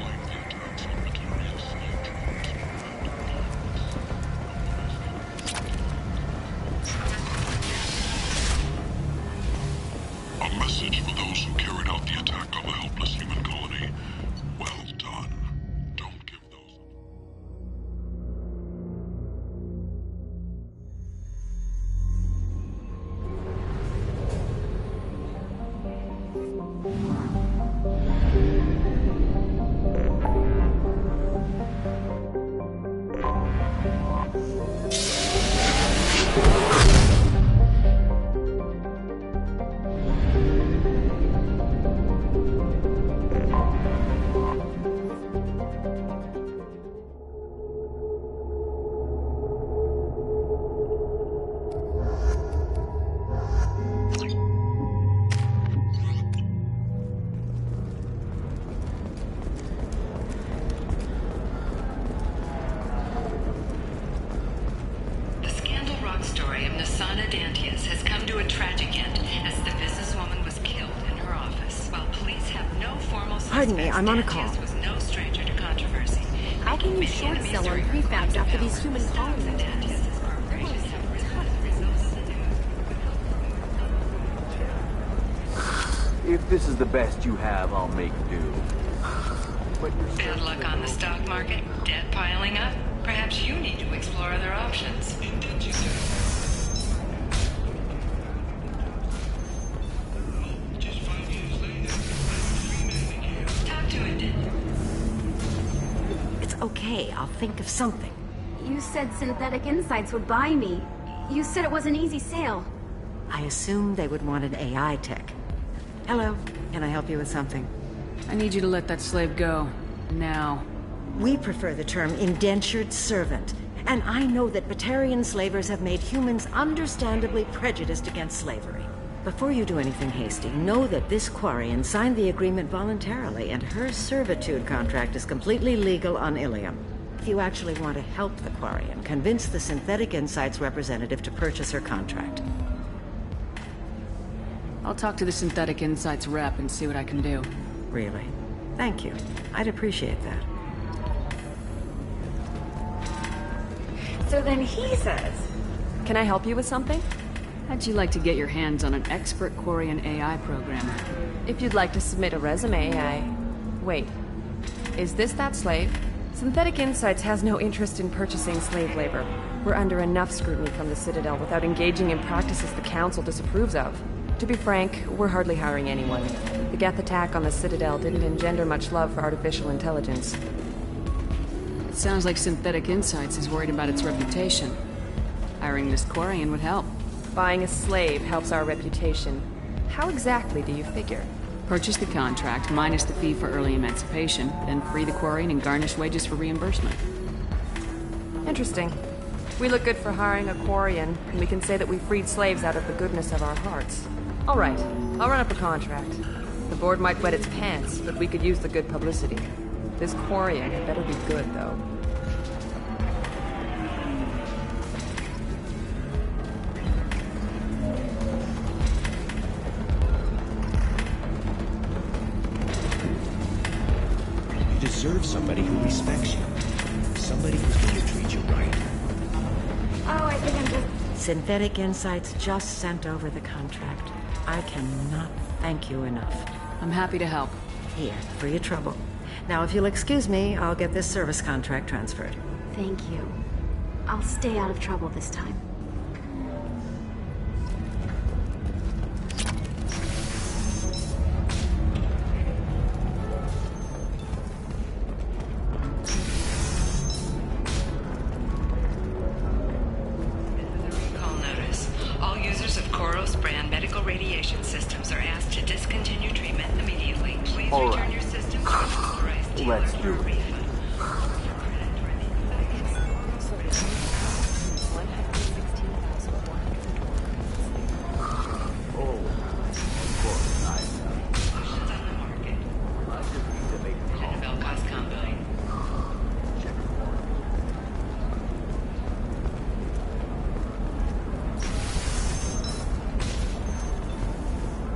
[SPEAKER 17] A message for those who carried out the attack on the helpless human colony. Well done. Don't give those...
[SPEAKER 7] Pardon me, I'm on a call.
[SPEAKER 3] Was no stranger to controversy.
[SPEAKER 22] How can you short sell on prefabs after these human colonies?
[SPEAKER 10] If this is the best you have, I'll make do.
[SPEAKER 3] Bad luck on the stock market? Debt piling up? Perhaps you need to explore other options.
[SPEAKER 7] Okay, I'll think of something.
[SPEAKER 22] You said Synthetic Insights would buy me. You said it was an easy sale.
[SPEAKER 7] I assumed they would want an AI tech. Hello, can I help you with something?
[SPEAKER 8] I need you to let that slave go. Now.
[SPEAKER 7] We prefer the term indentured servant. And I know that Batarian slavers have made humans understandably prejudiced against slavery. Before you do anything hasty, know that this Quarian signed the agreement voluntarily, and her servitude contract is completely legal on Ilium. If you actually want to help the Quarian, convince the Synthetic Insights representative to purchase her contract.
[SPEAKER 8] I'll talk to the Synthetic Insights rep and see what I can do.
[SPEAKER 7] Really? Thank you. I'd appreciate that.
[SPEAKER 22] So then he says...
[SPEAKER 9] Can I help you with something?
[SPEAKER 8] How'd you like to get your hands on an expert Quarian AI programmer?
[SPEAKER 9] If you'd like to submit a resume, Wait. Is this that slave? Synthetic Insights has no interest in purchasing slave labor. We're under enough scrutiny from the Citadel without engaging in practices the Council disapproves of. To be frank, we're hardly hiring anyone. The Geth attack on the Citadel didn't engender much love for artificial intelligence.
[SPEAKER 8] It sounds like Synthetic Insights is worried about its reputation. Hiring this Quarian would help.
[SPEAKER 9] Buying a slave helps our reputation. How exactly do you figure?
[SPEAKER 8] Purchase the contract, minus the fee for early emancipation, then free the Quarian and garnish wages for reimbursement.
[SPEAKER 9] Interesting. We look good for hiring a Quarian, and we can say that we freed slaves out of the goodness of our hearts. All right, I'll run up a contract. The board might wet its pants, but we could use the good publicity. This Quarian had better be good, though.
[SPEAKER 12] You deserve somebody who respects you. Somebody who's going to treat you right.
[SPEAKER 22] Oh, I think I'm just...
[SPEAKER 7] Synthetic Insights just sent over the contract. I cannot thank you enough.
[SPEAKER 8] I'm happy to help.
[SPEAKER 7] Here, for your trouble. Now, if you'll excuse me, I'll get this service contract transferred.
[SPEAKER 22] Thank you. I'll stay out of trouble this time.
[SPEAKER 3] All users of Koros brand medical radiation systems are asked to discontinue treatment immediately. Please All right.
[SPEAKER 10] Let's do it.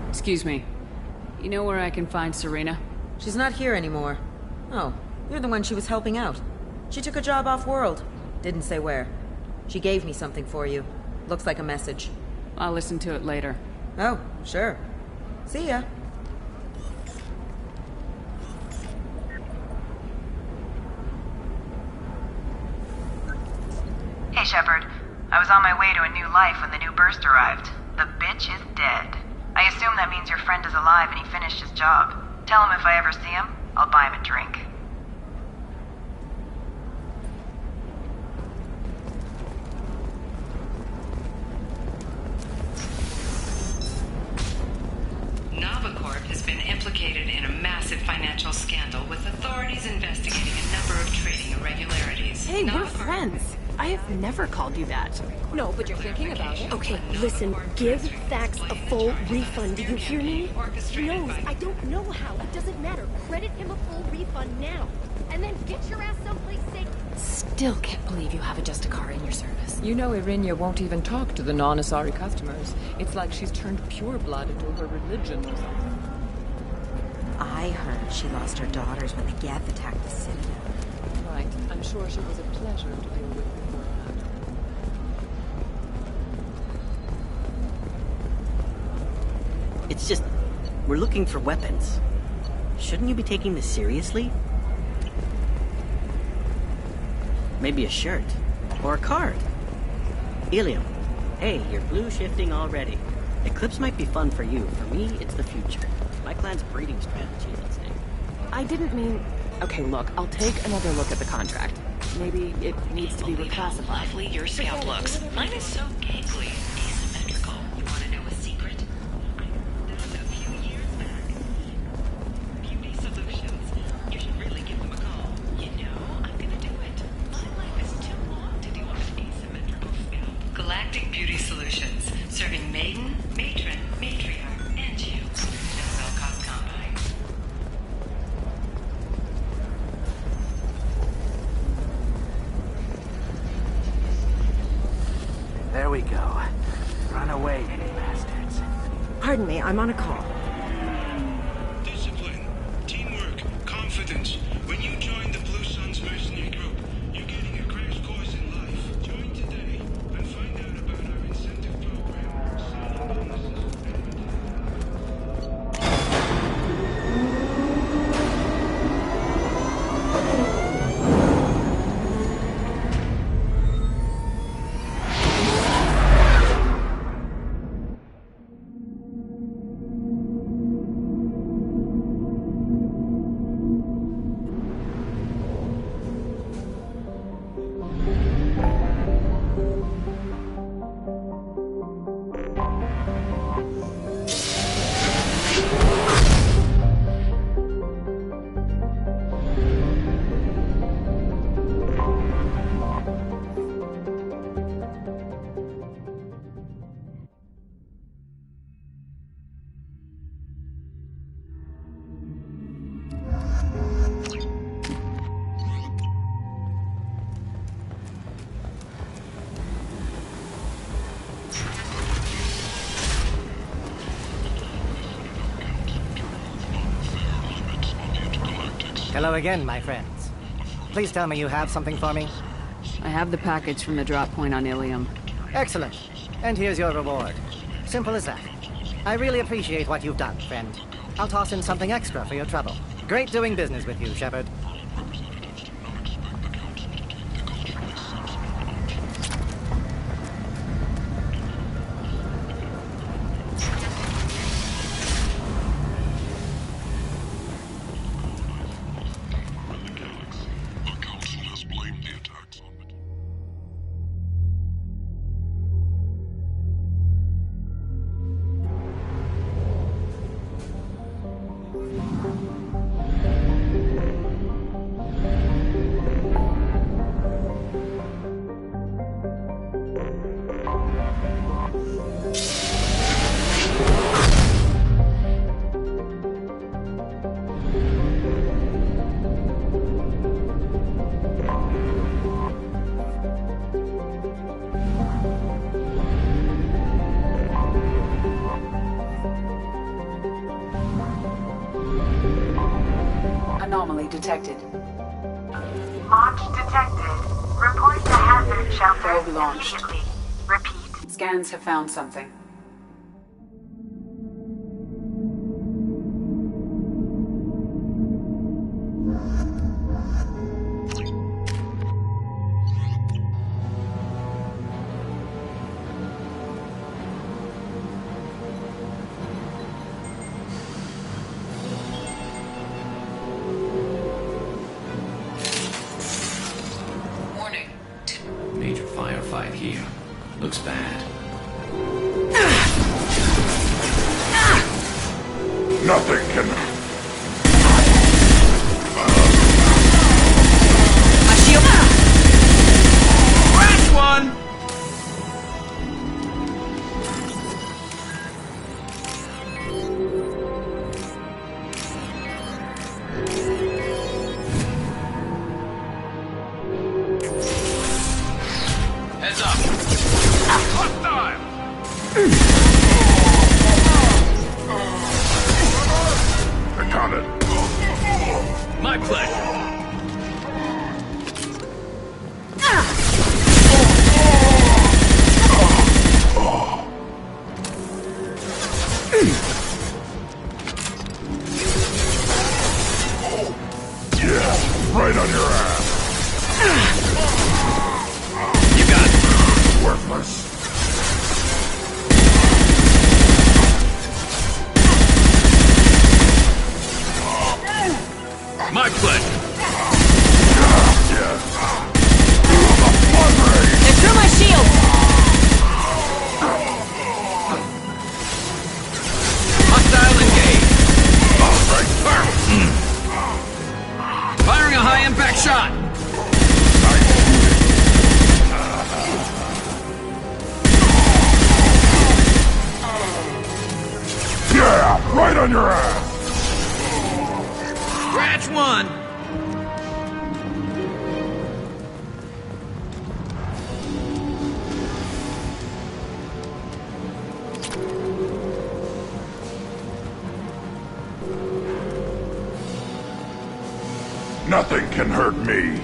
[SPEAKER 1] Excuse me. You know where I can find Serena?
[SPEAKER 2] She's not here anymore. Oh, you're the one she was helping out. She took a job off-world. Didn't say where. She gave me something for you. Looks like a message.
[SPEAKER 1] I'll listen to it later.
[SPEAKER 2] Oh, sure. See ya.
[SPEAKER 11] Hey, Shepard. I was on my way to a new life when the new burst arrived. The bitch is dead. I assume that means your friend is alive and he finished his job. Tell him if I ever see him, I'll buy him a drink.
[SPEAKER 3] Novacorp has been implicated in a massive financial scandal with authorities investigating a number of trading irregularities.
[SPEAKER 9] Hey, we're friends. I have never called you that.
[SPEAKER 5] No, but you're thinking about it. Okay, listen, give Thax a full refund, do you hear me? He knows, I don't know how, it doesn't matter. Credit him a full refund now, and then get your ass someplace safe.
[SPEAKER 9] Still can't believe you have a Justicar in your service. You know Irinia won't even talk to the non-Asari customers. It's like she's turned pure blood into her religion or something.
[SPEAKER 7] I heard she lost her daughters when the Geth attacked the Citadel.
[SPEAKER 9] Right, I'm sure she was a pleasure to deal with.
[SPEAKER 4] It's just, we're looking for weapons. Shouldn't you be taking this seriously? Maybe a shirt. Or a card. Ilium. Hey, you're blue shifting already. Eclipse might be fun for you. For me, it's the future. My clan's breeding strategy is at stake.
[SPEAKER 9] I didn't mean... Okay, look, I'll take another look at the contract. Maybe it needs to be reclassified.
[SPEAKER 3] Lovely your scout looks. Mine is so gangly, asymmetrical. You want to know a secret? A few years back. Beauty Solutions. You should really give them a call. You know, I'm gonna do it. My life is too long to deal with an asymmetrical scout. Galactic Beauty Solutions. Serving maiden, matron, matriarch, and you. No well-cost combine.
[SPEAKER 10] There we go. Run away, you bastards.
[SPEAKER 7] Pardon me, I'm on a call.
[SPEAKER 17] Discipline, teamwork, confidence. When you join the Blue Suns mercenary group, you're getting a crash course in life. Join today and find out about our incentive program. Signing bonuses.
[SPEAKER 4] Hello again, my friends. Please tell me you have something for me.
[SPEAKER 1] I have the package from the drop point on Ilium.
[SPEAKER 4] Excellent. And here's your reward. Simple as that. I really appreciate what you've done, friend. I'll toss in something extra for your trouble. Great doing business with you, Shepard.
[SPEAKER 14] detected.
[SPEAKER 11] Launch detected. Report to hazard shelter
[SPEAKER 14] Probe launched.
[SPEAKER 11] immediately. Repeat.
[SPEAKER 14] Scans have found something.
[SPEAKER 10] Major firefight here. Looks bad.
[SPEAKER 15] Nothing can...
[SPEAKER 10] My shield! Crash one! Heads up! Hostile!
[SPEAKER 15] Accounted.
[SPEAKER 10] My pleasure.
[SPEAKER 15] Yeah, right on your ass.
[SPEAKER 10] You got it.
[SPEAKER 15] Worthless.
[SPEAKER 10] My pleasure.
[SPEAKER 15] Yes.
[SPEAKER 2] They're through my shield!
[SPEAKER 10] Hostile engaged. Firing a high-impact shot.
[SPEAKER 15] Yeah, right on your ass.
[SPEAKER 10] Scratch one.
[SPEAKER 15] Nothing can hurt me.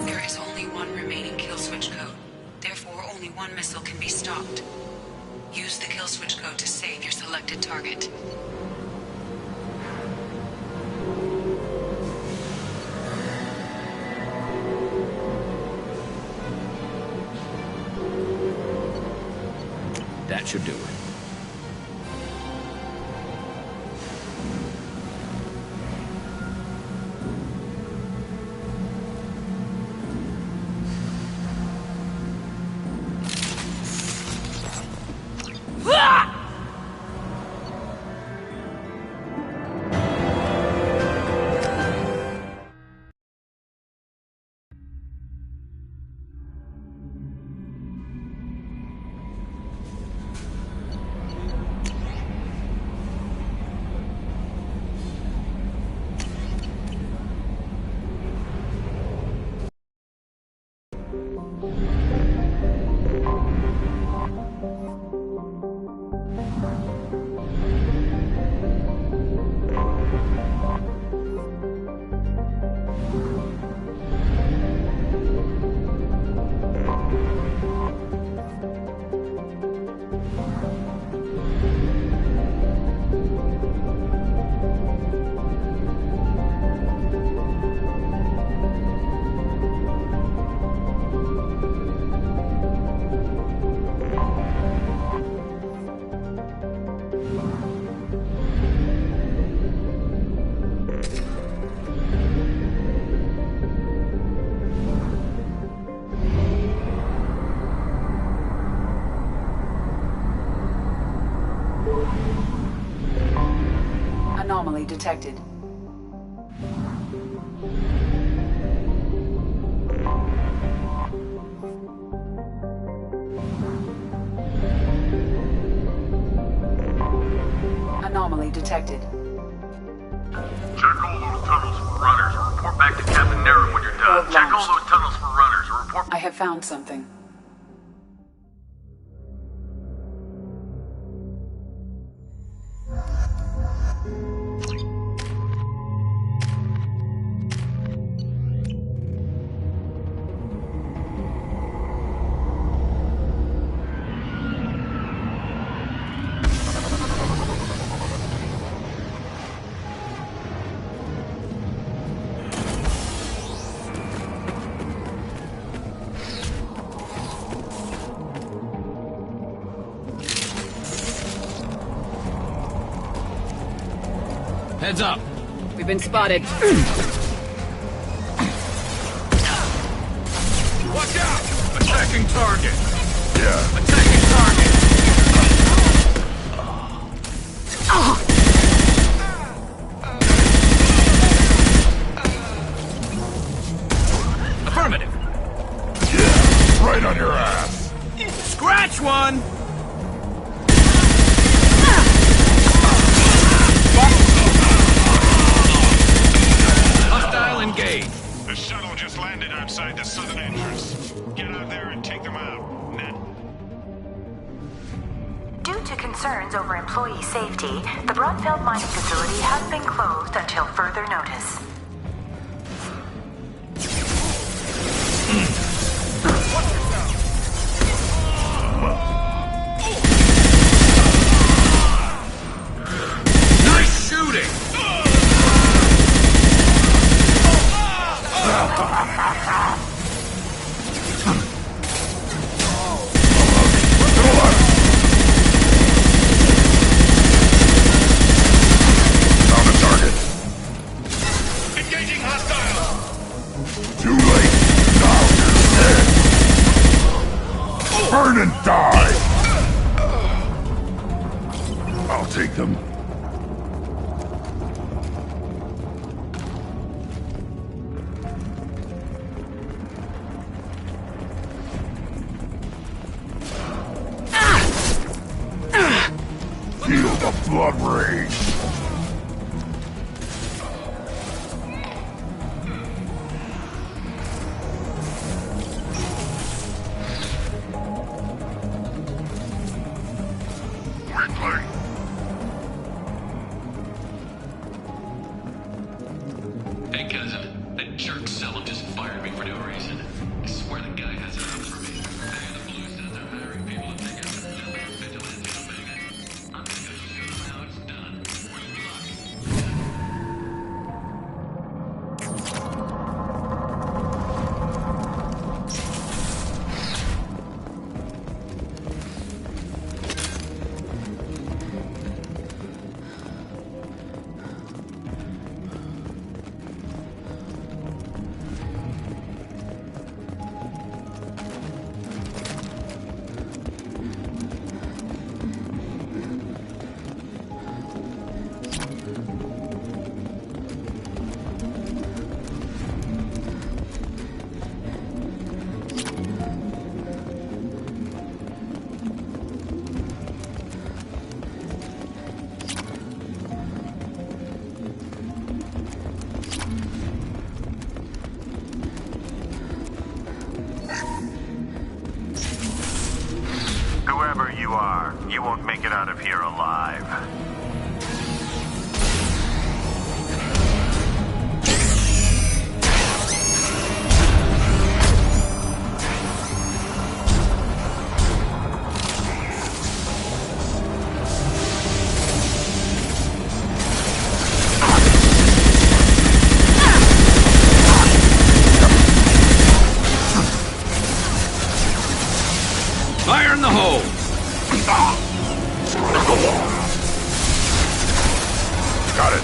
[SPEAKER 3] There is only one remaining kill switch code. Therefore, only one missile can be stopped. Use the kill switch code to save your selected target.
[SPEAKER 10] That should do it.
[SPEAKER 14] Anomaly detected. Anomaly detected.
[SPEAKER 10] Check all those tunnels for runners and report back to Captain Nero when you're done. Check all those tunnels for runners and report...
[SPEAKER 14] I have found something.
[SPEAKER 10] Heads up!
[SPEAKER 14] We've been spotted.
[SPEAKER 10] Watch out! Attacking target! Yeah. Attacking target! Affirmative!
[SPEAKER 15] Yeah, right on your ass!
[SPEAKER 10] Scratch one! Hostile engaged.
[SPEAKER 17] The shuttle just landed outside the southern entrance. Get out there and take them out.
[SPEAKER 16] Due to concerns over employee safety, the Brunfeld mining facility has been closed until further notice.
[SPEAKER 10] Nice shooting!
[SPEAKER 15] Found a target.
[SPEAKER 17] Engaging hostile!
[SPEAKER 15] Too late. Now you're dead. Burn and die! I'll take them. Feel the blood rage. Quickly.
[SPEAKER 10] Hey, cousin. That jerk Selim just fired me for no reason. I swear the guy has it out for me. I hear the Blue Suns are hiring people to take out the vigilante Omega. I'm just gonna shoot him now it's done. Wish me luck.
[SPEAKER 18] Whoever you are, you won't make it out of here alive.
[SPEAKER 10] Fire in the hole!
[SPEAKER 15] Got it.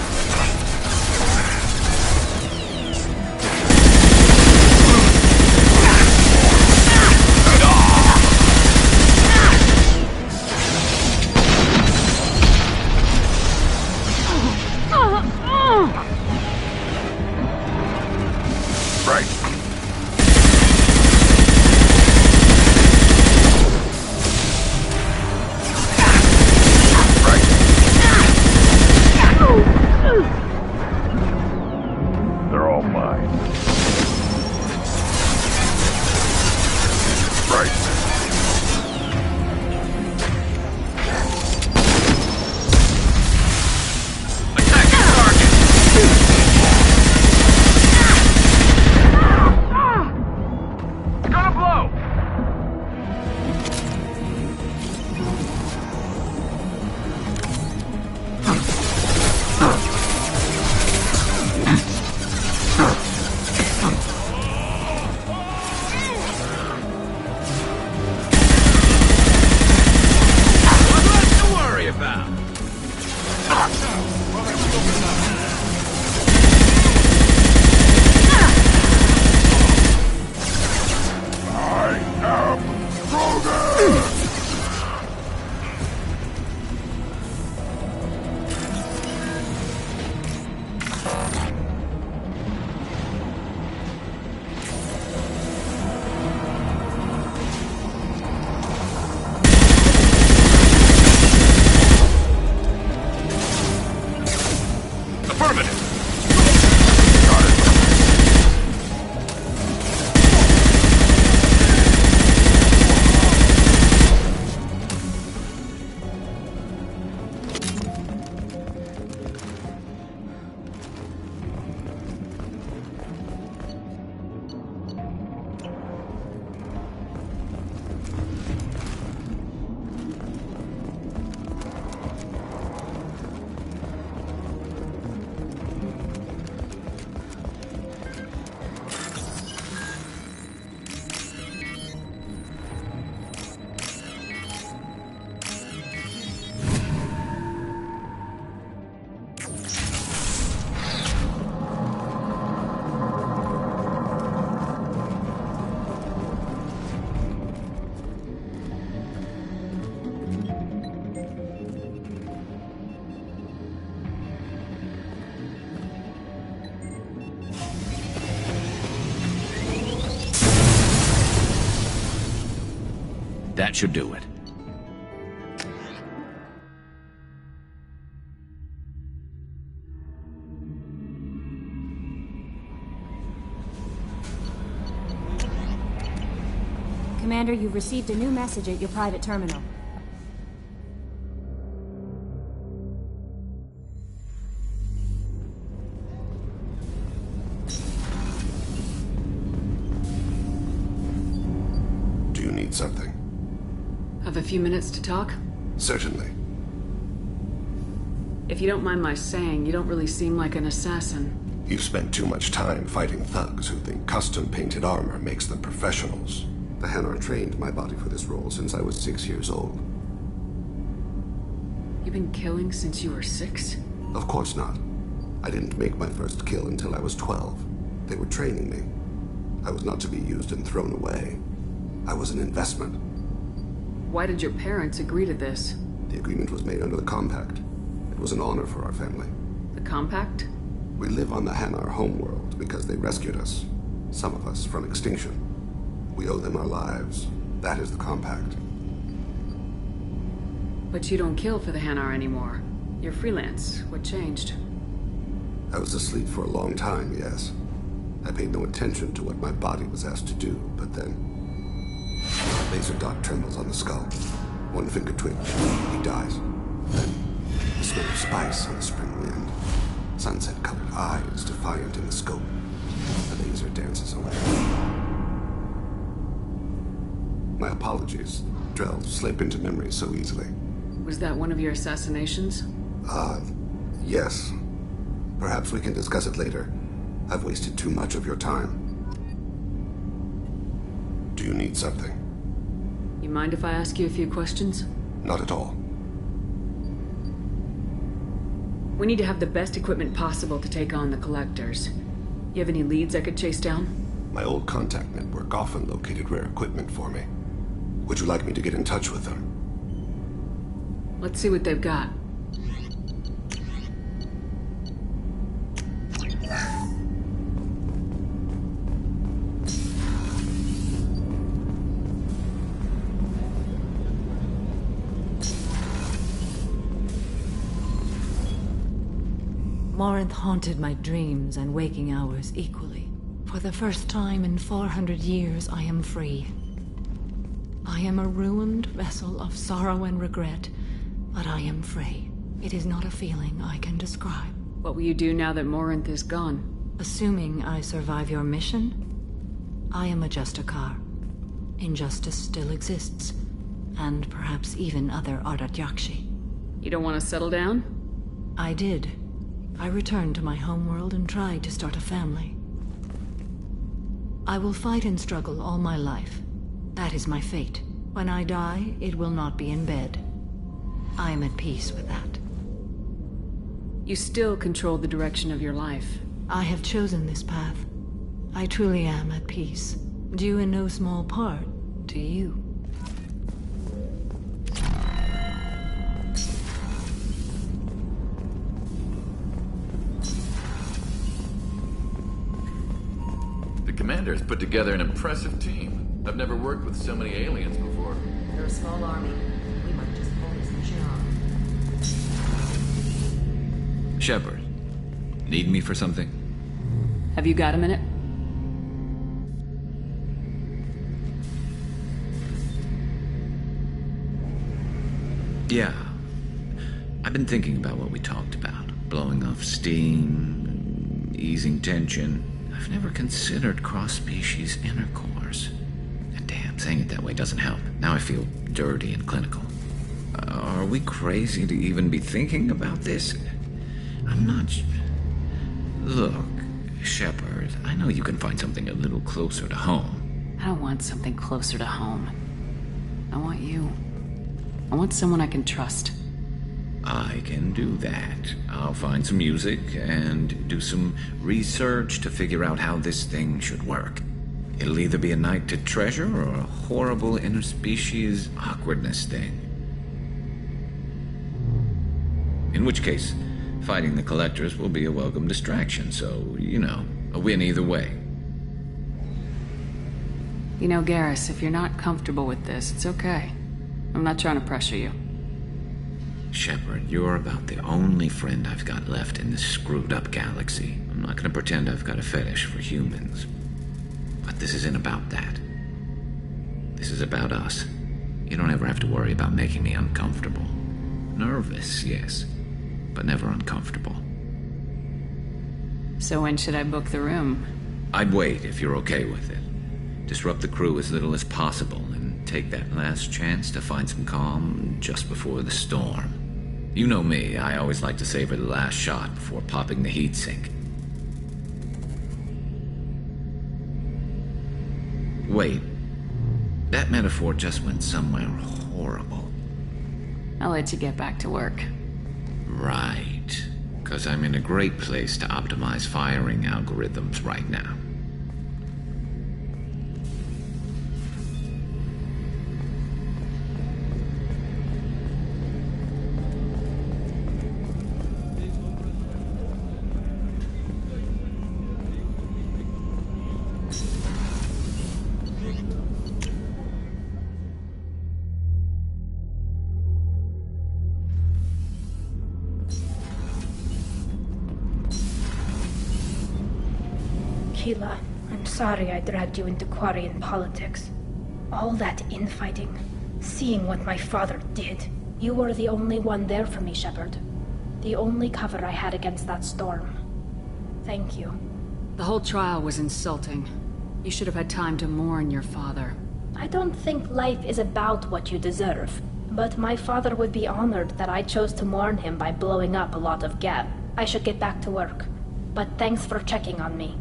[SPEAKER 10] That should do it.
[SPEAKER 6] Commander, you've received a new message at your private terminal.
[SPEAKER 20] Do you need something?
[SPEAKER 14] Have a few minutes to talk?
[SPEAKER 20] Certainly.
[SPEAKER 14] If you don't mind my saying, you don't really seem like an assassin.
[SPEAKER 20] You've spent too much time fighting thugs who think custom-painted armor makes them professionals. The Hanar trained my body for this role since I was 6 years old.
[SPEAKER 14] You've been killing since you were 6?
[SPEAKER 20] Of course not. I didn't make my first kill until I was 12. They were training me. I was not to be used and thrown away. I was an investment.
[SPEAKER 14] Why did your parents agree to this?
[SPEAKER 20] The agreement was made under the Compact. It was an honor for our family.
[SPEAKER 14] The Compact?
[SPEAKER 20] We live on the Hanar homeworld because they rescued us. Some of us from extinction. We owe them our lives. That is the Compact.
[SPEAKER 14] But you don't kill for the Hanar anymore. You're freelance. What changed?
[SPEAKER 20] I was asleep for a long time, yes. I paid no attention to what my body was asked to do, but then... a laser dot trembles on the skull. One finger twitch. He dies. Then, the smell of spice on the spring wind. Sunset-colored eyes defiant in the scope. The laser dances away. My apologies. Drells slip into memory so easily.
[SPEAKER 14] Was that one of your assassinations?
[SPEAKER 20] Yes. Perhaps we can discuss it later. I've wasted too much of your time. Do you need something?
[SPEAKER 14] You mind if I ask you a few questions?
[SPEAKER 20] Not at all.
[SPEAKER 14] We need to have the best equipment possible to take on the Collectors. You have any leads I could chase down?
[SPEAKER 20] My old contact network often located rare equipment for me. Would you like me to get in touch with them?
[SPEAKER 14] Let's see what they've got.
[SPEAKER 13] Morinth haunted my dreams and waking hours equally. For the first time in 400 years, I am free. I am a ruined vessel of sorrow and regret, but I am free. It is not a feeling I can describe.
[SPEAKER 14] What will you do now that Morinth is gone?
[SPEAKER 13] Assuming I survive your mission, I am a Justicar. Injustice still exists, and perhaps even other Ardatyakshi.
[SPEAKER 14] You don't want to settle down?
[SPEAKER 13] I did. I returned to my homeworld and tried to start a family. I will fight and struggle all my life. That is my fate. When I die, it will not be in bed. I am at peace with that.
[SPEAKER 14] You still control the direction of your life.
[SPEAKER 13] I have chosen this path. I truly am at peace. Due in no small part to you.
[SPEAKER 10] The Commander's put together an impressive team. I've never worked with so many aliens before.
[SPEAKER 2] They're a small army. We might just pull this mission off.
[SPEAKER 10] Shepard, need me for something?
[SPEAKER 14] Have you got a minute?
[SPEAKER 10] Yeah. I've been thinking about what we talked about. Blowing off steam, easing tension. I've never considered cross-species intercourse. And damn, saying it that way doesn't help. Now I feel dirty and clinical. Are we crazy to even be thinking about this? I'm not... Look, Shepard, I know you can find something a little closer to home.
[SPEAKER 14] I don't want something closer to home. I want you. I want someone I can trust.
[SPEAKER 10] I can do that. I'll find some music and do some research to figure out how this thing should work. It'll either be a night to treasure or a horrible interspecies awkwardness thing. In which case, fighting the Collectors will be a welcome distraction, so, you know, a win either way.
[SPEAKER 14] You know, Garrus, if you're not comfortable with this, it's okay. I'm not trying to pressure you.
[SPEAKER 19] Shepard, you're about the only friend I've got left in this screwed-up galaxy. I'm not gonna pretend I've got a fetish for humans. But this isn't about that. This is about us. You don't ever have to worry about making me uncomfortable. Nervous, yes, but never uncomfortable.
[SPEAKER 14] So when should I book the room?
[SPEAKER 19] I'd wait if you're okay with it. Disrupt the crew as little as possible and take that last chance to find some calm just before the storm. You know me, I always like to savor the last shot before popping the heatsink. Wait, that metaphor just went somewhere horrible.
[SPEAKER 14] I'll let you get back to work.
[SPEAKER 19] Right, because I'm in a great place to optimize firing algorithms right now.
[SPEAKER 21] Keela, I'm sorry I dragged you into Quarian politics. All that infighting, seeing what my father did. You were the only one there for me, Shepard. The only cover I had against that storm. Thank you.
[SPEAKER 14] The whole trial was insulting. You should have had time to mourn your father.
[SPEAKER 21] I don't think life is about what you deserve, but my father would be honored that I chose to mourn him by blowing up a lot of gab. I should get back to work, but thanks for checking on me.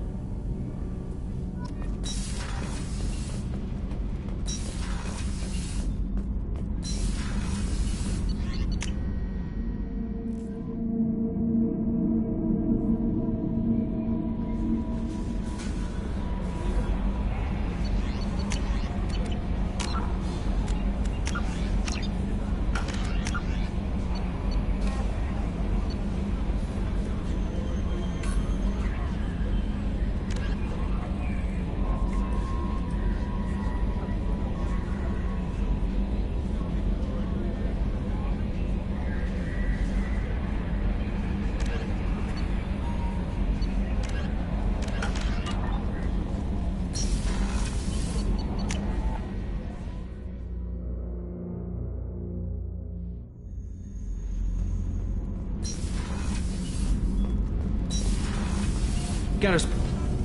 [SPEAKER 23] Garrus,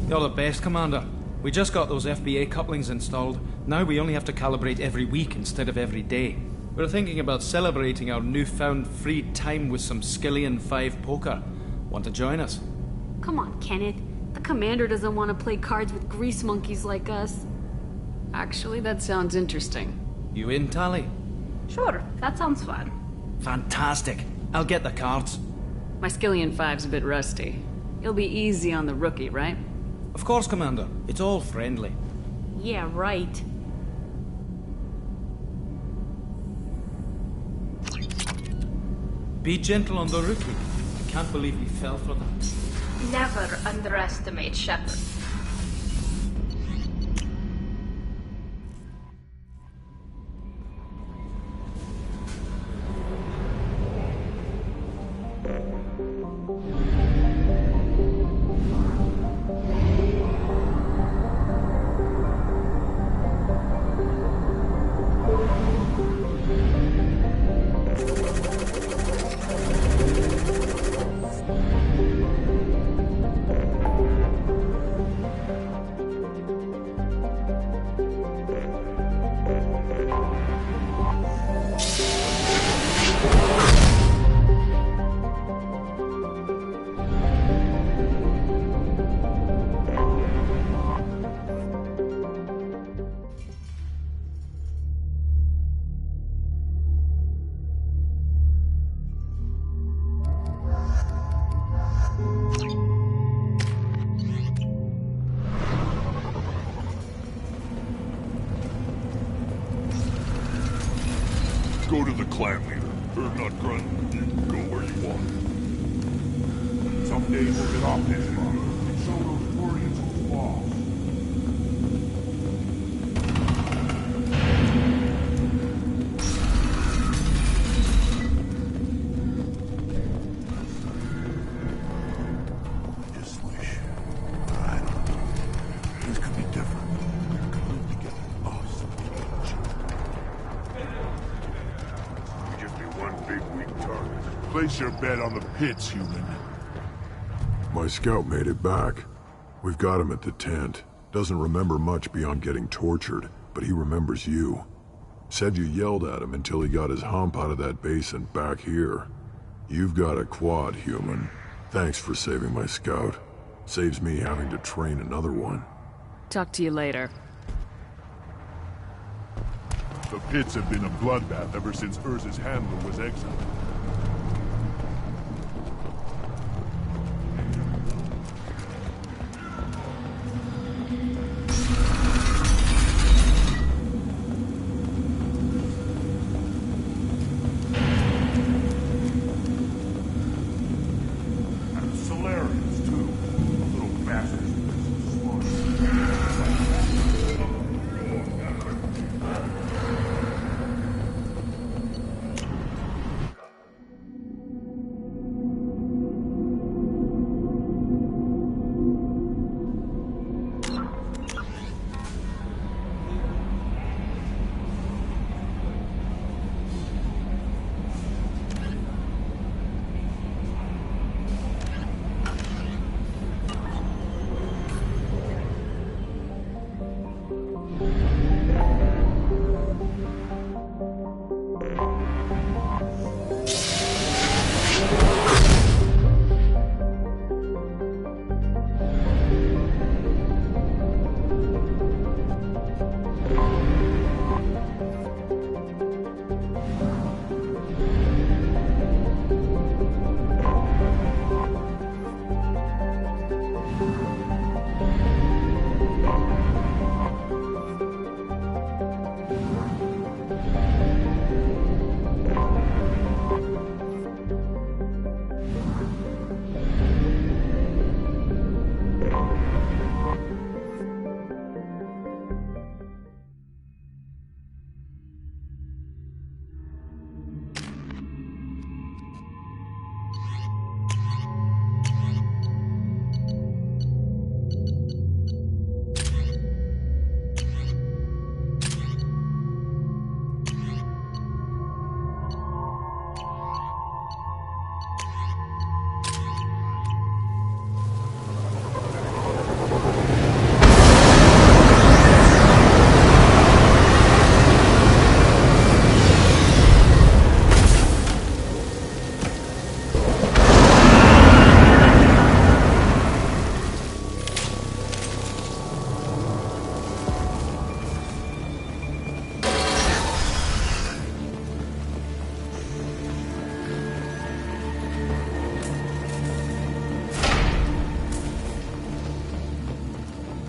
[SPEAKER 23] you're the best, Commander. We just got those FBA couplings installed. Now we only have to calibrate every week instead of every day. We're thinking about celebrating our newfound free time with some Skillian 5 poker. Want to join us?
[SPEAKER 24] Come on, Kenneth. The commander doesn't want to play cards with grease monkeys like us.
[SPEAKER 14] Actually, that sounds interesting.
[SPEAKER 23] You in, Tali?
[SPEAKER 21] Sure, that sounds fun.
[SPEAKER 23] Fantastic. I'll get the cards.
[SPEAKER 14] My Skillian 5's a bit rusty. It'll be easy on the rookie, right?
[SPEAKER 23] Of course, Commander. It's all friendly.
[SPEAKER 24] Yeah, right.
[SPEAKER 23] Be gentle on the rookie. I can't believe he fell for that.
[SPEAKER 21] Never underestimate Shepard.
[SPEAKER 15] Go to the clan leader. Or not grunt. You can go where you want. Someday we'll get off this rock and show those Quarians who's lost. Place your bet on the pits, human.
[SPEAKER 5] My scout made it back. We've got him at the tent. Doesn't remember much beyond getting tortured, but he remembers you. Said you yelled at him until he got his hump out of that basin back here. You've got a quad, human. Thanks for saving my scout. Saves me having to train another one.
[SPEAKER 14] Talk to you later.
[SPEAKER 15] The pits have been a bloodbath ever since Urza's handler was exiled.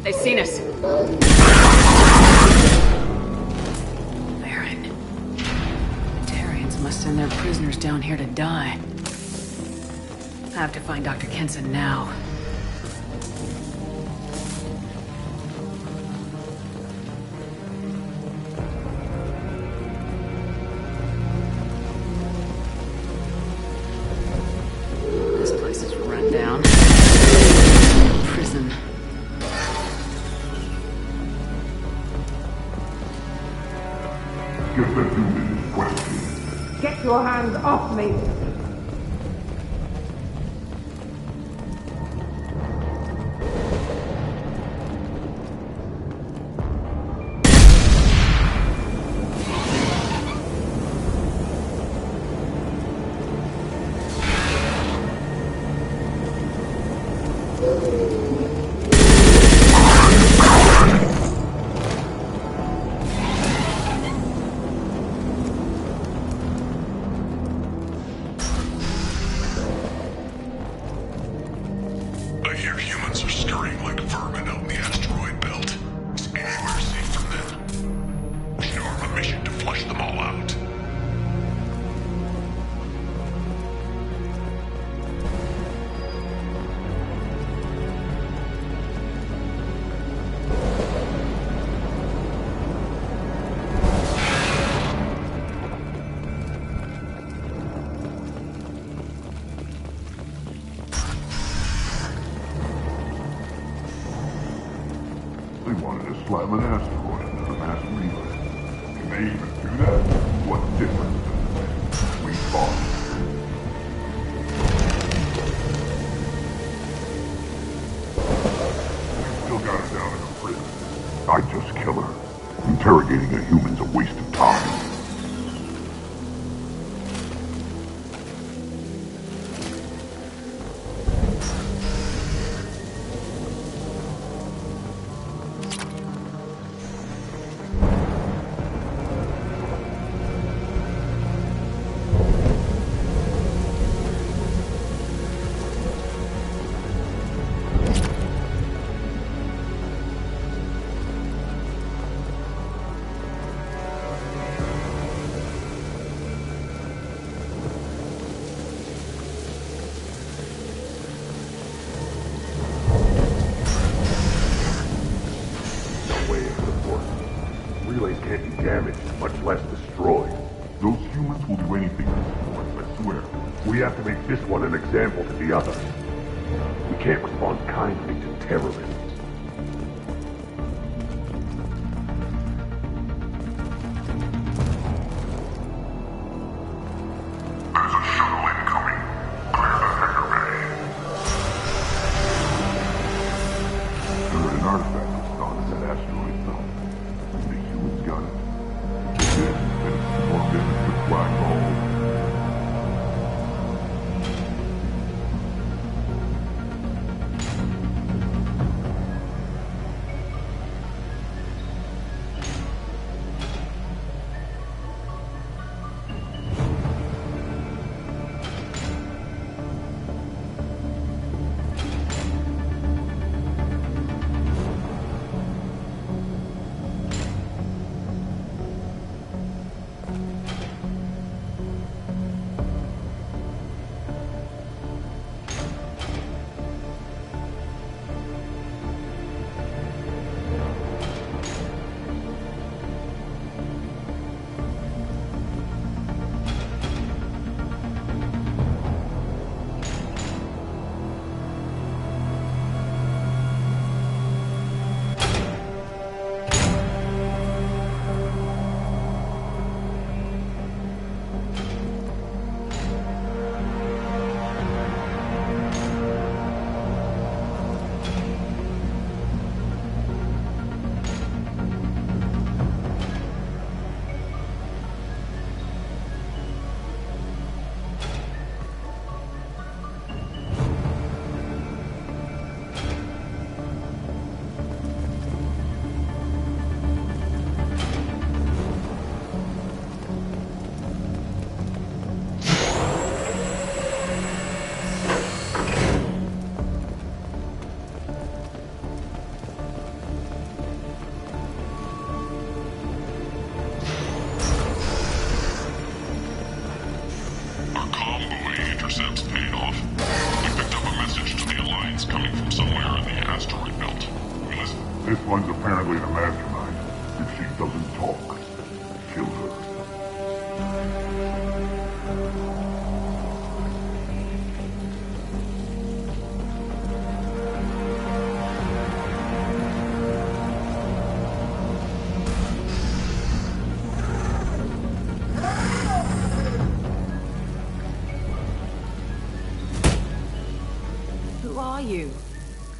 [SPEAKER 14] They've seen us. Baron. Batarians must send their prisoners down here to die. I have to find Dr. Kenson now. This place is run down. Prison.
[SPEAKER 15] Get the human question.
[SPEAKER 8] Get your hands off me!
[SPEAKER 15] I hear humans are scurrying like vermin out in the asteroid belt. Is anywhere safe from them? We know our mission to flush them all out. They wanted to slam an asteroid into the mass relay. Can they even do that? What difference does it make? We fought. destroyed. Those humans will do anything for these boys, I swear. We have to make this one an example to the others. We can't respond kindly to terrorists.
[SPEAKER 17] There's a shuttle incoming. Clear the hangar bay.
[SPEAKER 15] There is an artifact that's gone in that asteroid belt. The humans got it. This is more business with black hole. Intercepts paid off. We picked up a message to the Alliance coming from somewhere in the asteroid belt. We listen.
[SPEAKER 17] This one's apparently the mastermind. If she doesn't talk, kill her.
[SPEAKER 14] Who are you?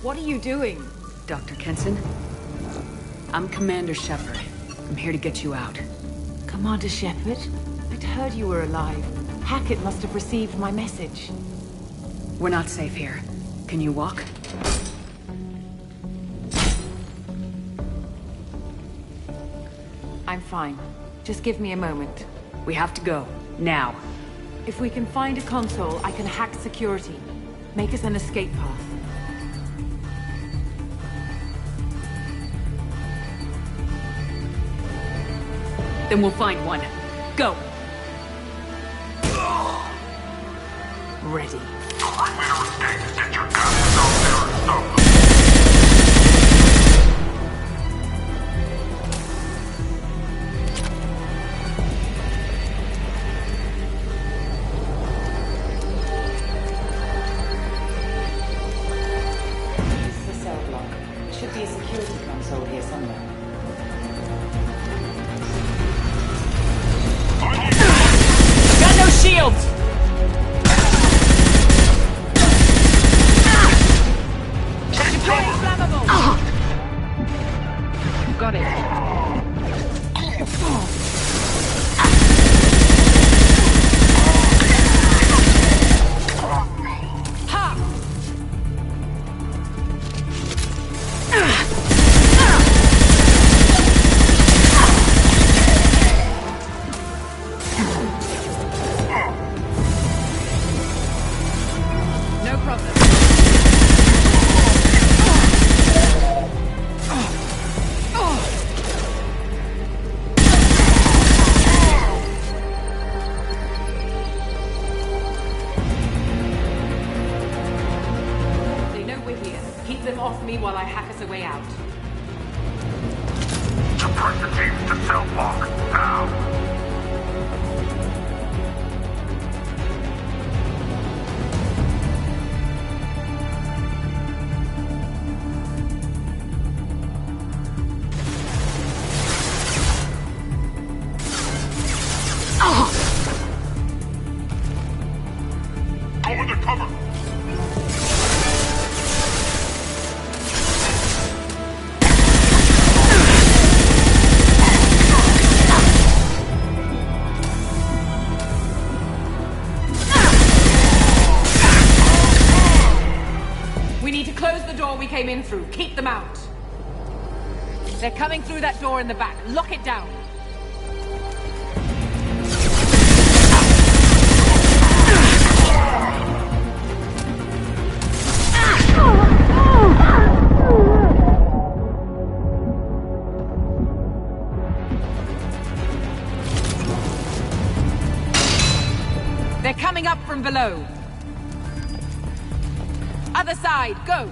[SPEAKER 14] What are you doing? Dr. Kenson? I'm Commander Shepard. I'm here to get you out.
[SPEAKER 13] Commander Shepard? I'd heard you were alive. Hackett must have received my message.
[SPEAKER 14] We're not safe here. Can you walk?
[SPEAKER 13] I'm fine. Just give me a moment.
[SPEAKER 14] We have to go. Now.
[SPEAKER 13] If we can find a console, I can hack security. Make us an escape path.
[SPEAKER 14] Then we'll find one. Go!
[SPEAKER 13] Ready.
[SPEAKER 17] Get your guns out there and stop them.
[SPEAKER 13] This is the cell block. There should be a security console here somewhere.
[SPEAKER 14] Got no shields! Got it. Ha! No problem. They know we're here. Keep them off me while I hack us a way out.
[SPEAKER 17] Support the teams to cell block, now.
[SPEAKER 15] Go into cover!
[SPEAKER 8] We need to close the door we came in through. Keep them out. They're coming through that door in the back. Lock it down. They're coming up from below. Other side, go!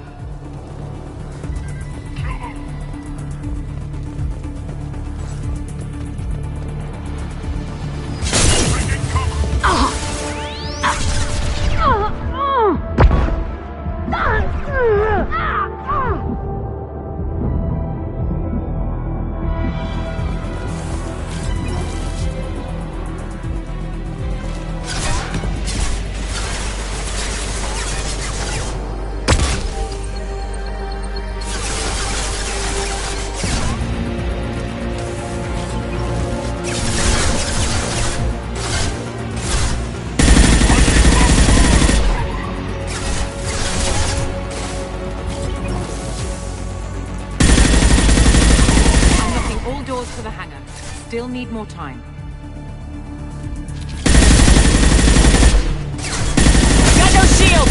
[SPEAKER 8] Still need more time. Got no shield!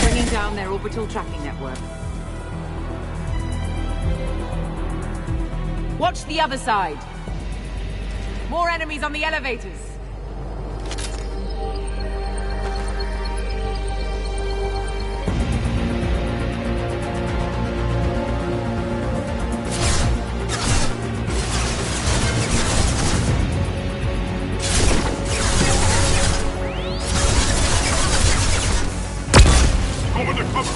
[SPEAKER 8] Bringing down their orbital tracking network. Watch the other side. More enemies on the elevators.
[SPEAKER 15] Go into cover!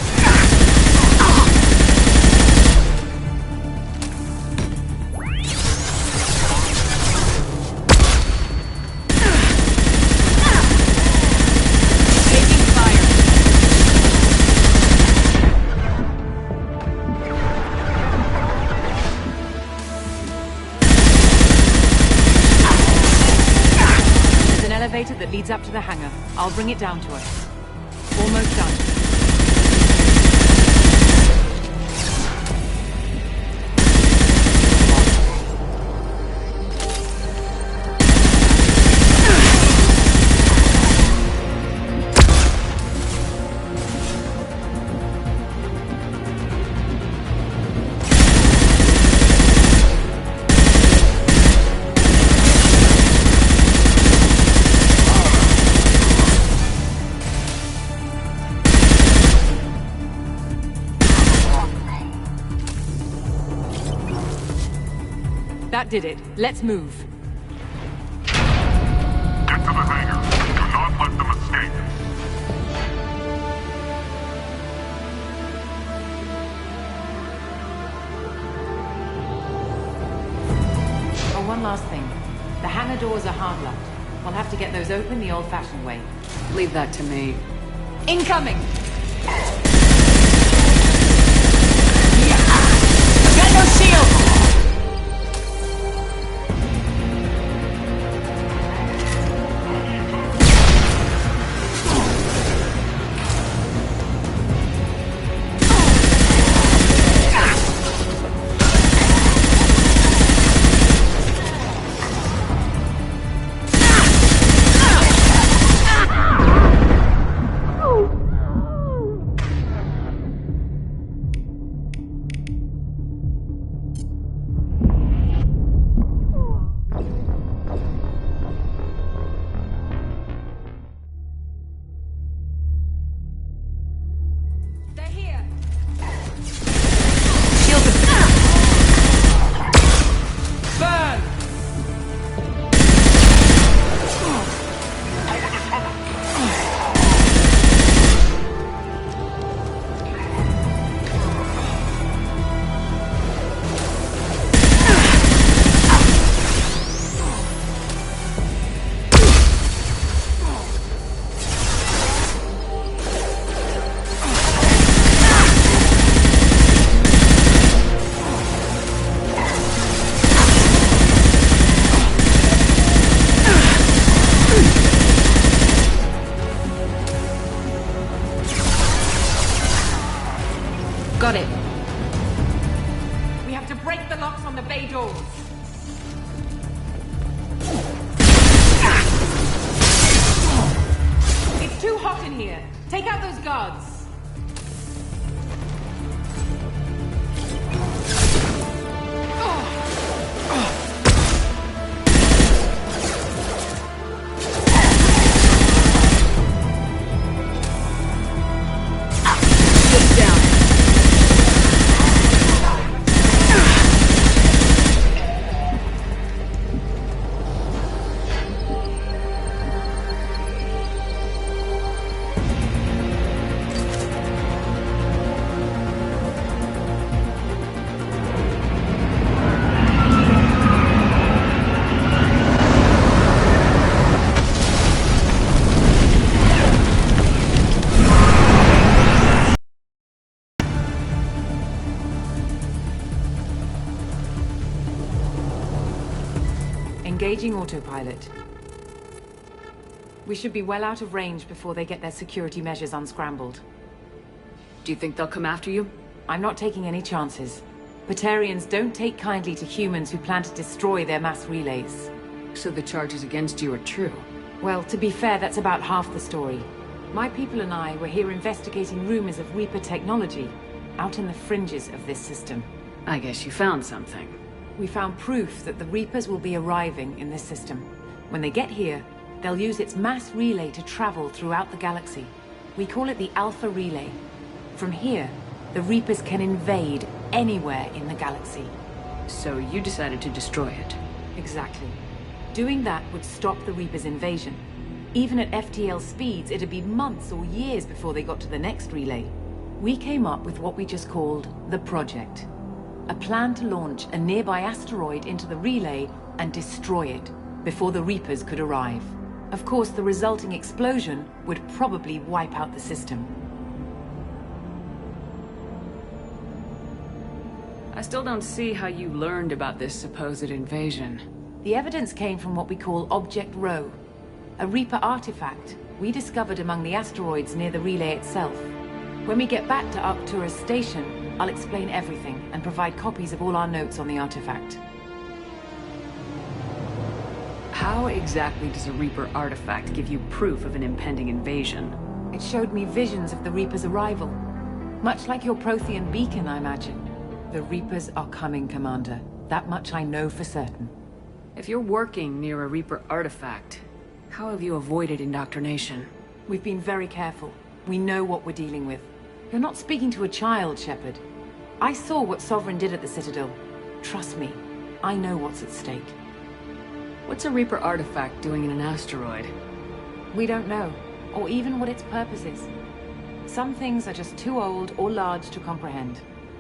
[SPEAKER 8] Elevator that leads up to the hangar. I'll bring it down to us. Almost done. That did it. Let's move.
[SPEAKER 15] Get to the hangar. Do not let them escape.
[SPEAKER 8] Oh, one last thing. The hangar doors are hard locked. We'll have to get those open the old-fashioned way.
[SPEAKER 14] Leave that to me.
[SPEAKER 8] Incoming! Got no shield! yours! It's too hot in here. Take out those guards. Engaging autopilot. We should be well out of range before they get their security measures unscrambled.
[SPEAKER 14] Do you think they'll come after you?
[SPEAKER 8] I'm not taking any chances. Batarians don't take kindly to humans who plan to destroy their mass relays.
[SPEAKER 14] So the charges against you are true?
[SPEAKER 8] Well, to be fair, that's about half the story. My people and I were here investigating rumors of Reaper technology, out in the fringes of this system.
[SPEAKER 14] I guess you found something.
[SPEAKER 8] We found proof that the Reapers will be arriving in this system. When they get here, they'll use its mass relay to travel throughout the galaxy. We call it the Alpha Relay. From here, the Reapers can invade anywhere in the galaxy.
[SPEAKER 14] So you decided to destroy it?
[SPEAKER 8] Exactly. Doing that would stop the Reapers' invasion. Even at FTL speeds, it'd be months or years before they got to the next relay. We came up with what we just called the Project. A plan to launch a nearby asteroid into the relay and destroy it before the Reapers could arrive. Of course, the resulting explosion would probably wipe out the system.
[SPEAKER 14] I still don't see how you learned about this supposed invasion.
[SPEAKER 8] The evidence came from what we call Object Rho, a Reaper artifact we discovered among the asteroids near the relay itself. When we get back to Arcturus Station, I'll explain everything and provide copies of all our notes on the artifact.
[SPEAKER 14] How exactly does a Reaper artifact give you proof of an impending invasion?
[SPEAKER 8] It showed me visions of the Reapers' arrival. Much like your Prothean beacon, I imagine. The Reapers are coming, Commander. That much I know for certain.
[SPEAKER 14] If you're working near a Reaper artifact, how have you avoided indoctrination?
[SPEAKER 8] We've been very careful. We know what we're dealing with. You're not speaking to a child, Shepard. I saw what Sovereign did at the Citadel. Trust me, I know what's at stake.
[SPEAKER 14] What's a Reaper artifact doing in an asteroid?
[SPEAKER 8] We don't know, or even what its purpose is. Some things are just too old or large to comprehend.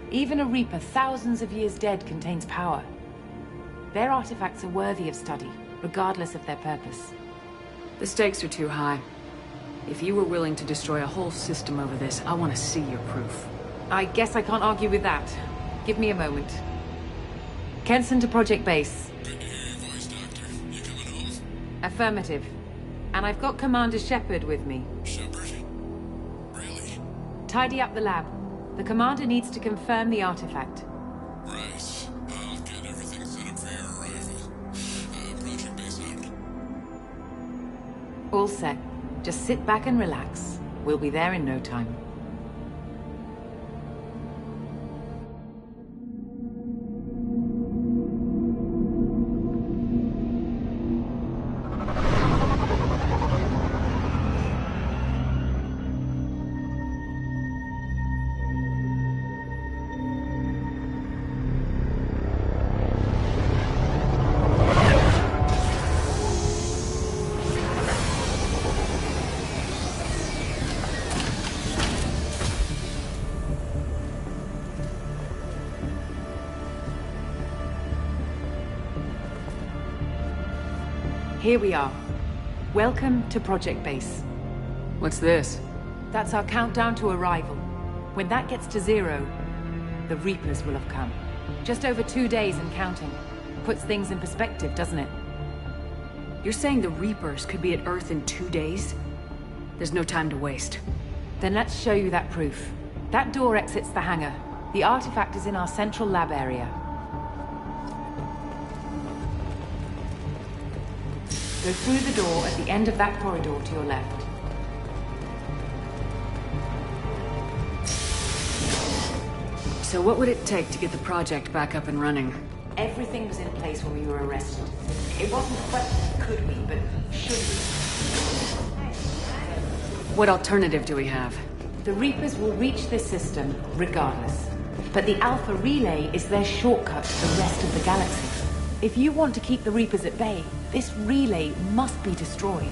[SPEAKER 8] Even a Reaper thousands of years dead contains power. Their artifacts are worthy of study, regardless of their purpose.
[SPEAKER 14] The stakes are too high. If you were willing to destroy a whole system over this, I want to see your proof.
[SPEAKER 8] I guess I can't argue with that. Give me a moment. Kenson to Project Base.
[SPEAKER 5] Good to hear your voice, Doctor. You coming home?
[SPEAKER 8] Affirmative. And I've got Commander Shepard with me.
[SPEAKER 5] Shepard? Really?
[SPEAKER 8] Tidy up the lab. The Commander needs to confirm the artifact.
[SPEAKER 5] Right. I'll get everything set up for your arrival. Project Base out.
[SPEAKER 8] All set. Just sit back and relax. We'll be there in no time. Here we are. Welcome to Project Base.
[SPEAKER 14] What's this?
[SPEAKER 8] That's our countdown to arrival. When that gets to 0, the Reapers will have come. Just over 2 days and counting. Puts things in perspective, doesn't it?
[SPEAKER 14] You're saying the Reapers could be at Earth in 2 days? There's no time to waste.
[SPEAKER 8] Then let's show you that proof. That door exits the hangar. The artifact is in our central lab area. Go through the door at the end of that corridor to your left.
[SPEAKER 14] So what would it take to get the project back up and running?
[SPEAKER 8] Everything was in place when we were arrested. It wasn't a question, could we, but should we?
[SPEAKER 14] What alternative do we have?
[SPEAKER 8] The Reapers will reach this system regardless. But the Alpha Relay is their shortcut to the rest of the galaxy. If you want to keep the Reapers at bay, this relay must be destroyed.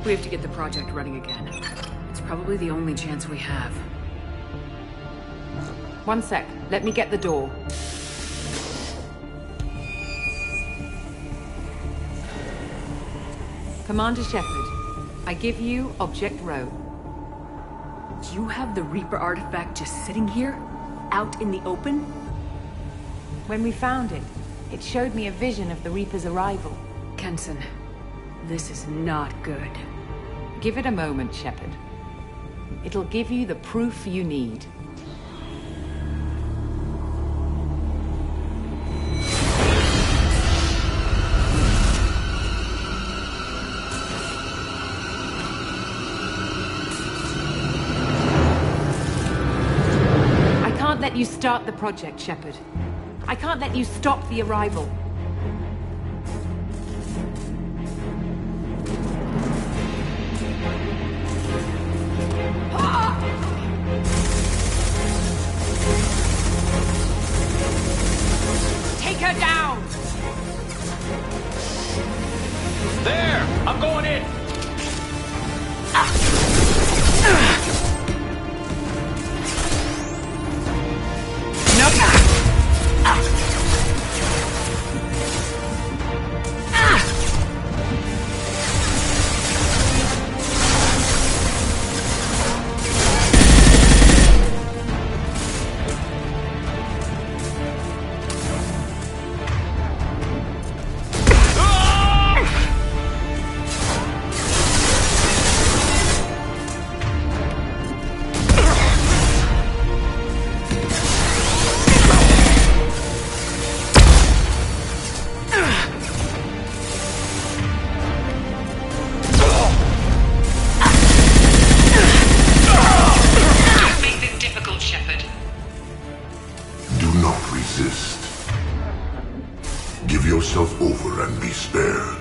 [SPEAKER 14] We have to get the project running again. It's probably the only chance we have.
[SPEAKER 8] One sec. Let me get the door. Commander Shepard, I give you Object Row.
[SPEAKER 14] You have the Reaper artifact just sitting here? Out in the open?
[SPEAKER 8] When we found it, it showed me a vision of the Reaper's arrival.
[SPEAKER 14] Kenson, this is not good.
[SPEAKER 8] Give it a moment, Shepard. It'll give you the proof you need. I can't let you start the project, Shepard. I can't let you stop the arrival. Take her down!
[SPEAKER 10] There! I'm going in!
[SPEAKER 15] Over and be spared.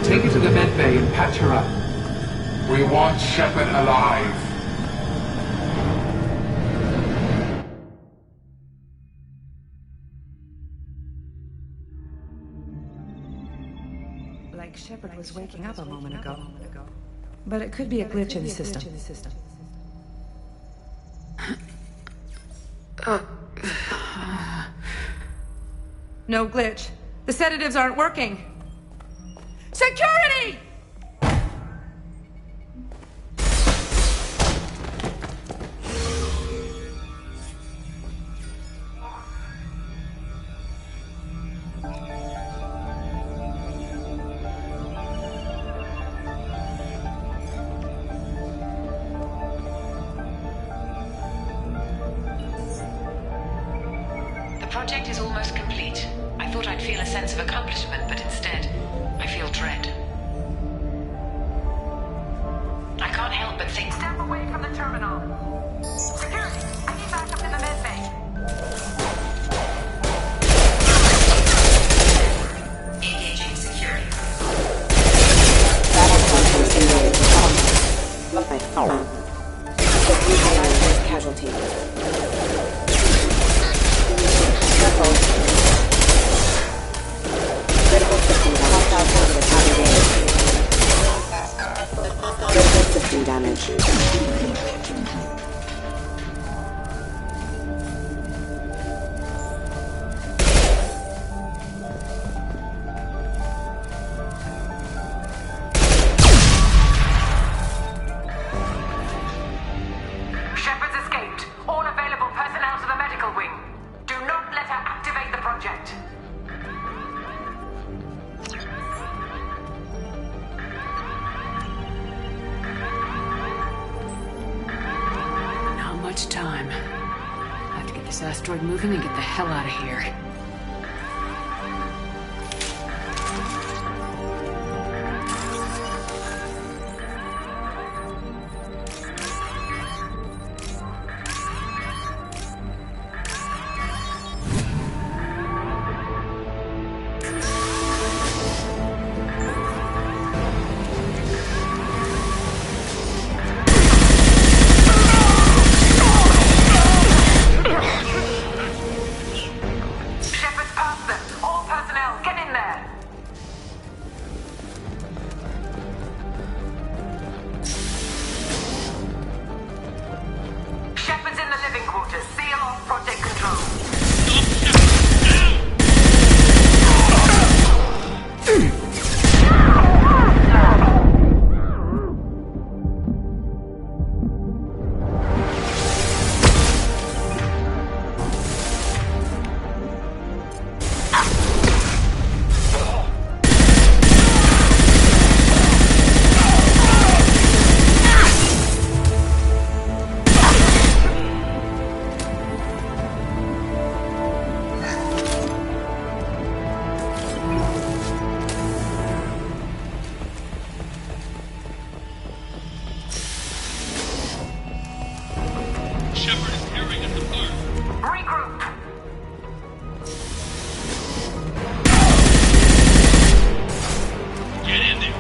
[SPEAKER 7] Take her to the med bay and patch her up. We want Shepard alive.
[SPEAKER 9] Like Shepard was waking up a moment ago. But it could be a glitch in the system. No glitch. The sedatives aren't working. Security!
[SPEAKER 3] The project is almost complete. I thought I'd feel a sense of accomplishment, but instead, I feel dread. I can't help but think...
[SPEAKER 16] Step away from the terminal. Security, I need backup in the med bay.
[SPEAKER 3] Engaging security.
[SPEAKER 13] Battle functions engaged.
[SPEAKER 2] Casualty. Critical system damage.
[SPEAKER 11] Shepard's escaped. All available personnel to the medical wing. Do not let her activate the project.
[SPEAKER 14] Not much time. I have to get this asteroid moving and get the hell out of here.
[SPEAKER 11] Shepard's past them. All personnel, get in there. Shepard's in the living quarters. Seal off project control.
[SPEAKER 17] Shepard is peering at the park.
[SPEAKER 11] Regroup.
[SPEAKER 17] Get in there.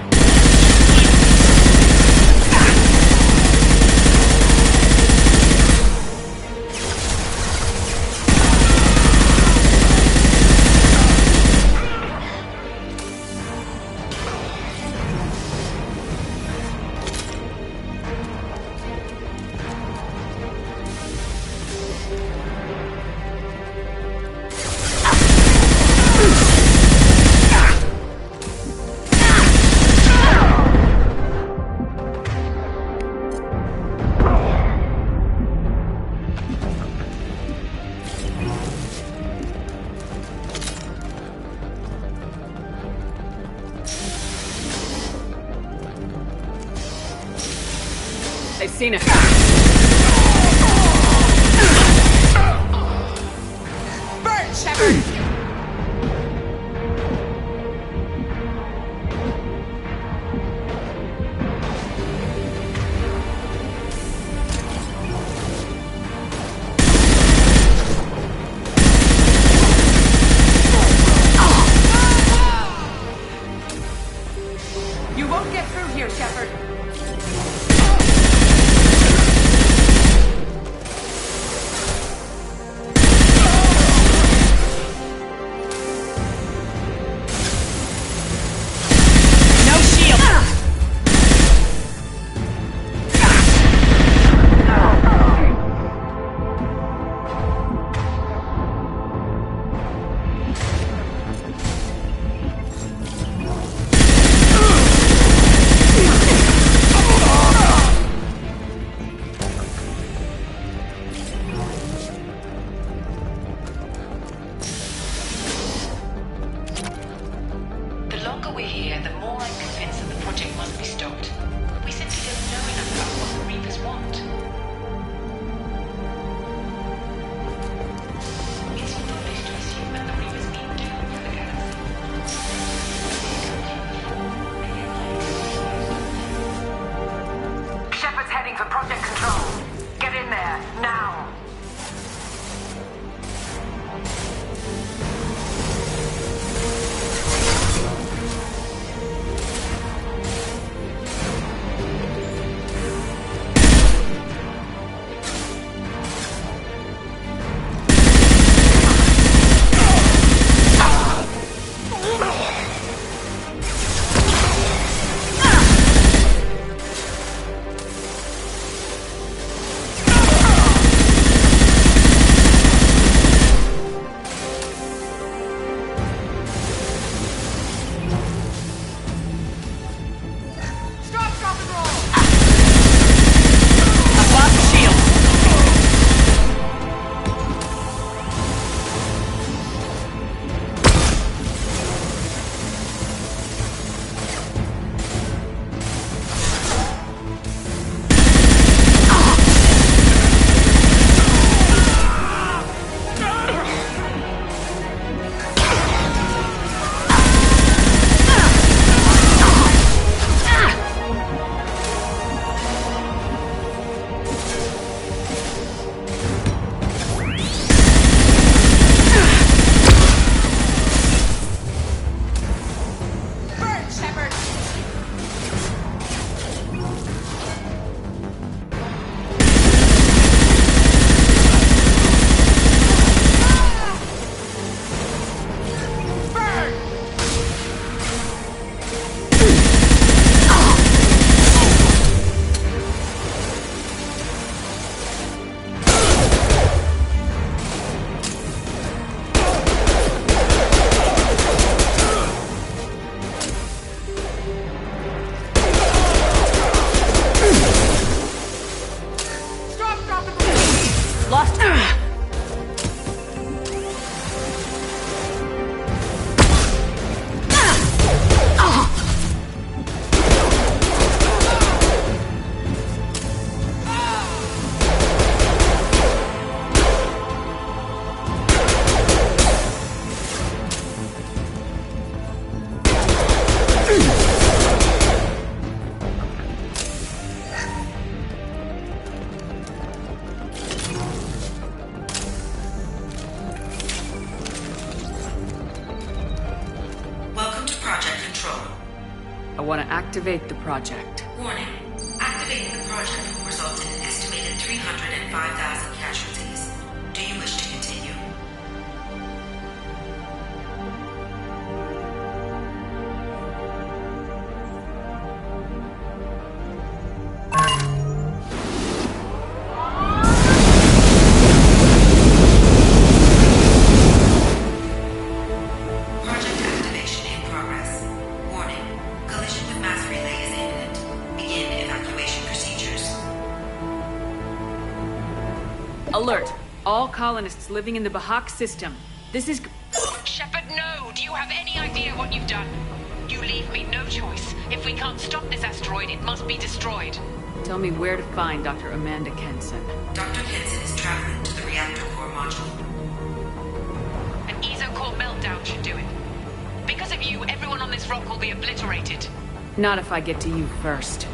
[SPEAKER 14] They've seen it.
[SPEAKER 11] Burn, Shepard!
[SPEAKER 14] You won't get through here, Shepard. Activate the project.
[SPEAKER 2] Warning. Activating the project will result in an estimated 305,000 casualties. Do you wish to continue? Project activation in progress. Warning. Collision with mass relay is imminent. Begin evacuation procedures.
[SPEAKER 14] Alert! All colonists living in the Bahak system. This is...
[SPEAKER 3] Shepard, no! Do you have any idea what you've done? You leave me no choice. If we can't stop this asteroid, it must be destroyed.
[SPEAKER 14] Tell me where to find Dr. Amanda Kenson.
[SPEAKER 2] Dr. Kenson is traveling to the reactor core module.
[SPEAKER 3] An ESO-core meltdown should do it. Because of you, everyone on this rock will be obliterated.
[SPEAKER 14] Not if I get to you first.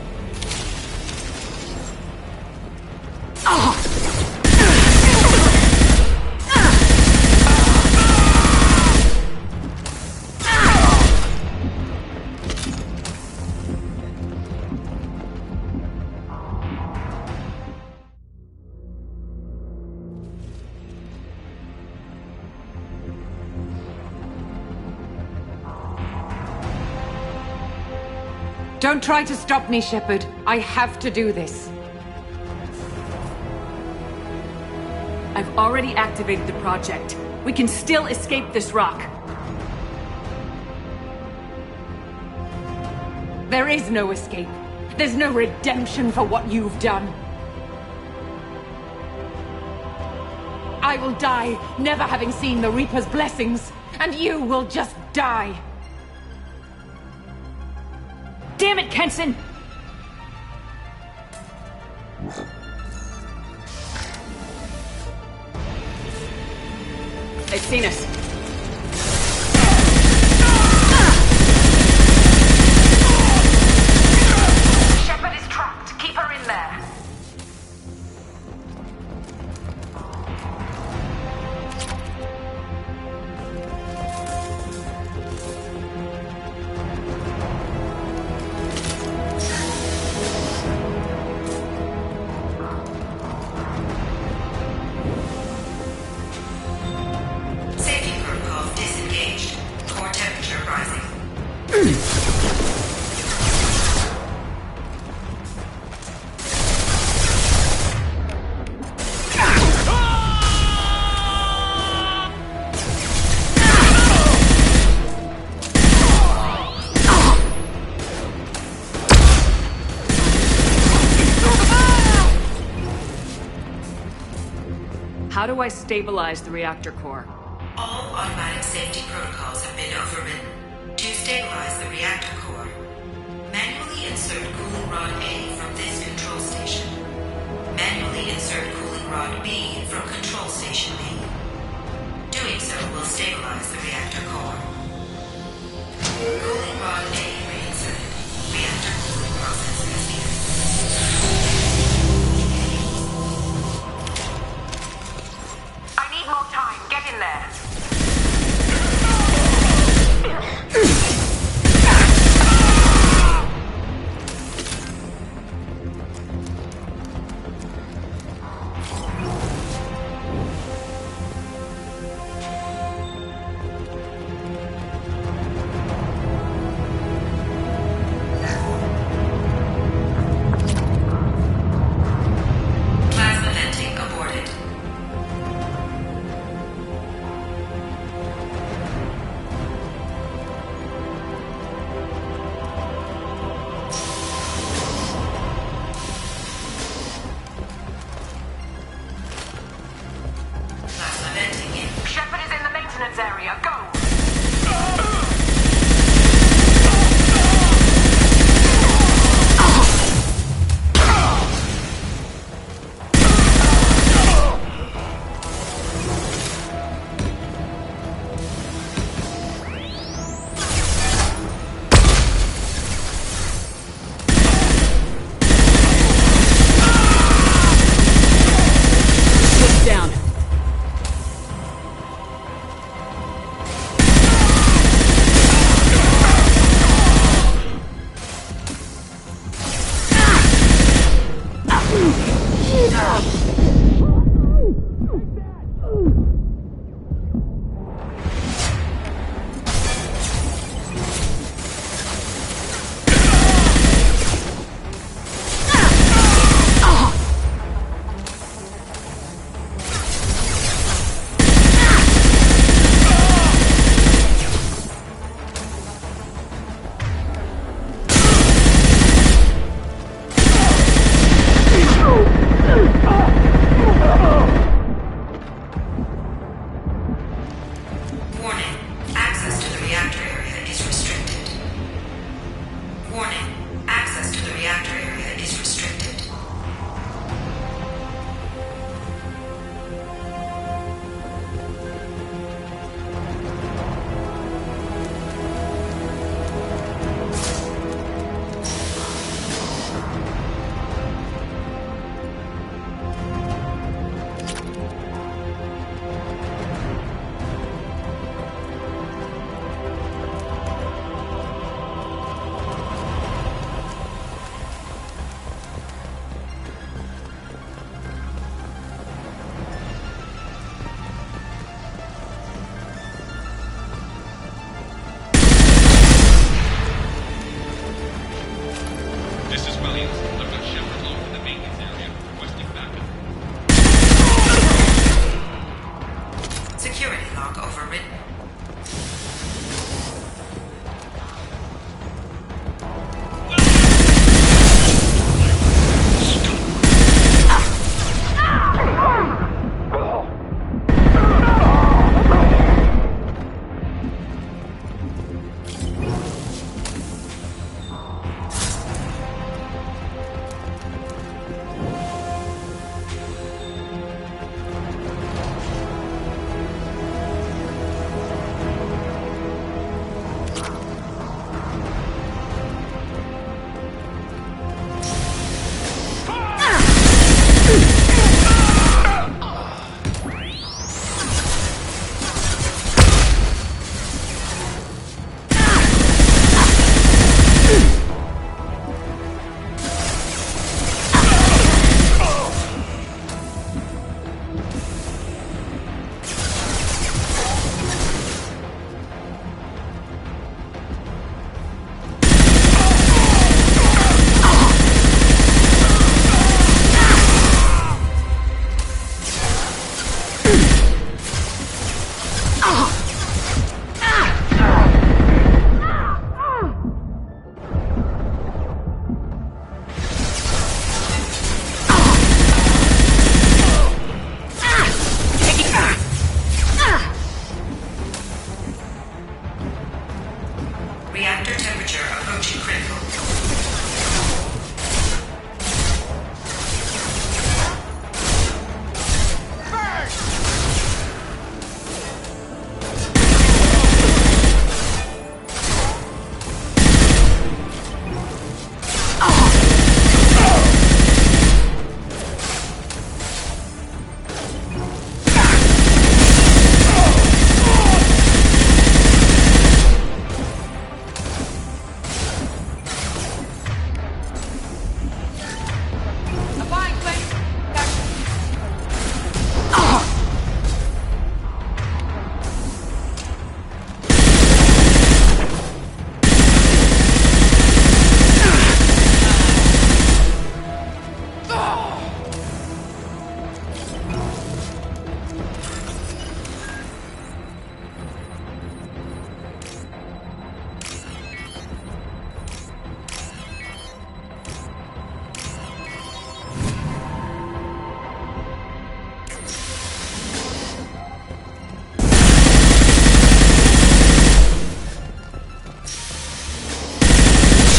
[SPEAKER 14] Don't try to stop me, Shepard. I have to do this. I've already activated the project. We can still escape this rock. There is no escape. There's no redemption for what you've done. I will die, never having seen the Reaper's blessings, and you will just die. Damn it, Kenson! They've seen us.
[SPEAKER 16] Shepard is trapped. Keep her in there.
[SPEAKER 2] Safety protocol disengaged. Core temperature rising.
[SPEAKER 14] How do I stabilize the reactor core?
[SPEAKER 2] All automatic safety protocols have been overridden. To stabilize the reactor core, manually insert cooling rod A from this control station. Manually insert cooling rod B from control station B. Doing so will stabilize the reactor core. Cooling rod A reinserted. Reactor cooling process has begun.
[SPEAKER 16] I need more time. Get in there.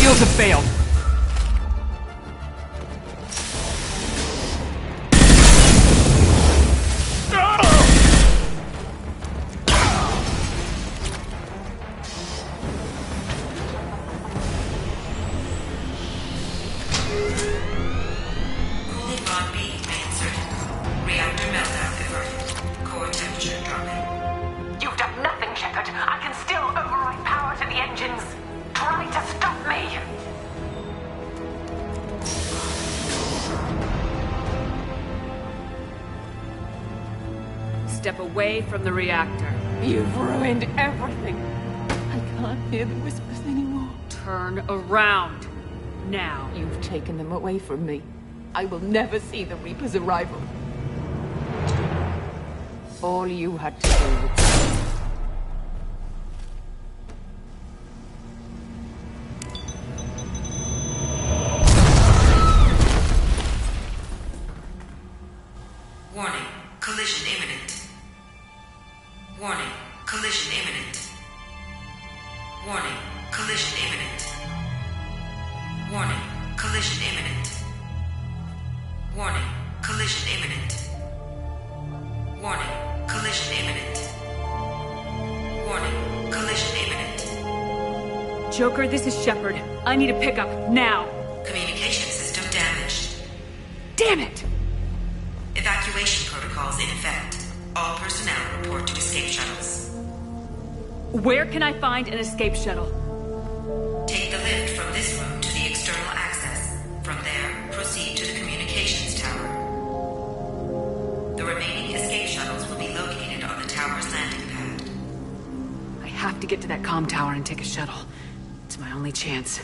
[SPEAKER 10] Shields have failed.
[SPEAKER 16] You've done nothing, Shepard. I can still override power to the engines. Try to stop me.
[SPEAKER 14] step away from the reactor.
[SPEAKER 8] You've ruined everything. I can't hear the whispers anymore.
[SPEAKER 14] Turn around. Now.
[SPEAKER 8] You've taken them away from me. I will never see the Reaper's arrival. All you had to do.
[SPEAKER 2] Warning, collision imminent. Warning, collision imminent. Warning, collision imminent. Warning, collision imminent. Warning, collision imminent. Warning, collision imminent. Warning, collision imminent.
[SPEAKER 14] Joker, this is Shepard. I need a pickup, now.
[SPEAKER 2] Communication system damaged.
[SPEAKER 14] Damn it!
[SPEAKER 2] Evacuation protocols in effect. All personnel report to escape shuttles.
[SPEAKER 14] Where can I find an escape shuttle?
[SPEAKER 2] Take the lift from this room to the external access. From there, proceed to the communications tower. The remaining escape shuttles will be located on the tower's landing pad.
[SPEAKER 14] I have to get to that comm tower and take a shuttle. It's my only chance.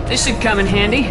[SPEAKER 14] This should come in handy.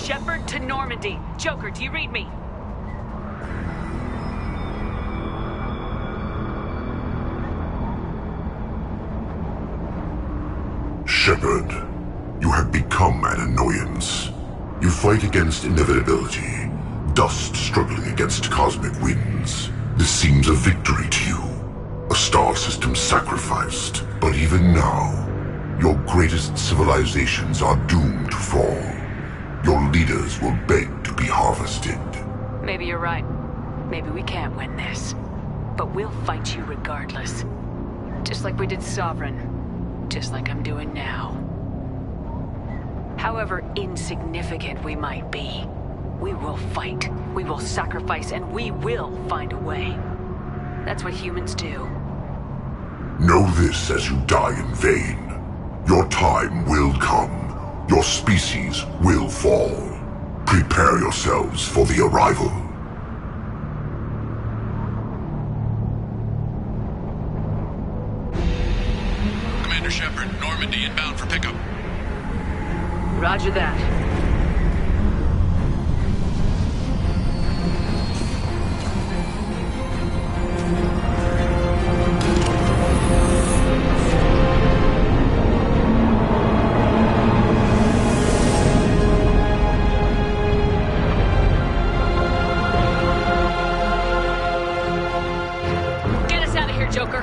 [SPEAKER 14] Shepard to Normandy. Joker, do you read me?
[SPEAKER 15] Shepard, you have become an annoyance. You fight against inevitability, dust struggling against cosmic winds. This seems a victory to you. A star system sacrificed. But even now, your greatest civilizations are doomed to fall. Your leaders will beg to be harvested.
[SPEAKER 14] Maybe you're right. Maybe we can't win this. But we'll fight you regardless. Just like we did Sovereign. Just like I'm doing now. However insignificant we might be, we will fight, we will sacrifice, and we will find a way. That's what humans do.
[SPEAKER 15] Know this as you die in vain. Your time will come. Your species will fall. Prepare yourselves for the arrival.
[SPEAKER 1] Commander Shepard, Normandy inbound for pickup.
[SPEAKER 14] Roger that. Get us out of here, Joker.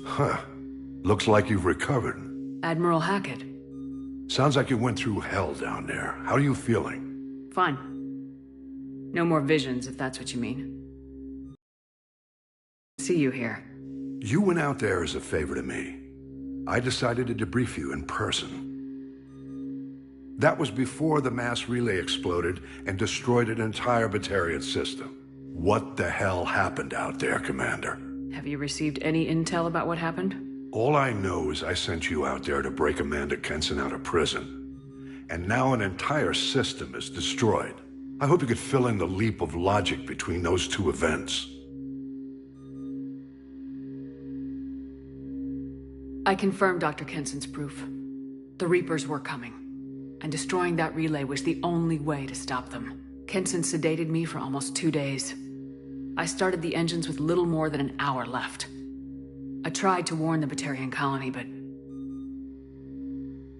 [SPEAKER 4] Huh. Looks like you've recovered.
[SPEAKER 14] Admiral Hackett.
[SPEAKER 4] Sounds like you went through hell down there. How are you feeling?
[SPEAKER 14] Fine. No more visions, if that's what you mean. See you here.
[SPEAKER 4] You went out there as a favor to me. I decided to debrief you in person. That was before the mass relay exploded and destroyed an entire Batarian system. What the hell happened out there, Commander?
[SPEAKER 14] Have you received any intel about what happened?
[SPEAKER 4] All I know is I sent you out there to break Amanda Kenson out of prison. And now an entire system is destroyed. I hope you could fill in the leap of logic between those two events.
[SPEAKER 14] I confirmed Dr. Kenson's proof. The Reapers were coming. And destroying that relay was the only way to stop them. Kenson sedated me for almost 2 days. I started the engines with little more than an hour left. I tried to warn the Batarian colony, but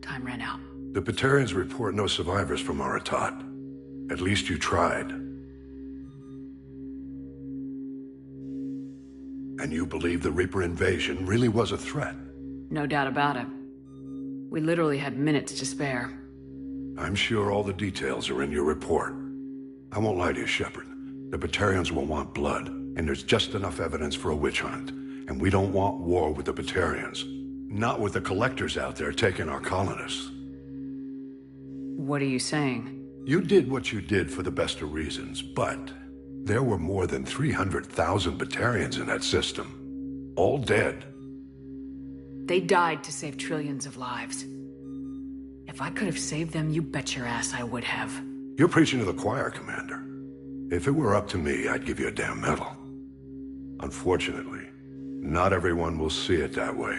[SPEAKER 14] time ran out.
[SPEAKER 4] The Batarians report no survivors from Aratat. At least you tried. And you believe the Reaper invasion really was a threat?
[SPEAKER 14] No doubt about it. We literally had minutes to spare.
[SPEAKER 4] I'm sure all the details are in your report. I won't lie to you, Shepard. The Batarians will want blood, and there's just enough evidence for a witch hunt. And we don't want war with the Batarians. Not with the collectors out there taking our colonists.
[SPEAKER 14] What are you saying?
[SPEAKER 4] You did what you did for the best of reasons, but there were more than 300,000 Batarians in that system. All dead.
[SPEAKER 14] They died to save trillions of lives. If I could have saved them, you bet your ass I would have.
[SPEAKER 4] You're preaching to the choir, Commander. If it were up to me, I'd give you a damn medal. Unfortunately, not everyone will see it that way.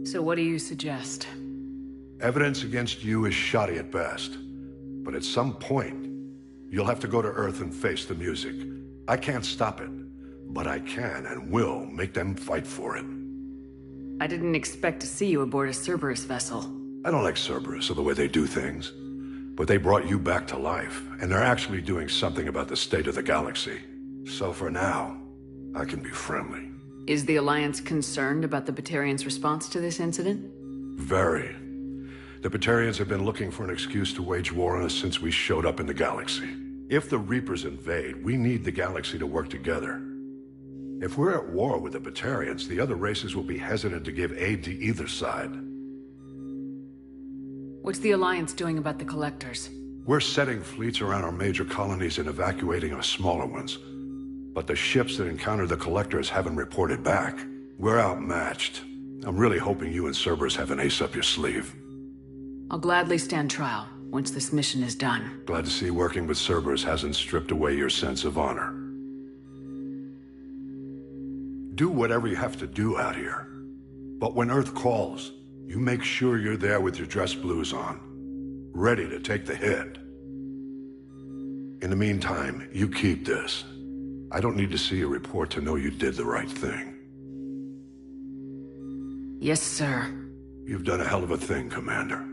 [SPEAKER 14] So what do you suggest?
[SPEAKER 4] Evidence against you is shoddy at best. But at some point, you'll have to go to Earth and face the music. I can't stop it, but I can and will make them fight for it.
[SPEAKER 14] I didn't expect to see you aboard a Cerberus vessel.
[SPEAKER 4] I don't like Cerberus or the way they do things. But they brought you back to life, and they're actually doing something about the state of the galaxy. So for now, I can be friendly.
[SPEAKER 14] Is the Alliance concerned about the Batarians' response to this incident?
[SPEAKER 4] Very. The Batarians have been looking for an excuse to wage war on us since we showed up in the galaxy. If the Reapers invade, we need the galaxy to work together. If we're at war with the Batarians, the other races will be hesitant to give aid to either side.
[SPEAKER 14] What's the Alliance doing about the Collectors?
[SPEAKER 4] We're setting fleets around our major colonies and evacuating our smaller ones. But the ships that encountered the Collectors haven't reported back. We're outmatched. I'm really hoping you and Cerberus have an ace up your sleeve.
[SPEAKER 14] I'll gladly stand trial once this mission is done.
[SPEAKER 4] Glad to see working with Cerberus hasn't stripped away your sense of honor. Do whatever you have to do out here. But when Earth calls, you make sure you're there with your dress blues on, ready to take the hit. In the meantime, you keep this. I don't need to see a report to know you did the right thing.
[SPEAKER 14] Yes, sir.
[SPEAKER 4] You've done a hell of a thing, Commander.